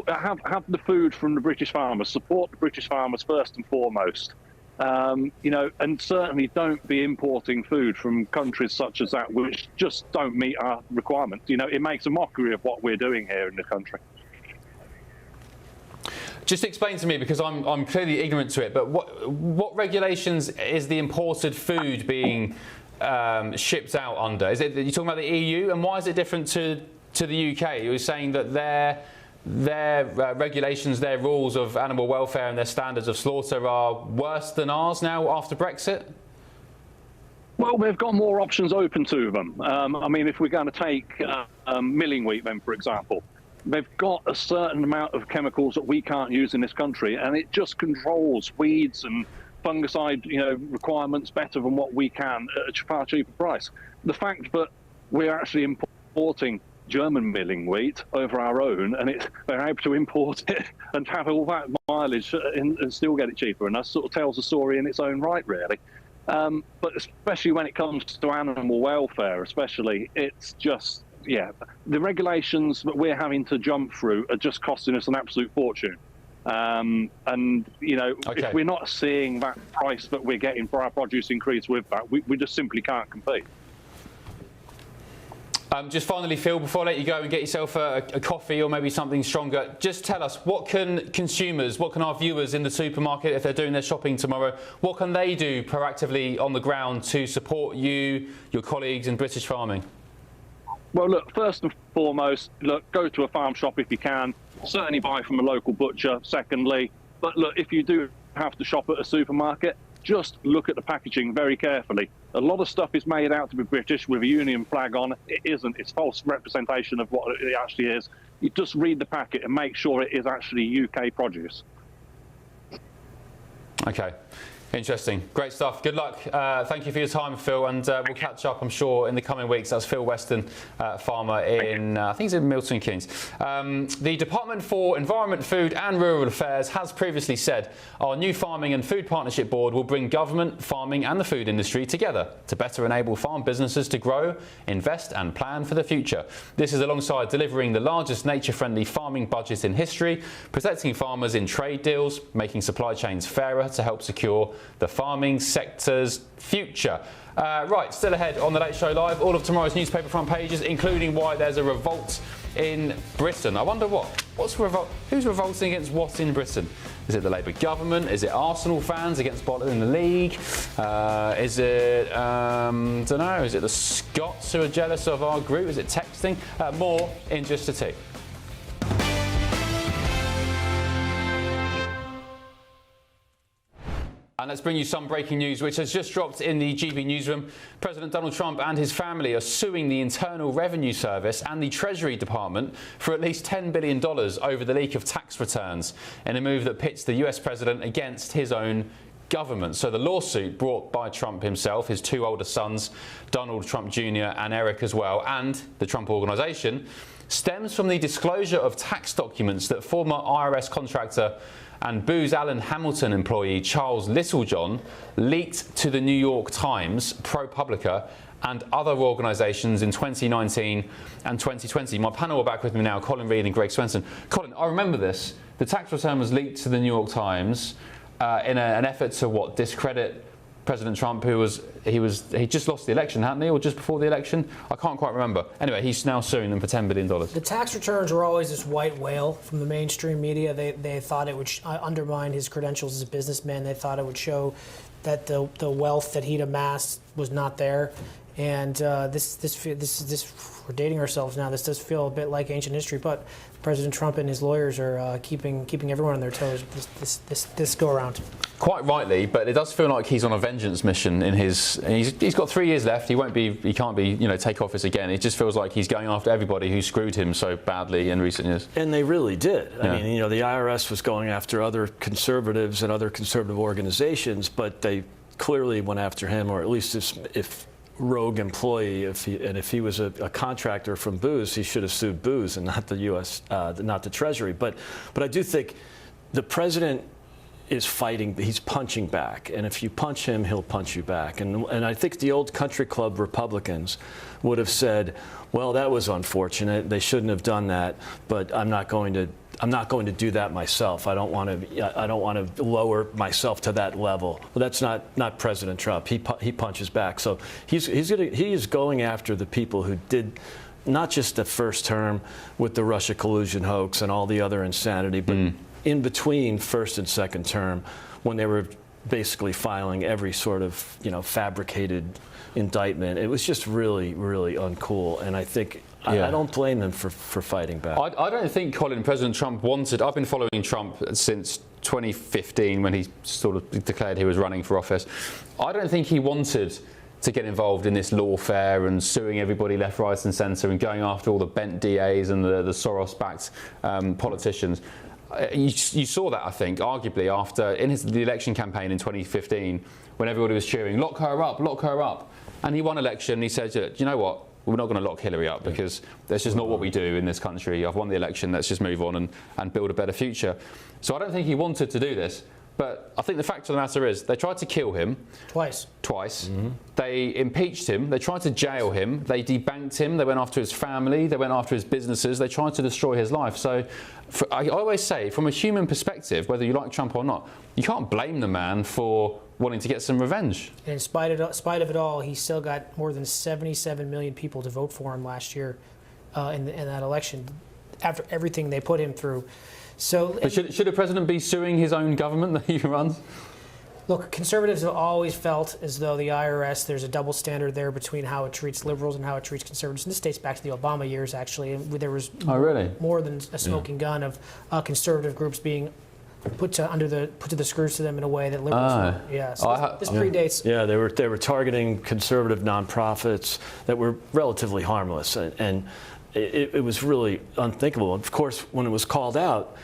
S7: have the food from the British farmers, support the British farmers first and foremost. You know, and certainly don't be importing food from countries such as that which just don't meet our requirements. You know, it makes a mockery of what we're doing here in the country.
S5: Just explain to me, because I'm clearly ignorant to it, but what regulations is the imported food being shipped out under? Is it, you're talking about the EU, and why is it different to the UK? You're saying that their regulations, their rules of animal welfare and their standards of slaughter are worse than ours now after Brexit?
S7: Well, they've got more options open to them. I mean, if we're going to take milling wheat, then, for example, they've got a certain amount of chemicals that we can't use in this country, and it just controls weeds and fungicide, you know, requirements better than what we can at a far cheaper price. The fact that we're actually importing German milling wheat over our own, and they're able to import it and have all that mileage and still get it cheaper, and that sort of tells a story in its own right, really. But especially when it comes to animal welfare, especially, it's just, yeah, the regulations that we're having to jump through are just costing us an absolute fortune. And, you know, if we're not seeing that price that we're getting for our produce increase with that, we just simply can't compete.
S5: Just finally, Phil, before I let you go and get yourself a coffee or maybe something stronger, just tell us, what can consumers, what can our viewers in the supermarket, if they're doing their shopping tomorrow, what can they do proactively on the ground to support you, your colleagues in British farming?
S7: Well, look, first and foremost, look, go to a farm shop if you can. Certainly buy from a local butcher, secondly. But look, if you do have to shop at a supermarket, just look at the packaging very carefully. A lot of stuff is made out to be British with a Union flag on. It isn't. It's false representation of what it actually is. You just read the packet and make sure it is actually UK produce.
S5: Okay. Interesting. Great stuff. Good luck. Thank you for your time, Phil, and we'll catch up, I'm sure, in the coming weeks. That's Phil Weston, farmer in, I think he's in Milton Keynes. The Department for Environment, Food and Rural Affairs has previously said our new Farming and Food Partnership Board will bring government, farming and the food industry together to better enable farm businesses to grow, invest and plan for the future. This is alongside delivering the largest nature-friendly farming budget in history, protecting farmers in trade deals, making supply chains fairer to help secure the farming sector's future. Right, still ahead on The Late Show Live, all of tomorrow's newspaper front pages, including why there's a revolt in Britain. I wonder who's revolting against what in Britain? Is it the Labour government? Is it Arsenal fans against bottling the league? Is it, don't know, is it the Scots who are jealous of our group? Is it texting? More in just a tick. And let's bring you some breaking news which has just dropped in the GB newsroom. President Donald Trump and his family are suing the Internal Revenue Service and the Treasury Department for at least $10 billion over the leak of tax returns, in a move that pits the US president against his own government. So the lawsuit, brought by Trump himself, his two older sons, Donald Trump Jr. and Eric as well, and the Trump Organization, stems from the disclosure of tax documents that former IRS contractor and Booz Allen Hamilton employee Charles Littlejohn leaked to the New York Times, ProPublica and other organisations in 2019 and 2020. My panel are back with me now, Colin Reid and Greg Swenson. Colin, I remember this. The tax return was leaked to the New York Times in an effort to discredit President Trump, he just lost the election, hadn't he, or just before the election? I can't quite remember. Anyway, he's now suing them for $10 billion.
S1: The tax returns were always this white whale from the mainstream media. They thought it would undermine his credentials as a businessman. They thought it would show that the wealth that he'd amassed was not there. And this we're dating ourselves now. This does feel a bit like ancient history, but President Trump and his lawyers are keeping everyone on their toes this go around.
S5: Quite rightly, but it does feel like he's on a vengeance mission. He's got 3 years left. He can't be take office again. It just feels like he's going after everybody who screwed him so badly in recent years.
S8: And they really did.
S5: Yeah.
S8: I mean, the IRS was going after other conservatives and other conservative organizations, but they clearly went after him, or at least if rogue employee, if he was a contractor from Booz, he should have sued Booz and not the U.S., not the Treasury. But I do think the president is fighting. He's punching back, and if you punch him, he'll punch you back. And I think the old country club Republicans would have said, "Well, that was unfortunate. They shouldn't have done that, but I'm not going to do that myself. I don't want to lower myself to that level." Well, that's not President Trump. He punches back. So he is going after the people who did not just the first term with the Russia collusion hoax and all the other insanity, but in between first and second term, when they were basically filing every sort of fabricated indictment. It was just really, really uncool. And I think I don't blame them for fighting back.
S5: I don't think, Colin, President Trump wanted. I've been following Trump since 2015 when he sort of declared he was running for office. I don't think he wanted to get involved in this lawfare and suing everybody left, right and centre and going after all the bent DAs and the Soros-backed politicians. You saw that, I think, arguably after the election campaign in 2015 when everybody was cheering, lock her up. And he won election and he said, do you know what? We're not going to lock Hillary up because that's just not what we do in this country. I've won the election, let's just move on and build a better future. So I don't think he wanted to do this. But I think the fact of the matter is they tried to kill him. Twice. Mm-hmm. They impeached him. They tried to jail him. They debanked him. They went after his family. They went after his businesses. They tried to destroy his life. So I always say, from a human perspective, whether you like Trump or not, you can't blame the man for wanting to get some revenge.
S1: And in spite of it all, he still got more than 77 million people to vote for him last year in that election, after everything they put him through. So,
S5: but should a president be suing his own government that he runs?
S1: Look, conservatives have always felt as though the IRS, there's a double standard there between how it treats liberals and how it treats conservatives. And this dates back to the Obama years, actually. There was more than a smoking gun of conservative groups being put to the screws to them in a way that liberals weren't. Yeah, so this predates.
S8: Yeah, they were targeting conservative nonprofits that were relatively harmless, and it was really unthinkable. Of course, when it was called out,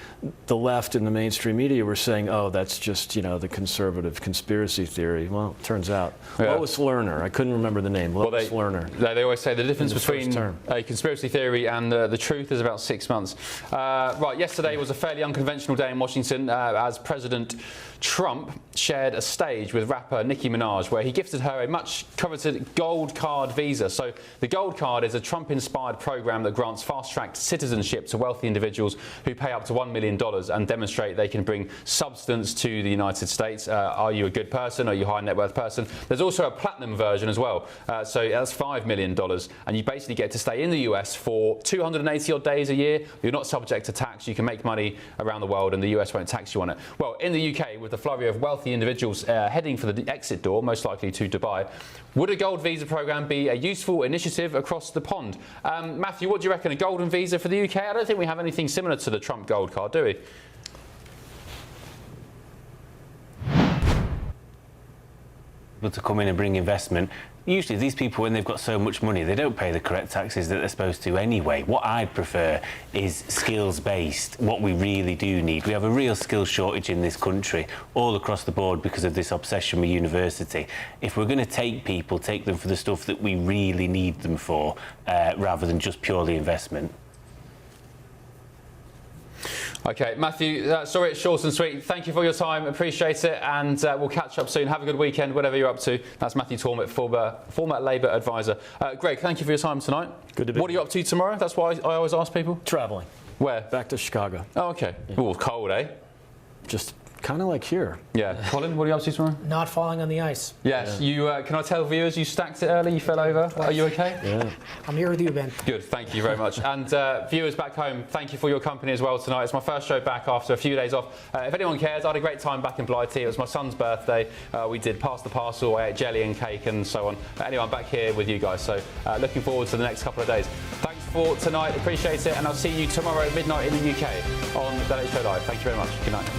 S8: the left and the mainstream media were saying, "Oh, that's just the conservative conspiracy theory." Well, it turns out Lois Lerner. I couldn't remember the name. Lois Lerner.
S5: They always say the difference between a conspiracy theory and the truth is about 6 months. Right. Yesterday was a fairly unconventional day in Washington as President Trump shared a stage with rapper Nicki Minaj, where he gifted her a much-coveted gold card visa. So the gold card is a Trump-inspired program that grants fast-tracked citizenship to wealthy individuals who pay up to $1 million and demonstrate they can bring substance to the United States. Are you a good person? Are you a high net worth person? There's also a platinum version as well. So that's $5 million. And you basically get to stay in the US for 280 odd days a year. You're not subject to tax. You can make money around the world and the US won't tax you on it. Well, in the UK, with the flurry of wealthy individuals heading for the exit door, most likely to Dubai, would a gold visa program be a useful initiative across the pond? Matthew, what do you reckon? A golden visa for the UK? I don't think we have anything similar to the Trump gold card, do we?
S20: To come in and bring investment. Usually these people, when they've got so much money, they don't pay the correct taxes that they're supposed to anyway. What I'd prefer is skills-based, what we really do need. We have a real skills shortage in this country, all across the board because of this obsession with university. If we're going to take people, take them for the stuff that we really need them for, rather than just purely investment.
S5: Okay, Matthew, sorry it's short and sweet. Thank you for your time, appreciate it, and we'll catch up soon. Have a good weekend, whatever you're up to. That's Matthew Tormett, former Labour advisor. Greg, thank you for your time tonight.
S8: Good to be.
S5: What are you up to tomorrow? That's why I always ask people.
S8: Traveling.
S5: Where?
S8: Back to Chicago.
S5: Oh, okay. Yeah. Oh, cold, eh?
S8: Just kind of like here.
S5: Yeah. Colin, what are you up to tomorrow?
S1: Not falling on the ice.
S5: Yes. Yeah. Can I tell viewers you stacked it early, you fell over? Are you okay?
S8: Yeah.
S1: I'm here with you, Ben.
S5: Good, thank you very much. And viewers back home, thank you for your company as well tonight. It's my first show back after a few days off. If anyone cares, I had a great time back in Blighty. It was my son's birthday. We did pass the parcel, I ate jelly and cake and so on. Anyway, I'm back here with you guys, so looking forward to the next couple of days. Thanks for tonight, appreciate it, and I'll see you tomorrow at midnight in the UK on The Late Show Live. Thank you very much. Good night.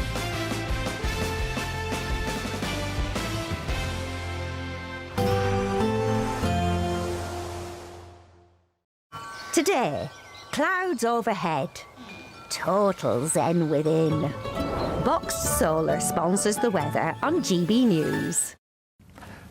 S12: Today, clouds overhead, total zen within. Boxed Solar sponsors the weather on GB News.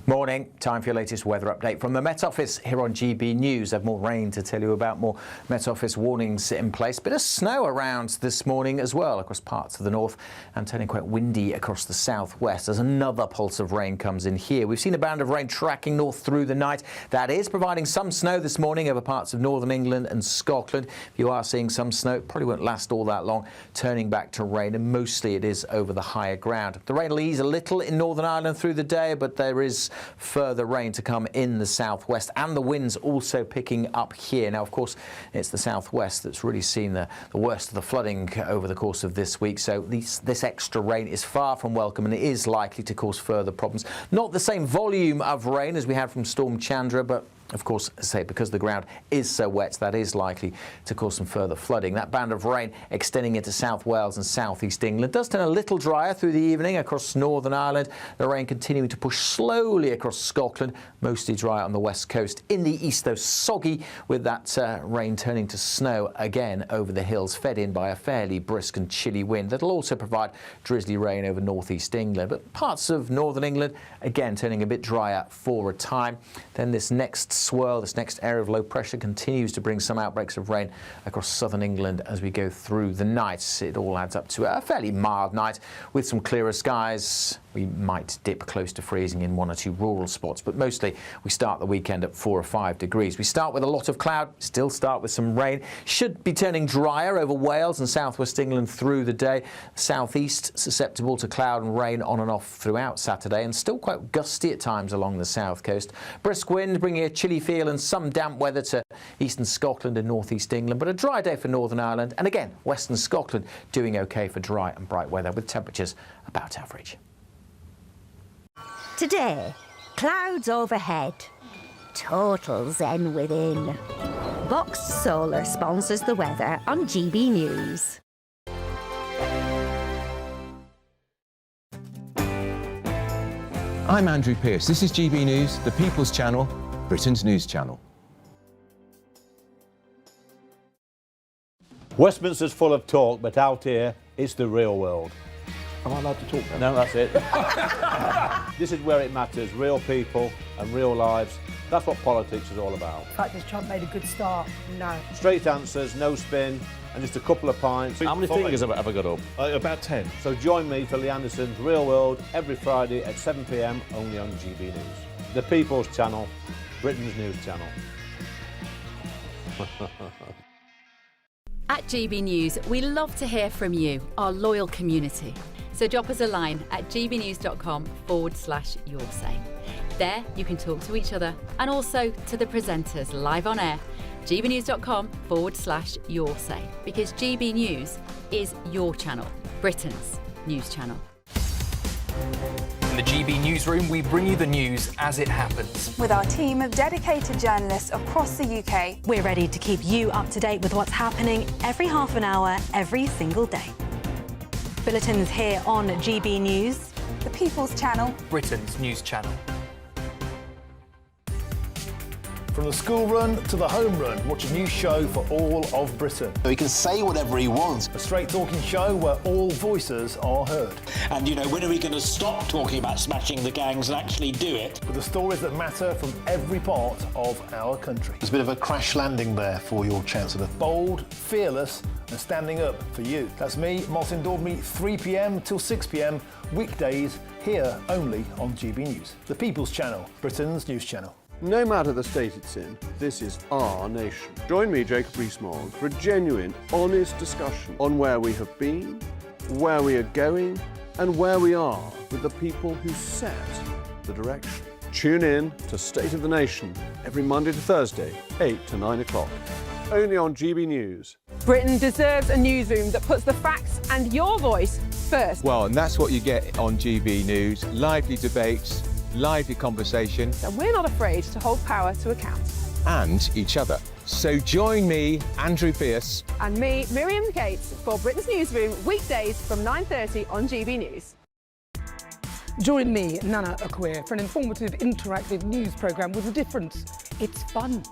S9: Morning. Time for your latest weather update from the Met Office here on GB News. I have more rain to tell you about, more Met Office warnings in place. Bit of snow around this morning as well across parts of the north and turning quite windy across the southwest as another pulse of rain comes in here. We've seen a band of rain tracking north through the night. That is providing some snow this morning over parts of northern England and Scotland. If you are seeing some snow, it probably won't last all that long, turning back to rain, and mostly it is over the higher ground. The rain will ease a little in Northern Ireland through the day, but there is further rain to come in the southwest, and the winds also picking up here. Now, of course, it's the southwest that's really seen the worst of the flooding over the course of this week, so this extra rain is far from welcome, and it is likely to cause further problems. Not the same volume of rain as we had from Storm Chandra, but of course, as I say, because the ground is so wet, that is likely to cause some further flooding. That band of rain extending into South Wales and South East England does turn a little drier through the evening across Northern Ireland. The rain continuing to push slowly across Scotland, mostly dry on the west coast. In the east, though, soggy, with that rain turning to snow again over the hills, fed in by a fairly brisk and chilly wind. That'll also provide drizzly rain over northeast England. But parts of Northern England, again, turning a bit drier for a time. Then this next swirl, this next area of low pressure continues to bring some outbreaks of rain across southern England as we go through the night. It all adds up to a fairly mild night with some clearer skies. We might dip close to freezing in one or two rural spots, but mostly we start the weekend at 4 or 5 degrees. We start with a lot of cloud, still start with some rain. Should be turning drier over Wales and southwest England through the day. Southeast susceptible to cloud and rain on and off throughout Saturday, and still quite gusty at times along the south coast. Brisk wind bringing a chilly feel and some damp weather to eastern Scotland and northeast England, but a dry day for Northern Ireland, and again western Scotland doing okay for dry and bright weather with temperatures about average.
S12: Today, clouds overhead, total zen within. Boxed Solar sponsors the weather on GB News.
S13: I'm Andrew Pearce. This is GB News, the People's Channel, Britain's news channel.
S14: Westminster's full of talk, but out here, it's the real world.
S19: Am I allowed to talk then?
S14: No, that's it. This is where it matters, real people and real lives. That's what politics is all about.
S18: The fact is Trump made a good start, no.
S14: Straight answers, no spin, and just a couple of pints.
S19: How many fingers have I got up?
S14: About 10. So join me for Lee Anderson's Real World every Friday at 7 p.m. only on GB News. The People's Channel, Britain's news channel.
S21: At GB News, we love to hear from you, our loyal community. So drop us a line at gbnews.com/yoursay. There you can talk to each other and also to the presenters live on air. gbnews.com/yoursay, because GB News is your channel, Britain's news channel.
S25: In the GB Newsroom, we bring you the news as it happens.
S26: With our team of dedicated journalists across the UK,
S27: we're ready to keep you up to date with what's happening every half an hour, every single day. Bulletins here on GB News,
S26: the People's Channel,
S25: Britain's news channel.
S3: From the school run to the home run, watch a new show for all of Britain.
S10: He can say whatever he wants.
S3: A straight talking show where all voices are heard.
S16: And, you know, when are we going to stop talking about smashing the gangs and actually do it?
S3: With the stories that matter from every part of our country.
S10: There's a bit of a crash landing there for your Chancellor.
S3: Bold, fearless and standing up for you. That's me, Martin Daubney, 3 p.m. till 6 p.m, weekdays, here only on GB News. The People's Channel, Britain's news channel.
S17: No matter the state it's in, this is our nation. Join me, Jacob Rees-Mogg, for a genuine, honest discussion on where we have been, where we are going, and where we are with the people who set the direction. Tune in to State of the Nation every Monday to Thursday, 8 to 9 o'clock, only on GB News.
S18: Britain deserves a newsroom that puts the facts and your voice first.
S13: Well, and that's what you get on GB News. Lively debates, lively conversation.
S18: And we're not afraid to hold power to account.
S13: And each other. So join me, Andrew Pearce.
S18: And me, Miriam Gates, for Britain's Newsroom, weekdays from 9:30 on GB News.
S22: Join me, Nana Akwe, for an informative, interactive news programme with a difference. It's fun.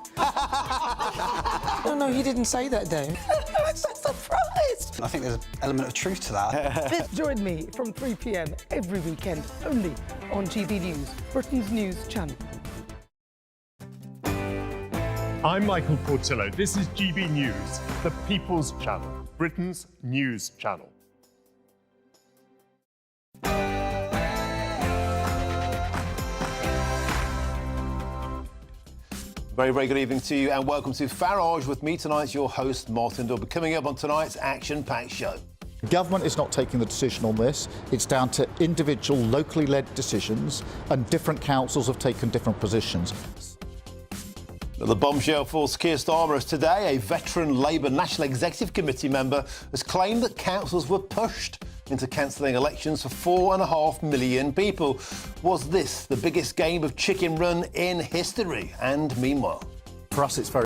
S23: No, he didn't say that, Dave.
S22: I'm so surprised.
S23: I think there's an element of truth to that.
S22: Join me from 3 p.m. every weekend, only on GB News, Britain's news channel.
S24: I'm Michael Portillo. This is GB News, the People's Channel, Britain's news channel.
S10: Very, very good evening to you and welcome to Farage. With me tonight, your host, Martin Daubney. Coming up on tonight's action-packed show.
S11: Government is not taking the decision on this. It's down to individual, locally led decisions, and different councils have taken different positions.
S10: The bombshell for Keir Starmer is today a veteran Labour National Executive Committee member has claimed that councils were pushed into cancelling elections for 4.5 million people. Was this the biggest game of chicken run in history? And meanwhile,
S11: for us, it's very